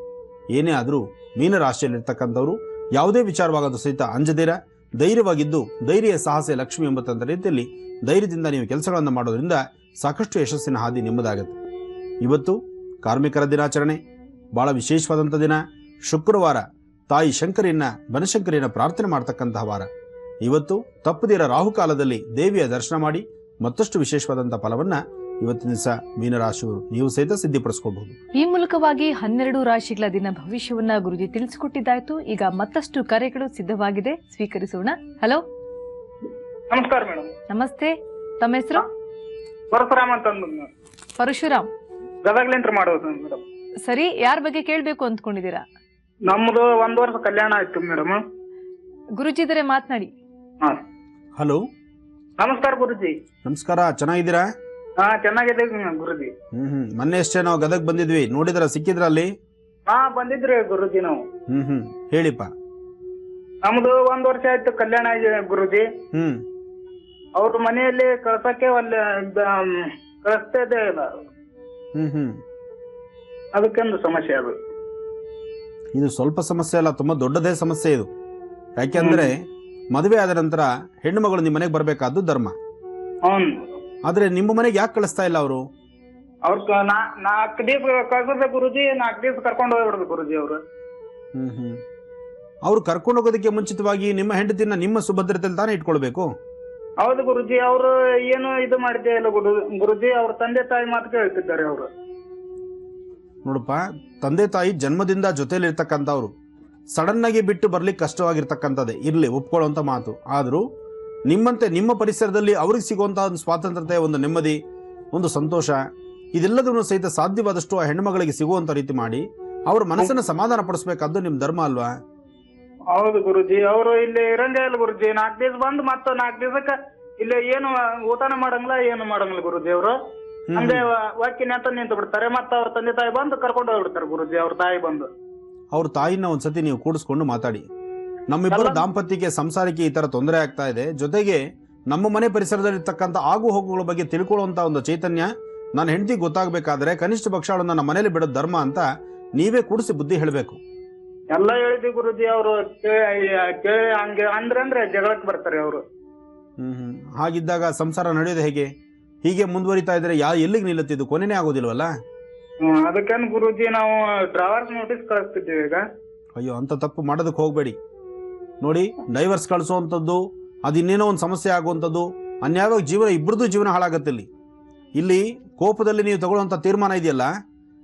ಏನೇ ಆದರೂ ಮೀನರಾಶಿಯಲ್ಲಿರ್ತಕ್ಕಂಥವ್ರು ಯಾವುದೇ ವಿಚಾರವಾಗೋದು ಸಹಿತ ಅಂಜದಿರ ಧೈರ್ಯವಾಗಿದ್ದು, ಧೈರ್ಯ ಸಾಹಸ ಲಕ್ಷ್ಮಿ ಎಂಬಂಥ ರೀತಿಯಲ್ಲಿ ಧೈರ್ಯದಿಂದ ನೀವು ಕೆಲಸಗಳನ್ನು ಮಾಡೋದ್ರಿಂದ ಸಾಕಷ್ಟು ಯಶಸ್ಸಿನ ಹಾದಿ ನಿಮ್ಮದಾಗುತ್ತೆ. ಇವತ್ತು ಕಾರ್ಮಿಕರ ದಿನಾಚರಣೆ, ಭಾಳ ವಿಶೇಷವಾದಂಥ ದಿನ. ಶುಕ್ರವಾರ ತಾಯಿ ಬನಶಂಕರಿಯನ್ನ ಪ್ರಾರ್ಥನೆ ಮಾಡ್ತಕ್ಕಂತಹ ವಾರ. ಇವತ್ತು ತಪ್ಪದಿರ ರಾಹುಕಾಲದಲ್ಲಿ ದೇವಿಯ ದರ್ಶನ ಮಾಡಿ ಮತ್ತಷ್ಟು ವಿಶೇಷವಾದಂಥ ಫಲವನ್ನು ಇವತ್ತಿನ ದಿವಸ ಮೀನರಾಶಿಯವರು ನೀವು ಸಹಿತ ಸಿದ್ಧಿಪಡಿಸ್ಕೋಬಹುದು. ಈ ಮೂಲಕವಾಗಿ 12 ರಾಶಿಗಳ ದಿನ ಭವಿಷ್ಯವನ್ನ ಗುರುಜಿ ತಿಳಿಸಿಕೊಟ್ಟಿದ್ದಾಯ್ತು. ಈಗ ಮತ್ತಷ್ಟು ಕರೆಗಳು ಸಿದ್ಧವಾಗಿದೆ, ಸ್ವೀಕರಿಸೋಣ. ಹಲೋ, ನಮಸ್ಕಾರ ಮೇಡಮ್. ನಮಸ್ತೆ, ತಮ್ಮ ಹೆಸರು? ಪರಶುರಾಮ್ ಅಂತ. ಪರಶುರಾಮ್, ಗದಗ್ಲಿಂತ್ರ ಮಾಡೋದು ಮೇಡಮ್. ಸರಿ, ಯಾರ ಬಗ್ಗೆ ಕೇಳ್ಬೇಕು ಅಂದ್ಕೊಂಡಿದ್ದೀರಾ? ನಮ್ದು 1 ವರ್ಷ ಕಲ್ಯಾಣ ಆಯ್ತು ಮೇಡಮ್. ಗುರುಜಿ ಇದ್ರೆ ಮಾತನಾಡಿ. ಹಲೋ, ನಮಸ್ಕಾರ ಗುರುಜಿ. ನಮಸ್ಕಾರ, ಚೆನ್ನಾಗಿದ್ದೀರಾ? ಚೆನ್ನಾಗಿದ್ದೀವಿ ಗುರುಜಿ. ಮೊನ್ನೆ ಅಷ್ಟೇ ನಾವು ಗದಗ್ ಬಂದಿದ್ವಿ, ನೋಡಿದ್ರ ಸಿಕ್ಕಿದ್ರ ಅಲ್ಲಿ? ಬಂದಿದ್ರಿ ಗುರುಜಿ ನಾವು. ಹೇಳಿಪ್ಪ. ನಮ್ದು 1 ವರ್ಷ ಆಯ್ತು ಕಲ್ಯಾಣ ಆಗಿದೆ ಗುರುಜಿ. ಅವ್ರ ಮನೆಯಲ್ಲಿ ಕಳ್ಸಕ್ಕೆ ಕಳಿಸ್ತಾ ಇದೆ ಇಲ್ಲ. ಅದಕ್ಕೊಂದು ಸಮಸ್ಯೆ ಅದು. ಇದು ಸ್ವಲ್ಪ ಸಮಸ್ಯೆ ಅಲ್ಲ, ತುಂಬಾ ದೊಡ್ಡದೇ ಸಮಸ್ಯೆ ಇದು. ಯಾಕೆಂದ್ರೆ ಮದುವೆ ಆದ ನಂತರ ಹೆಣ್ಣು ಮಗಳು ನಿಮ್ಮ ಮನೆಗೆ ಬರ್ಬೇಕಾದ್ದು ಧರ್ಮ. ಆದ್ರೆ ನಿಮ್ಮ ಮನೆಗೆ ಯಾಕೆ ಕಳಿಸ್ತಾ ಇಲ್ಲ ಅವರು? 4 ದಿವಸ ಕಳ್ಸಿದ್ರೆ ಗುರುಜಿ, 4 ದಿವಸ ಕರ್ಕೊಂಡು ಹೋಗ್ಬಿಡುದು ಗುರುಜಿ ಅವರು. ಅವ್ರು ಕರ್ಕೊಂಡು ಹೋಗೋದಕ್ಕೆ ಮುಂಚಿತವಾಗಿ ನಿಮ್ಮ ಹೆಂಡತಿನ ನಿಮ್ಮ ಸುಭದ್ರತೆಯಲ್ಲಿ ತಾನೇ ಇಟ್ಕೊಳ್ಬೇಕು. ಹೌದು ಗುರುಜಿ, ಅವರು ಏನು ಇದು ಮಾಡಿದ್ದೇ ಇಲ್ಲ ಗುರುಜಿ. ಅವ್ರ ತಂದೆ ತಾಯಿ ಮಾತು ಕೇಳ್ತಿದ್ದಾರೆ ಅವರು. ನೋಡಪ್ಪ, ತಂದೆ ತಾಯಿ ಜನ್ಮದಿಂದ ಜೊತೆಲಿ ಇರ್ತಕ್ಕಂಥವ್ರು ಸಡನ್ ಆಗಿ ಬಿಟ್ಟು ಬರ್ಲಿಕ್ಕೆ ಕಷ್ಟವಾಗಿರ್ತಕ್ಕಂಥದ್ದೇ ಇರ್ಲಿ, ಒಪ್ಕೊಳ್ಳುವಂತ ಮಾತು. ಆದ್ರೂ ನಿಮ್ಮಂತೆ ನಿಮ್ಮ ಪರಿಸರದಲ್ಲಿ ಅವ್ರಿಗೆ ಸಿಗುವಂತಹ ಒಂದು ಸ್ವಾತಂತ್ರ್ಯತೆ, ಒಂದು ನೆಮ್ಮದಿ, ಒಂದು ಸಂತೋಷ, ಇದೆಲ್ಲದನ್ನು ಸಹಿತ ಸಾಧ್ಯವಾದಷ್ಟು ಆ ಹೆಣ್ಮಗಳಿಗೆ ಸಿಗುವಂತ ರೀತಿ ಮಾಡಿ ಅವ್ರ ಮನಸ್ಸನ್ನ ಸಮಾಧಾನ ಪಡಿಸ್ಬೇಕಾದ್ದು ನಿಮ್ ಧರ್ಮ ಅಲ್ವಾ? ಹೌದು ಗುರುಜಿ, ಅವರು ಇಲ್ಲಿ ಇರಂಗೇ ಇಲ್ಲ ಗುರುಜಿ. 4 ದಿವಸ ಬಂದು ಮತ್ತೆ 4 ದಿವಸಕ್ಕ ಇಲ್ಲಿ ಏನು ಊಟನ ಮಾಡಂಗಿಲ್ಲ, ಏನು ಮಾಡಂಗಿಲ್ಲ ಗುರುಜಿ. ಅವರು ಹಂಗೆ ವಾಕಿನ ಅಂತ ನಿಂತು ಬಿಡ್ತಾರೆ. ಮತ್ತೆ ಅವ್ರ ತಂದೆ ತಾಯಿ ಬಂದು ಕರ್ಕೊಂಡು ಹೋಗ್ಬಿಡ್ತಾರೆ ಗುರುಜಿ. ಅವ್ರ ತಾಯಿ ಬಂದು ಅವ್ರ ತಾಯಿನ ಒಂದ್ಸತಿ ನೀವು ಕೂಡಿಸ್ಕೊಂಡು ಮಾತಾಡಿ. ನಮ್ಮಿಬ್ಬರ ದಾಂಪತ್ಯಕ್ಕೆ, ಸಂಸಾರಕ್ಕೆ ಈ ತರ ತೊಂದರೆ ಆಗ್ತಾ ಇದೆ, ಜೊತೆಗೆ ನಮ್ಮ ಮನೆ ಪರಿಸರದಲ್ಲಿರ್ತಕ್ಕಂಥ ಆಗು ಹೋಗುಗಳ ಬಗ್ಗೆ ತಿಳ್ಕೊಳ್ಳುವಂತ ಒಂದು ಚೈತನ್ಯ ನನ್ನ ಹೆಂಡತಿ ಗೊತ್ತಾಗಬೇಕಾದ್ರೆ ಕನಿಷ್ಠ ಪಕ್ಷ ಅವಳನ್ನ ನಮ್ಮ ಮನೇಲಿ ಬಿಡೋದು ಧರ್ಮ ಅಂತ ನೀವೇ ಕೂಡಿಸಿ ಬುದ್ಧಿ ಹೇಳಬೇಕು. ಎಲ್ಲ ಹೇಳಿದ್ವಿ ಗುರುಜಿ. ಅವರು ಕೇಳಿ ಹಂಗೆ ಅಂದ್ರೆ ಜಗಳಕ್ಕೆ ಬರ್ತಾರೆ ಅವರು. ಹಾಗಿದ್ದಾಗ ಸಂಸಾರ ನಡೆಯೋದು ಹೇಗೆ? ಹೀಗೆ ಮುಂದುವರಿತಾ ಇದ್ರೆ ಎಲ್ಲಿಗೆ ನಿಲ್ಲುತ್ತಿದ್ದು? ಕೊನೆನೇ ಆಗೋದಿಲ್ವಲ್ಲ. ಅದಕ್ಕೇನು ಗುರುಜಿ, ನಾವು ಡ್ರೈವರ್ಸ್ ನೋಟಿಸ್ ಕಳಿಸ್ತಿದ್ದೀವಿ ಈಗ. ಅಯ್ಯೋ, ಅಂತ ತಪ್ಪು ಮಾಡೋದಕ್ಕೆ ಹೋಗ್ಬೇಡಿ. ನೋಡಿ, ಡೈವರ್ಸ್ ಕಳಿಸೋವಂಥದ್ದು, ಅದಿನ್ನೇನೋ ಒಂದು ಸಮಸ್ಯೆ ಆಗುವಂಥದ್ದು, ಅನ್ಯಾಯವಾಗಿ ಜೀವನ, ಇಬ್ಬರದು ಜೀವನ ಹಾಳಾಗತ್ತೆ. ಇಲ್ಲಿ ಕೋಪದಲ್ಲಿ ನೀವು ತಗೊಳ್ಳುವಂಥ ತೀರ್ಮಾನ ಇದೆಯಲ್ಲ,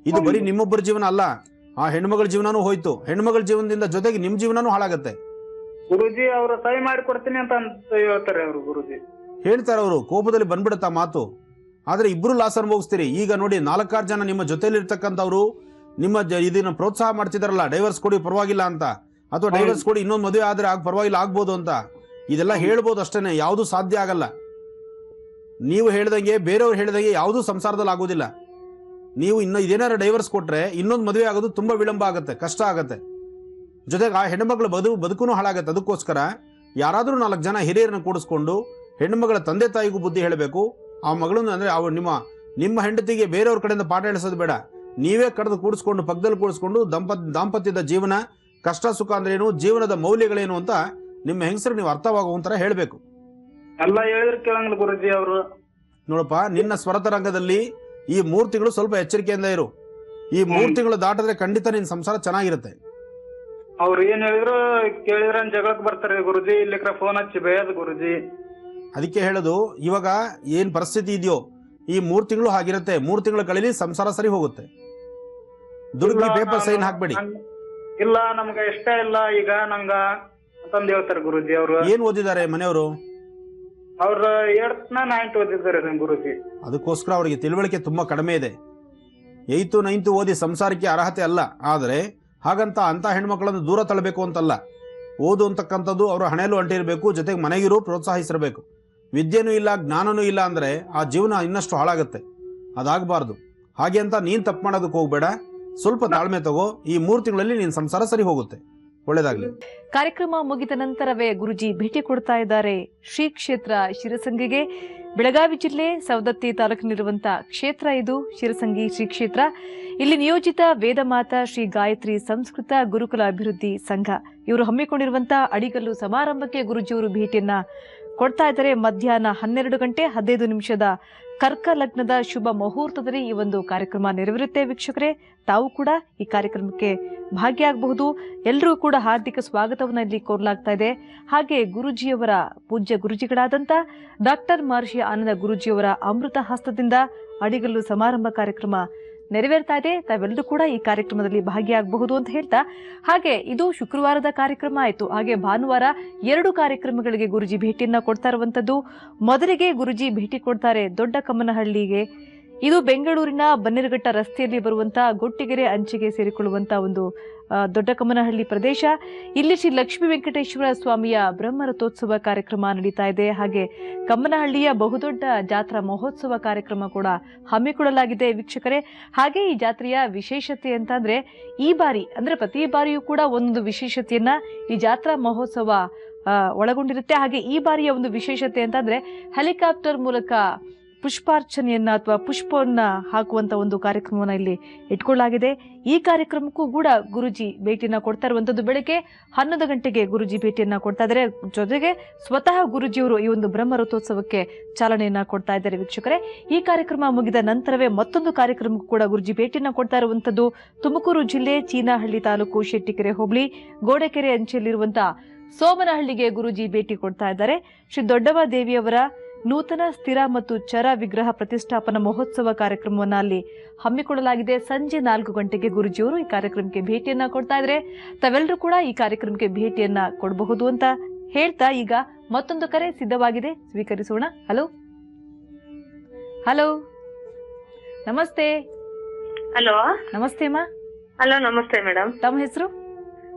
ಇದು ಬರೀ ನಿಮ್ಮೊಬ್ಬರ ಜೀವನ ಅಲ್ಲ, ಆ ಹೆಣ್ಮಗಳ ಜೀವನನೂ ಹೋಯ್ತು, ಹೆಣ್ಮಗಳ ಜೀವನದಿಂದ ಜೊತೆಗೆ ನಿಮ್ ಜೀವನನೂ ಹಾಳಾಗತ್ತೆ. ಗುರುಜಿ ಅವ್ರು ಸಹಿ ಮಾಡಿ ಕೊಡ್ತೀನಿ ಅಂತ ಹೇಳ್ತಾರೆ ಅವರು. ಗುರುಜಿ ಹೇಳ್ತಾರೆ, ಅವರು ಕೋಪದಲ್ಲಿ ಬಂದ್ಬಿಡುತ್ತಾ ಮಾತು. ಆದ್ರೆ ಇಬ್ರು ಲಾಸ್ ಅನುಭವಿಸ್ತೀರಿ. ಈಗ ನೋಡಿ 4-6 ಜನ ನಿಮ್ಮ ಜೊತೆಲಿ ಇರ್ತಕ್ಕಂಥವ್ರು ನಿಮ್ಮ ಇದನ್ನ ಪ್ರೋತ್ಸಾಹ ಮಾಡ್ತಿದಾರಲ್ಲ, ಡೈವರ್ಸ್ ಕೊಡಿ ಪರವಾಗಿಲ್ಲ ಅಂತ, ಅಥವಾ ಡೈವರ್ಸ್ ಕೊಡಿ ಇನ್ನೊಂದು ಮದುವೆ ಆದ್ರೆ ಪರವಾಗಿಲ್ಲ ಆಗ್ಬೋದು ಅಂತ. ಇದೆಲ್ಲ ಹೇಳ್ಬೋದು ಅಷ್ಟೇನೆ, ಯಾವುದು ಸಾಧ್ಯ ಆಗಲ್ಲ. ನೀವು ಹೇಳ್ದಂಗೆ ಬೇರೆಯವ್ರು ಹೇಳ್ದಂಗೆ ಯಾವುದೂ ಸಂಸಾರದಲ್ಲಿ ಆಗೋದಿಲ್ಲ. ನೀವು ಇದೇನಾರು ಡೈವರ್ಸ್ ಕೊಟ್ರೆ ಇನ್ನೊಂದು ಮದುವೆ ಆಗೋದು ತುಂಬಾ ವಿಳಂಬ ಆಗುತ್ತೆ, ಕಷ್ಟ ಆಗುತ್ತೆ. ಜೊತೆಗೆ ಆ ಹೆಣ್ಣುಮಗಳ ಬದುಕು ಹಾಳಾಗತ್ತೆ. ಅದಕ್ಕೋಸ್ಕರ ಯಾರಾದ್ರೂ 4 ಜನ ಹಿರಿಯರನ್ನ ಕೂಡಿಸ್ಕೊಂಡು ಹೆಣ್ಣುಮಗಳ ತಂದೆ ತಾಯಿಗೂ ಬುದ್ಧಿ ಹೇಳಬೇಕು. ಆ ಮಗಳನ್ನು ಅಂದ್ರೆ ನಿಮ್ಮ ಹೆಂಡತಿಗೆ ಬೇರೆಯವ್ರ ಕಡೆಯಿಂದ ಪಾಠ ಹೇಳಿಸೋದು ಬೇಡ, ನೀವೇ ಕರೆದು ಕೂಡಿಸ್ಕೊಂಡು ಪಕ್ಕದಲ್ಲಿ ಕೂಡಿಸ್ಕೊಂಡು ದಾಂಪತ್ಯದ ಜೀವನ ಕಷ್ಟ ಸುಖ ಅಂದ್ರೇನು, ಜೀವನದ ಮೌಲ್ಯಗಳೇನು ಅಂತ ನಿಮ್ಮ ಹೆಂಗಸರು ನೀವು ಅರ್ಥವಾಗುವಂತರ ಹೇಳಬೇಕು. ಎಲ್ಲ ಹೇಳಿದ್ರೆ ಕೇಳಂಗಿಲ್ಲ ಗುರುಜಿ ಅವರು. ನೋಡಪ್ಪ, ನಿನ್ನ ಸ್ವರತ ರಂಗದಲ್ಲಿ ಈ 3 ತಿಂಗಳು ಸ್ವಲ್ಪ ಎಚ್ಚರಿಕೆಯಿಂದ ಇರು. ಈ 3 ತಿಂಗಳು ದಾಟಿದ್ರೆ ಖಂಡಿತ ನಿನ್ನ ಸಂಸಾರ ಚೆನ್ನಾಗಿರುತ್ತೆ. ಅವ್ರು ಏನ್ ಹೇಳಿದ್ರು ಕೇಳಿದ್ರೆ ಜಗಳಕ್ಕೆ ಬರ್ತಾರೆ ಗುರುಜಿ, ಇಲ್ಲಿಕ್ರ ಫೋನ್ ಹಚ್ಚಿ ಬೇಯದು ಗುರುಜಿ. ಅದಕ್ಕೆ ಹೇಳೋದು, ಇವಾಗ ಏನ್ ಪರಿಸ್ಥಿತಿ ಇದೆಯೋ ಈ 3 ತಿಂಗಳು ಹಾಗಿರುತ್ತೆ. 3 ತಿಂಗಳು ಕಳೀಲಿ ಸಂಸಾರ ಸರಿ ಹೋಗುತ್ತೆ. ದುರ್ಗಿ ಪೇಪರ್ ಸೈನ್ ಹಾಕ್ಬೇಡಿ. ಇಲ್ಲ ನಮ್ಗ ಇಷ್ಟ ಇಲ್ಲ ಈಗ ನಂಗ ಅಂತಂದ್ ಹೇಳ್ತಾರೆ ಗುರುಜಿ ಅವರು. ಏನ್ ಓದಿದ್ದಾರೆ ಮನೆಯವರು? ಅವ್ರ 8th 9th ಓದಿದ್ದಾರೆ ಗುರುಜಿ. ಅದಕ್ಕೋಸ್ಕರ ಅವರಿಗೆ ತಿಳುವಳಿಕೆ ತುಂಬಾ ಕಡಿಮೆ ಇದೆ. 8th 9th ಓದಿ ಸಂಸಾರಕ್ಕೆ ಅರ್ಹತೆ ಅಲ್ಲ. ಆದರೆ ಹಾಗಂತ ಅಂತ ಹೆಣ್ಮಕ್ಳನ್ನು ದೂರ ತಳ್ಳಬೇಕು ಅಂತಲ್ಲ. ಓದು ಅಂತಕ್ಕಂಥದ್ದು ಅವರ ಹಣೆಯಲ್ಲೂ ಅಂಟಿರಬೇಕು, ಜೊತೆಗೆ ಮನೆಗಿರು ಪ್ರೋತ್ಸಾಹಿಸಿರಬೇಕು. ವಿದ್ಯೆನೂ ಇಲ್ಲ ಜ್ಞಾನನೂ ಇಲ್ಲ ಅಂದ್ರೆ ಆ ಜೀವನ ಇನ್ನಷ್ಟು ಹಾಳಾಗುತ್ತೆ. ಅದಾಗಬಾರ್ದು. ಹಾಗೆ ಅಂತ ನೀನ್ ತಪ್ಪು ಮಾಡೋದಕ್ಕೆ ಹೋಗ್ಬೇಡ, ಸ್ವಲ್ಪ ತಾಳ್ಮೆ ತಗೋ. ಈ 3 ತಿಂಗಳಲ್ಲಿ ನಿನ್ ಸಂಸಾರ ಸರಿ ಹೋಗುತ್ತೆ. ಒಳ್ಳೇದಾಗ್ಲಿ. ಕಾರ್ಯಕ್ರಮ ಮುಗಿದ ನಂತರವೇ ಗುರುಜಿ ಭೇಟಿ ಕೊಡ್ತಾ ಇದ್ದಾರೆ ಶ್ರೀ ಕ್ಷೇತ್ರ ಶಿರಸಂಗಿಗೆ. ಬೆಳಗಾವಿ ಜಿಲ್ಲೆ ಸವದತ್ತಿ ತಾಲೂಕಿನಲ್ಲಿರುವಂತಹ ಕ್ಷೇತ್ರ ಇದು ಶಿರಸಂಗಿ ಶ್ರೀ ಕ್ಷೇತ್ರ. ಇಲ್ಲಿ ನಿಯೋಜಿತ ವೇದಮಾತಾ ಶ್ರೀ ಗಾಯತ್ರಿ ಸಂಸ್ಕೃತ ಗುರುಕುಲ ಅಭಿವೃದ್ಧಿ ಸಂಘ ಇವರು ಹಮ್ಮಿಕೊಂಡಿರುವಂತಹ ಅಡಿಗಲ್ಲು ಸಮಾರಂಭಕ್ಕೆ ಗುರುಜಿಯವರು ಭೇಟಿಯನ್ನ ಕೊಡ್ತಾ ಇದ್ದಾರೆ. ಮಧ್ಯಾಹ್ನ 12 ಗಂಟೆ 15 ನಿಮಿಷದ ಕರ್ಕ ಲಗ್ನದ ಶುಭ ಮುಹೂರ್ತದಲ್ಲಿ ಈ ಒಂದು ಕಾರ್ಯಕ್ರಮ ನೆರವೇರುತ್ತೆ. ವೀಕ್ಷಕರೇ, ತಾವು ಕೂಡ ಈ ಕಾರ್ಯಕ್ರಮಕ್ಕೆ ಭಾಗಿಯಾಗಬಹುದು. ಎಲ್ಲರೂ ಕೂಡ ಹಾರ್ದಿಕ ಸ್ವಾಗತವನ್ನು ಇಲ್ಲಿ ಕೋರಲಾಗ್ತಾ ಇದೆ. ಹಾಗೆ ಗುರುಜಿಯವರ ಪೂಜ್ಯ ಗುರುಜಿಗಳಾದಂಥ ಡಾಕ್ಟರ್ ಮಹರ್ಷಿ ಆನಂದ ಗುರುಜಿಯವರ ಅಮೃತ ಹಸ್ತದಿಂದ ಅಡಿಗಲ್ಲು ಸಮಾರಂಭ ಕಾರ್ಯಕ್ರಮ ನೆರವೇರ್ತಾ ಇದೆ. ತಾವೆಲ್ಲರೂ ಕೂಡ ಈ ಕಾರ್ಯಕ್ರಮದಲ್ಲಿ ಭಾಗಿಯಾಗಬಹುದು ಅಂತ ಹೇಳ್ತಾ, ಹಾಗೆ ಇದು ಶುಕ್ರವಾರದ ಕಾರ್ಯಕ್ರಮ ಆಯಿತು. ಹಾಗೆ ಭಾನುವಾರ 2 ಕಾರ್ಯಕ್ರಮಗಳಿಗೆ ಗುರುಜಿ ಭೇಟಿಯನ್ನ ಕೊಡ್ತಾ ಇರುವಂತದ್ದು. ಮೊದಲಿಗೆ ಗುರುಜಿ ಭೇಟಿ ಕೊಡ್ತಾರೆ ದೊಡ್ಡ ಕಮ್ಮನಹಳ್ಳಿಗೆ. ಇದು ಬೆಂಗಳೂರಿನ ಬನ್ನೇರುಘಟ್ಟ ರಸ್ತೆಯಲ್ಲಿ ಬರುವಂತಹ ಗೊಟ್ಟಿಗೆರೆ ಅಂಚಿಗೆ ಸೇರಿಕೊಳ್ಳುವಂತಹ ಒಂದು ದೊಡ್ಡ ಕಮ್ಮನಹಳ್ಳಿ ಪ್ರದೇಶ. ಇಲ್ಲಿ ಶ್ರೀ ಲಕ್ಷ್ಮೀ ವೆಂಕಟೇಶ್ವರ ಸ್ವಾಮಿಯ ಬ್ರಹ್ಮರಥೋತ್ಸವ ಕಾರ್ಯಕ್ರಮ ನಡೀತಾ ಇದೆ. ಹಾಗೆ ಕಮ್ಮನಹಳ್ಳಿಯ ಬಹುದೊಡ್ಡ ಜಾತ್ರಾ ಮಹೋತ್ಸವ ಕಾರ್ಯಕ್ರಮ ಕೂಡ ಹಮ್ಮಿಕೊಳ್ಳಲಾಗಿದೆ ವೀಕ್ಷಕರೇ. ಹಾಗೆ ಈ ಜಾತ್ರೆಯ ವಿಶೇಷತೆ ಅಂತಂದ್ರೆ ಈ ಬಾರಿ ಅಂದ್ರೆ ಪ್ರತಿ ಬಾರಿಯೂ ಕೂಡ ಒಂದು ವಿಶೇಷತೆಯನ್ನ ಈ ಜಾತ್ರಾ ಮಹೋತ್ಸವ ಒಳಗೊಂಡಿರುತ್ತೆ. ಹಾಗೆ ಈ ಬಾರಿಯ ಒಂದು ವಿಶೇಷತೆ ಅಂತಂದ್ರೆ ಹೆಲಿಕಾಪ್ಟರ್ ಮೂಲಕ ಪುಷ್ಪಾರ್ಚನೆಯನ್ನ ಅಥವಾ ಪುಷ್ಪವನ್ನ ಹಾಕುವಂತ ಒಂದು ಕಾರ್ಯಕ್ರಮವನ್ನ ಇಲ್ಲಿ ಇಟ್ಕೊಳ್ಳಲಾಗಿದೆ. ಈ ಕಾರ್ಯಕ್ರಮಕ್ಕೂ ಕೂಡ ಗುರುಜಿ ಭೇಟಿಯನ್ನ ಕೊಡ್ತಾ ಇರುವಂತದ್ದು. ಬೆಳಗ್ಗೆ 11 ಗಂಟೆಗೆ ಗುರುಜಿ ಭೇಟಿಯನ್ನ ಕೊಡ್ತಾ ಇದ್ದಾರೆ. ಜೊತೆಗೆ ಸ್ವತಃ ಗುರುಜಿಯವರು ಈ ಒಂದು ಬ್ರಹ್ಮರಥೋತ್ಸವಕ್ಕೆ ಚಾಲನೆಯನ್ನ ಕೊಡ್ತಾ ಇದ್ದಾರೆ ವೀಕ್ಷಕರೇ. ಈ ಕಾರ್ಯಕ್ರಮ ಮುಗಿದ ನಂತರವೇ ಮತ್ತೊಂದು ಕಾರ್ಯಕ್ರಮಕ್ಕೂ ಕೂಡ ಗುರುಜಿ ಭೇಟಿಯನ್ನ ಕೊಡ್ತಾ ಇರುವಂತದ್ದು. ತುಮಕೂರು ಜಿಲ್ಲೆ ಚೀನಾಹಳ್ಳಿ ತಾಲೂಕು ಶೆಟ್ಟಿಕೆರೆ ಹೋಬಳಿ ಗೋಡೆಕೆರೆ ಅಂಚೆಯಲ್ಲಿರುವಂತಹ ಸೋಮನಹಳ್ಳಿಗೆ ಗುರುಜಿ ಭೇಟಿ ಕೊಡ್ತಾ ಇದ್ದಾರೆ. ಶ್ರೀ ದೊಡ್ಡವ ದೇವಿಯವರ ನೂತನ ಸ್ಥಿರ ಮತ್ತು ಚರ ವಿಗ್ರಹ ಪ್ರತಿಷ್ಠಾಪನಾ ಮಹೋತ್ಸವ ಕಾರ್ಯಕ್ರಮವನ್ನು ಅಲ್ಲಿ ಹಮ್ಮಿಕೊಳ್ಳಲಾಗಿದೆ. ಸಂಜೆ 4 ಗಂಟೆಗೆ ಗುರುಜಿಯವರು ಈ ಕಾರ್ಯಕ್ರಮಕ್ಕೆ ಭೇಟಿಯನ್ನ ಕೊಡ್ತಾ ಇದ್ದಾರೆ. ತಾವೆಲ್ಲರೂ ಕೂಡ ಈ ಕಾರ್ಯಕ್ರಮಕ್ಕೆ ಭೇಟಿಯನ್ನ ಕೊಡಬಹುದು ಅಂತ ಹೇಳ್ತಾ, ಈಗ ಮತ್ತೊಂದು ಕರೆ ಸಿದ್ಧವಾಗಿದೆ, ಸ್ವೀಕರಿಸೋಣ. ಹಲೋ ಹಲೋ, ನಮಸ್ತೆ. ಹಲೋ ನಮಸ್ತೆ ಅಮ್ಮ. ಹಲೋ ನಮಸ್ತೆ ಮೇಡಮ್. ತಮ್ಮ ಹೆಸರು?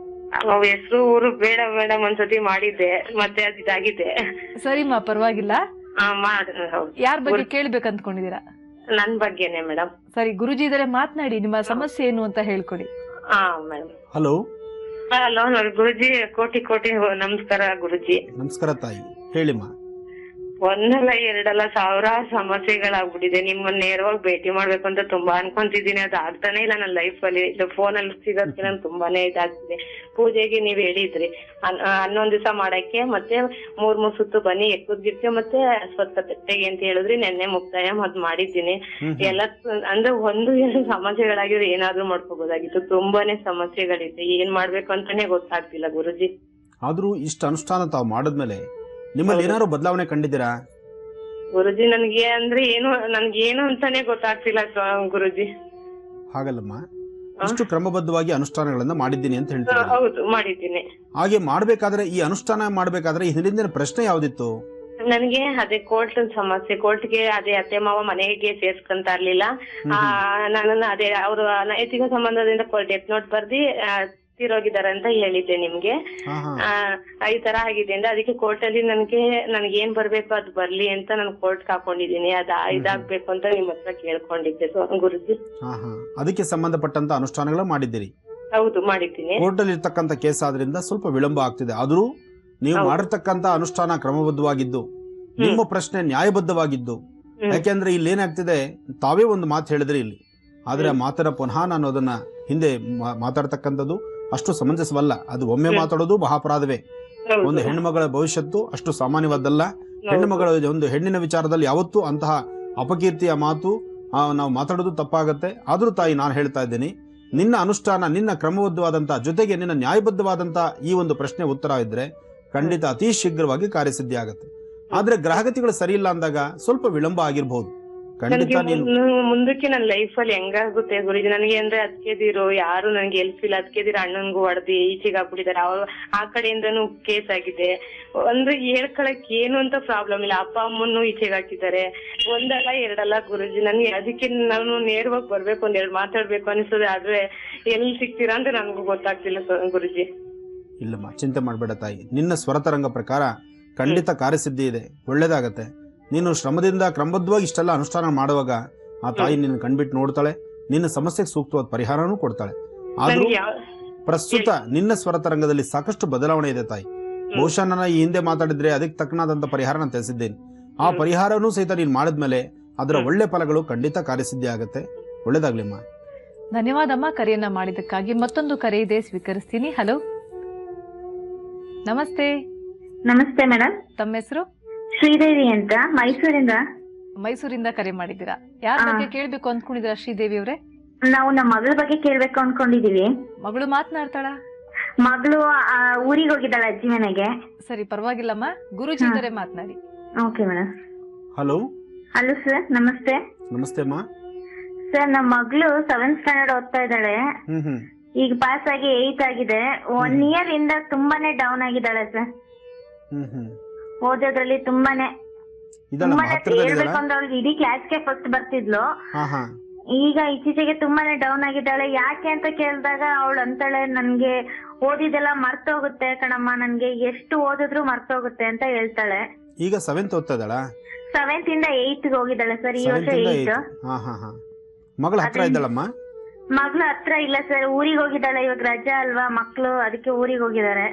ಹೆಸರು ಊರು ಬೇಡ ಮೇಡಮ್, ಒಂದ್ಸತಿ ಮಾಡಿದ್ದೆ ಮತ್ತೆ ಅದು ಇದಾಗಿದೆ. ಸರಿಮ್ಮ, ಪರವಾಗಿಲ್ಲ. ಯಾರ ಬಗ್ಗೆ ಕೇಳ್ಬೇಕು ಅಂದ್ಕೊಂಡಿದೀರಾ? ನನ್ ಬಗ್ಗೆನೆ ಮೇಡಮ್. ಸರಿ, ಗುರುಜಿ ಇದಾರೆ, ಮಾತನಾಡಿ. ನಿಮ್ಮ ಸಮಸ್ಯೆ ಏನು ಅಂತ ಹೇಳ್ಕೊಡಿ. ಹಾ ಮೇಡಮ್. ಹಲೋ ಹಲೋ ಗುರುಜಿ, ಕೋಟಿ ಕೋಟಿ ನಮಸ್ಕಾರ ಗುರುಜಿ. ನಮಸ್ಕಾರ ತಾಯಿ, ಹೇಳಿಮ್ಮ. ಒಂದಲ್ಲ ಎರಡಲ್ಲ ಸಾವಿರಾರು ಸಮಸ್ಯೆಗಳಾಗ್ಬಿಟ್ಟಿದೆ. ನಿಮ್ಮನ್ನ ನೇರವಾಗಿ ಭೇಟಿ ಮಾಡ್ಬೇಕು ಅಂತ ತುಂಬಾ ಅನ್ಕೊಂತಿದ್ದೀನಿ. ಅದು ಆಗ್ತಾನೆ ಇಲ್ಲ ನನ್ನ ಲೈಫ್ ಅಲ್ಲಿ. ಫೋನ್ ಅಲ್ಲಿ ಸಿಗೋದಕ್ಕೆ ನನ್ ತುಂಬಾನೇ ಇದಾಗ್ತಿದೆ. ಪೂಜೆಗೆ ನೀವ್ ಹೇಳಿದ್ರಿ 11 ದಿವಸ ಮಾಡಕ್ಕೆ, ಮತ್ತೆ 3 ಸುತ್ತು ಬನ್ನಿ ಎಕ್ಕುದ್ಗಿರ್ತೀವಿ, ಮತ್ತೆ ಸ್ವತಃಗೆ ಅಂತ ಹೇಳಿದ್ರಿ. ನೆನ್ನೆ ಮುಕ್ತಾಯ ಅದ್ ಮಾಡಿದ್ದೀನಿ. ಎಲ್ಲ ಅಂದ್ರೆ 1-2 ಸಮಸ್ಯೆಗಳಾಗಿದ್ರೆ ಏನಾದ್ರೂ ಮಾಡ್ಕೋಬಹುದಾಗಿತ್ತು. ತುಂಬಾನೇ ಸಮಸ್ಯೆಗಳಿದೆ. ಏನ್ ಮಾಡ್ಬೇಕು ಅಂತಾನೆ ಗೊತ್ತಾಗ್ತಿಲ್ಲ ಗುರುಜಿ. ಆದ್ರೂ ಇಷ್ಟ ಅನುಷ್ಠಾನ ತಾವು ಮಾಡಿದ್ಮೇಲೆ ನಿಮ್ಮಲ್ಲಿ ಏನಾದ್ರು ಬದಲಾವಣೆ ಕಂಡಿದ್ದೀರಾ ಗುರುಜಿ? ನನ್ಗೆ ಅಂದ್ರೆ ನನ್ಗೇನು ಅಂತಾನೆ ಗೊತ್ತಾಗ್ತಿಲ್ಲ ಗುರುಜಿ. ಹಾಗಲ್ಲಮ್ಮ, ಇಷ್ಟು ಕ್ರಮಬದ್ಧವಾಗಿ ಅನುಷ್ಠಾನಗಳನ್ನ ಮಾಡಿದ್ದೀನಿ ಅಂತ ಹೇಳ್ತಾರೆ. ಹೌದು ಮಾಡಿದ್ದೀನಿ. ಹಾಗೆ ಮಾಡ್ಬೇಕಾದ್ರೆ ಈ ಅನುಷ್ಠಾನ ಮಾಡ್ಬೇಕಾದ್ರೆ ಈ ಹಿಂದಿನ ಪ್ರಶ್ನೆ ಯಾವ್ದಿತ್ತು? ನನಗೆ ಅದೇ ಕೋರ್ಟ್ ಸಮಸ್ಯೆ, ಕೋರ್ಟ್ಗೆ ಅದೇ ಅತ್ತೆ ಮಾವ ಮನೆಗೆ ಸೇರ್ಸ್ಕೊಂತ ಇರ್ಲಿಲ್ಲ. ನನ್ನ ಅದೇ ಅವರು ನೈತಿಕ ಸಂಬಂಧದಿಂದ ಡೆತ್ ನೋಟ್ ಬರ್ದಿ ತೀರೋಗಿದ್ದಾರೆ ಅಂತ ಹೇಳಿದ್ದೆ ನಿಮ್ಗೆ. ಈ ತರ ಆಗಿದೆ ಅಂದ್ರೆ ಅದಕ್ಕೆ ಕೋರ್ಟ್ ಅಲ್ಲಿ ನನ್ಗೆ ಏನ್ ಬರ್ಬೇಕು ಅದು ಬರ್ಲಿ ಅಂತ ನಾನು ಕೋರ್ಟ್ ಹಾಕೊಂಡಿದೀನಿ. ಇದಾಗ್ಬೇಕು ಅಂತ ನಿಮ್ ಹತ್ರ ಕೇಳ್ಕೊಂಡಿದ್ದೆ ಗುರುಜಿ. ಅದಕ್ಕೆ ಸಂಬಂಧಪಟ್ಟಂತ ಅನುಷ್ಠಾನಗಳು ಮಾಡಿದ್ದೀರಿ? ಹೌದು ಮಾಡಿದ್ದೀನಿ. ಕೋರ್ಟ್ ಅಲ್ಲಿ ಇರ್ತಕ್ಕಂಥ ಕೇಸ್ ಆದ್ರಿಂದ ಸ್ವಲ್ಪ ವಿಳಂಬ ಆಗ್ತಿದೆ, ಆದ್ರೂ ನೀವು ಮಾಡಿರ್ತಕ್ಕಂಥ ಅನುಷ್ಠಾನ ಕ್ರಮಬದ್ಧವಾಗಿದ್ದು ನಿಮ್ಮ ಪ್ರಶ್ನೆ ನ್ಯಾಯಬದ್ಧವಾಗಿದ್ದು. ಯಾಕೆಂದ್ರೆ ಇಲ್ಲಿ ಏನಾಗ್ತಿದೆ, ತಾವೇ ಒಂದು ಮಾತು ಹೇಳಿದ್ರಿ ಇಲ್ಲಿ, ಆದ್ರೆ ಆ ಮಾತನ್ನ ಪುನಃ ನಾನು ಅದನ್ನ ಹಿಂದೆ ಮಾತಾಡ್ತಕ್ಕಂಥದ್ದು ಅಷ್ಟು ಸಮಂಜಸವಲ್ಲ. ಅದು ಒಮ್ಮೆ ಮಾತಾಡೋದು ಮಹಾಪರಾಧವೇ. ಒಂದು ಹೆಣ್ಣುಮಗಳ ಭವಿಷ್ಯತ್ತು ಅಷ್ಟು ಸಾಮಾನ್ಯವಾದಲ್ಲ. ಹೆಣ್ಣುಮಗಳ ಒಂದು ಹೆಣ್ಣಿನ ವಿಚಾರದಲ್ಲಿ ಯಾವತ್ತೂ ಅಂತಹ ಅಪಕೀರ್ತಿಯ ಮಾತು ನಾವು ಮಾತಾಡೋದು ತಪ್ಪಾಗತ್ತೆ. ಆದ್ರೂ ತಾಯಿ, ನಾನು ಹೇಳ್ತಾ ಇದ್ದೀನಿ, ನಿನ್ನ ಅನುಷ್ಠಾನ, ನಿನ್ನ ಕ್ರಮಬದ್ಧವಾದಂತ ಜೊತೆಗೆ ನಿನ್ನ ನ್ಯಾಯಬದ್ಧವಾದಂತ ಈ ಒಂದು ಪ್ರಶ್ನೆ ಉತ್ತರ ಇದ್ರೆ ಖಂಡಿತ ಅತಿ ಶೀಘ್ರವಾಗಿ ಕಾರ್ಯಸಿದ್ಧಿ ಆಗುತ್ತೆ. ಆದ್ರೆ ಗ್ರಾಹಕತೆಗಳು ಸರಿ ಇಲ್ಲ ಅಂದಾಗ ಸ್ವಲ್ಪ ವಿಳಂಬ ಆಗಿರ್ಬಹುದು. ಖಂಡಿತ ಮುಂದಕ್ಕೆ ನನ್ನ ಲೈಫ್ ಅಲ್ಲಿ ಹೆಂಗಾಗುತ್ತೆ ಗುರುಜಿ, ನನಗೆ ಅಂದ್ರೆ ಅದ್ಕೆದಿರು ಯಾರು ನನ್ಗೆ ಹೆಲ್ಪ್ ಇಲ್ಲ. ಅದ್ಕೆದಿರು ಅಣ್ಣನ್ಗೂ ಹೊಡೆದಿ ಈಚೆಗೆ ಹಾಕ್ಬಿಟ್ಟಿದ್ದಾರೆ. ಆ ಕಡೆಯಿಂದನೂ ಕೇಸ್ ಆಗಿದೆ. ಅಂದ್ರೆ ಹೇಳ್ಕೊಳಕ್ ಏನು ಅಂತ ಪ್ರಾಬ್ಲಮ್ ಇಲ್ಲ. ಅಪ್ಪ ಅಮ್ಮನ್ನು ಈಚೆಗೆ ಹಾಕಿದ್ದಾರೆ. ಒಂದಲ್ಲ ಎರಡಲ್ಲ ಗುರುಜಿ. ನನ್ಗೆ ಅದಕ್ಕೆ ನಾನು ನೇರವಾಗಿ ಬರ್ಬೇಕು, ಒಂದೆರಡು ಮಾತಾಡ್ಬೇಕು ಅನಿಸ್ತದೆ. ಆದ್ರೆ ಎಲ್ಲಿ ಸಿಗ್ತೀರಾ ಅಂತ ನನ್ಗೂ ಗೊತ್ತಾಗ್ತಿಲ್ಲ ಗುರುಜಿ. ಇಲ್ಲಮ್ಮ, ಚಿಂತೆ ಮಾಡಬೇಡ ತಾಯಿ. ನಿನ್ನ ಸ್ವರತರಂಗ ಪ್ರಕಾರ ಖಂಡಿತ ಕಾರ್ಯಸಿದ್ಧಿ ಇದೆ, ಒಳ್ಳೇದಾಗತ್ತೆ. ನೀನು ಶ್ರಮದಿಂದ ಕ್ರಮಬದ್ಧವಾಗಿ ಇಷ್ಟೆಲ್ಲ ಅನುಷ್ಠಾನ ಮಾಡುವಾಗ ಆ ತಾಯಿ ನಿನ್ನ ಕಣ್ಬಿಟ್ಟು ನೋಡ್ತಾಳೆ, ನಿನ್ನ ಸಮಸ್ಯೆಗೆ ಸೂಕ್ತವಾದ ಪರಿಹಾರನೂ ಕೊಡ್ತಾಳೆ. ಆದ್ರೂ ಪ್ರಸ್ತುತ ನಿನ್ನ ಸ್ವರತರಂಗದಲ್ಲಿ ಸಾಕಷ್ಟು ಬದಲಾವಣೆ ಇದೆ ತಾಯಿ. ಬಹುಶಃ ನನ್ನ ಈ ಹಿಂದೆ ಮಾತಾಡಿದ್ರೆ ಅದಕ್ಕೆ ತಕ್ಕನಾದಂತ ಪರಿಹಾರ ನಾನು ತಿಳಿಸಿದ್ದೇನೆ. ಆ ಪರಿಹಾರನೂ ಸಹಿತ ನೀನು ಮಾಡಿದ್ಮೇಲೆ ಅದರ ಒಳ್ಳೆ ಫಲಗಳು ಖಂಡಿತ ಕಾರ್ಯಸಿದ್ಧಿ ಆಗತ್ತೆ. ಒಳ್ಳೇದಾಗ್ಲಿಮ್ಮ. ಧನ್ಯವಾದಮ್ಮ ಕರೆಯನ್ನ ಮಾಡಿದ್ದಕ್ಕಾಗಿ. ಮತ್ತೊಂದು ಕರೆ ಇದೆ, ಸ್ವೀಕರಿಸ್ತೀನಿ. ಹಲೋ, ನಮಸ್ತೆ. ನಮಸ್ತೆ ಮೇಡಮ್. ತಮ್ಮ ಹೆಸರು? ಶ್ರೀದೇವಿ ಅಂತ, ಮೈಸೂರಿಂದ. ಮೈಸೂರಿಂದ ಕರೆ ಮಾಡಿದ್ದೀರಾ? ಯಾರ ಬಗ್ಗೆ ಕೇಳ್ಬೇಕು ಅಂದ್ಕೊಂಡಿದ್ದೀರಾ ಶ್ರೀದೇವಿ ಅವರೇ? ನಾವು ನಮ್ಮ ಮಗಳ ಬಗ್ಗೆ ಕೇಳ್ಬೇಕು ಅನ್ಕೊಂಡಿದೀವಿ. ಮಗಳು ಮಾತನಾಡ್ತಾಳ? ಮಗಳು ಊರಿಗೆ ಹೋಗಿದ್ದಾಳೆ ಅಜ್ಜಿ ಮನೆಗೆ. ಸರಿ, ಪರವಾಗಿಲ್ಲಮ್ಮ. ಗುರುಜಿ ಇದ್ದಾರೆ, ಮಾತನಾಡಿ. Okay madam. Hello. Hello sir, ನಮಸ್ತೆ. ನಮಸ್ತೆ ಅಮ್ಮ. ಸರ್, ನಮ್ಮ ಮಗಳು 7th ಸ್ಟ್ಯಾಂಡರ್ಡ್ ಓದ್ತಾ ಇದ್ದಾಳೆ. ಈಗ ಪಾಸ್ ಆಗಿ 8th ಆಗಿದೆ. 1 year ಇಂದ ತುಂಬಾನೇ ಡೌನ್ ಆಗಿದ್ದಾಳೆ ಸರ್. ಓದೋದ್ರಲ್ಲಿ ತುಂಬಾನೇ ಹೇಳ್ಬೇಕು ಅಂದ್ರೆ ಅವಳಿಗೆ ಇಡೀ ಕ್ಲಾಸ್ಗೆ ಫಸ್ಟ್ ಬರ್ತಿದ್ಲು. ಈಗ ಇತ್ತೀಚೆಗೆ ತುಂಬಾನೇ ಡೌನ್ ಆಗಿದ್ದಾಳೆ. ಯಾಕೆ ಅಂತ ಕೇಳಿದಾಗ ಅವಳು ಅಂತಾಳೆ, ನನ್ಗೆ ಓದಿದೆಲ್ಲ ಮರ್ತೋಗುತ್ತೆ ಕಣಮ್ಮ, ನನ್ಗೆ ಎಷ್ಟು ಓದಿದ್ರು ಮರ್ತೋಗುತ್ತೆ ಅಂತ ಹೇಳ್ತಾಳೆ. ಈಗ 7th ಓದ್ತಾ ಇದ್ದಾಳಾ? 7th ಇಂದ 8th ಹೋಗಿದ್ದಾಳೆ ಸರ್. ಈ ವರ್ಷ 8th. ಮಗಳು ಹತ್ರ ಇದ್ದಾಳಮ್ಮ? ಮಗಳು ಹತ್ರ ಇಲ್ಲ ಸರ್, ಊರಿಗೆ ಹೋಗಿದ್ದಾಳೆ. ಇವಾಗ ರಜಾ ಅಲ್ವಾ ಮಕ್ಳು, ಅದಕ್ಕೆ ಊರಿಗೆ ಹೋಗಿದ್ದಾರೆ.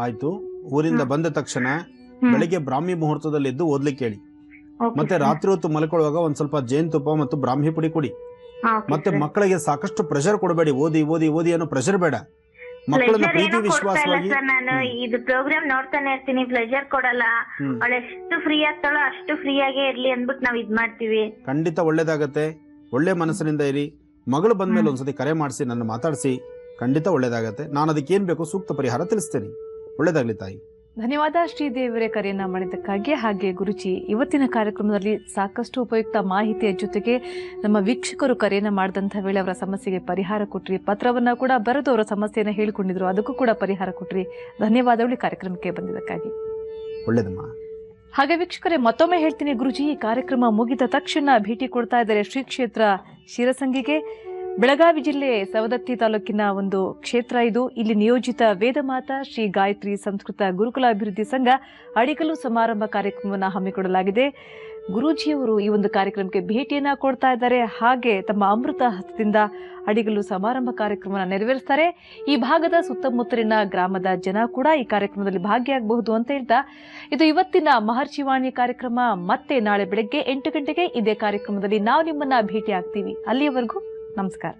ಆಯ್ತು. ಊರಿಂದ ಬಂದ ತಕ್ಷಣ ಬೆಳಿಗ್ಗೆ ಬ್ರಾಹ್ಮಿ ಮುಹೂರ್ತದಲ್ಲಿ ಎದ್ದು ಓದ್ಲಿಕ್ಕೆ ಹೇಳಿ. ಮತ್ತೆ ರಾತ್ರಿ ಹೊತ್ತು ಮಲ್ಕೊಳ್ಳುವಾಗ ಒಂದ್ ಸ್ವಲ್ಪ ಜೇನುತುಪ್ಪ ಮತ್ತು ಬ್ರಾಹ್ಮಿ ಪುಡಿ ಕುಡಿ. ಮತ್ತೆ ಮಕ್ಕಳಿಗೆ ಸಾಕಷ್ಟು ಪ್ರೆಷರ್ ಕೊಡಬೇಡಿ. ಓದಿ ಓದಿ ಓದಿ ಅನ್ನೋ ಪ್ರೆಷರ್ ಬೇಡ. ಮಕ್ಕಳನ್ನ ಪ್ರೀತಿ ವಿಶ್ವಾಸವಾಗಿ. ನಾನು ಇದು ಪ್ರೋಗ್ರಾಮ್ ನೋಡ್ತಾನೆ ಇರ್ತೀನಿ, ಪ್ಲೆಜರ್ ಕೊಡಲ್ಲ. ಅವಳು ಎಷ್ಟು ಫ್ರೀ ಆಗ್ತಾಳೋ ಅಷ್ಟು ಫ್ರೀ ಆಗೇ ಇರ್ಲಿ ಅಂದ್ಬಿಟ್ಟು ನಾವ್ ಇದ್ ಮಾಡ್ತೀವಿ. ಖಂಡಿತ ಒಳ್ಳೇದಾಗತ್ತೆ. ಒಳ್ಳೆ ಮನಸ್ಸಿನಿಂದ ಇರಿ. ಮಗಳು ಬಂದ್ಮೇಲೆ ಒಂದ್ಸತಿ ಕರೆ ಮಾಡಿಸಿ ನನ್ನ ಮಾತಾಡಿಸಿ, ಖಂಡಿತ ಒಳ್ಳೇದಾಗತ್ತೆ. ನಾನು ಅದಕ್ಕೆ ಏನ್ ಬೇಕು ಸೂಕ್ತ ಪರಿಹಾರ ತಿಳಿಸ್ತೇನೆ. ಒಳ್ಳೇದಾಗ್ಲಿ ತಾಯಿ. ಧನ್ಯವಾದ ಶ್ರೀದೇವರೇ ಕರೆಯನ್ನ ಮಾಡಿದ್ದಕ್ಕಾಗಿ. ಹಾಗೆ ಗುರುಜಿ, ಇವತ್ತಿನ ಕಾರ್ಯಕ್ರಮದಲ್ಲಿ ಸಾಕಷ್ಟು ಉಪಯುಕ್ತ ಮಾಹಿತಿಯ ಜೊತೆಗೆ ನಮ್ಮ ವೀಕ್ಷಕರು ಕರೆಯನ್ನ ಮಾಡಿದಂಥ ವೇಳೆ ಅವರ ಸಮಸ್ಯೆಗೆ ಪರಿಹಾರ ಕೊಟ್ರಿ. ಪತ್ರವನ್ನ ಕೂಡ ಬರೆದು ಅವರ ಸಮಸ್ಯೆಯನ್ನು ಹೇಳಿಕೊಂಡಿದ್ರು, ಅದಕ್ಕೂ ಕೂಡ ಪರಿಹಾರ ಕೊಟ್ರಿ. ಧನ್ಯವಾದಗಳು ಕಾರ್ಯಕ್ರಮಕ್ಕೆ ಬಂದಿದ್ದಕ್ಕಾಗಿ. ಒಳ್ಳೇದಮ್ಮ. ಹಾಗೆ ವೀಕ್ಷಕರೇ, ಮತ್ತೊಮ್ಮೆ ಹೇಳ್ತೀನಿ ಗುರುಜಿ, ಈ ಕಾರ್ಯಕ್ರಮ ಮುಗಿದ ತಕ್ಷಣ ಭೇಟಿ ಕೊಡ್ತಾ ಇದ್ದಾರೆ ಶ್ರೀ ಕ್ಷೇತ್ರ ಶಿರಸಂಗಿಗೆ. ಬೆಳಗಾವಿ ಜಿಲ್ಲೆ ಸವದತ್ತಿ ತಾಲೂಕಿನ ಒಂದು ಕ್ಷೇತ್ರ ಇದು. ಇಲ್ಲಿ ನಿಯೋಜಿತ ವೇದಮಾತಾ ಶ್ರೀ ಗಾಯತ್ರಿ ಸಂಸ್ಕೃತ ಗುರುಕುಲ ಅಭಿವೃದ್ಧಿ ಸಂಘ ಅಡಿಗಲು ಸಮಾರಂಭ ಕಾರ್ಯಕ್ರಮವನ್ನು ಹಮ್ಮಿಕೊಳ್ಳಲಾಗಿದೆ. ಗುರೂಜಿಯವರು ಈ ಒಂದು ಕಾರ್ಯಕ್ರಮಕ್ಕೆ ಭೇಟಿಯನ್ನ ಕೊಡ್ತಾ ಇದ್ದಾರೆ. ಹಾಗೆ ತಮ್ಮ ಅಮೃತ ಹಸ್ತದಿಂದ ಅಡಿಗಲು ಸಮಾರಂಭ ಕಾರ್ಯಕ್ರಮವನ್ನು ನೆರವೇರಿಸ್ತಾರೆ. ಈ ಭಾಗದ ಸುತ್ತಮುತ್ತಲಿನ ಗ್ರಾಮದ ಜನ ಕೂಡ ಈ ಕಾರ್ಯಕ್ರಮದಲ್ಲಿ ಭಾಗಿಯಾಗಬಹುದು ಅಂತ ಹೇಳ್ತಾ, ಇದು ಇವತ್ತಿನ ಮಹರ್ಷಿವಾಣಿ ಕಾರ್ಯಕ್ರಮ. ಮತ್ತೆ ನಾಳೆ ಬೆಳಗ್ಗೆ 8 ಗಂಟೆಗೆ ಇದೇ ಕಾರ್ಯಕ್ರಮದಲ್ಲಿ ನಾವು ನಿಮ್ಮನ್ನ ಭೇಟಿ ಆಗ್ತೀವಿ. ಅಲ್ಲಿಯವರೆಗೂ ನಮಸ್ಕಾರ.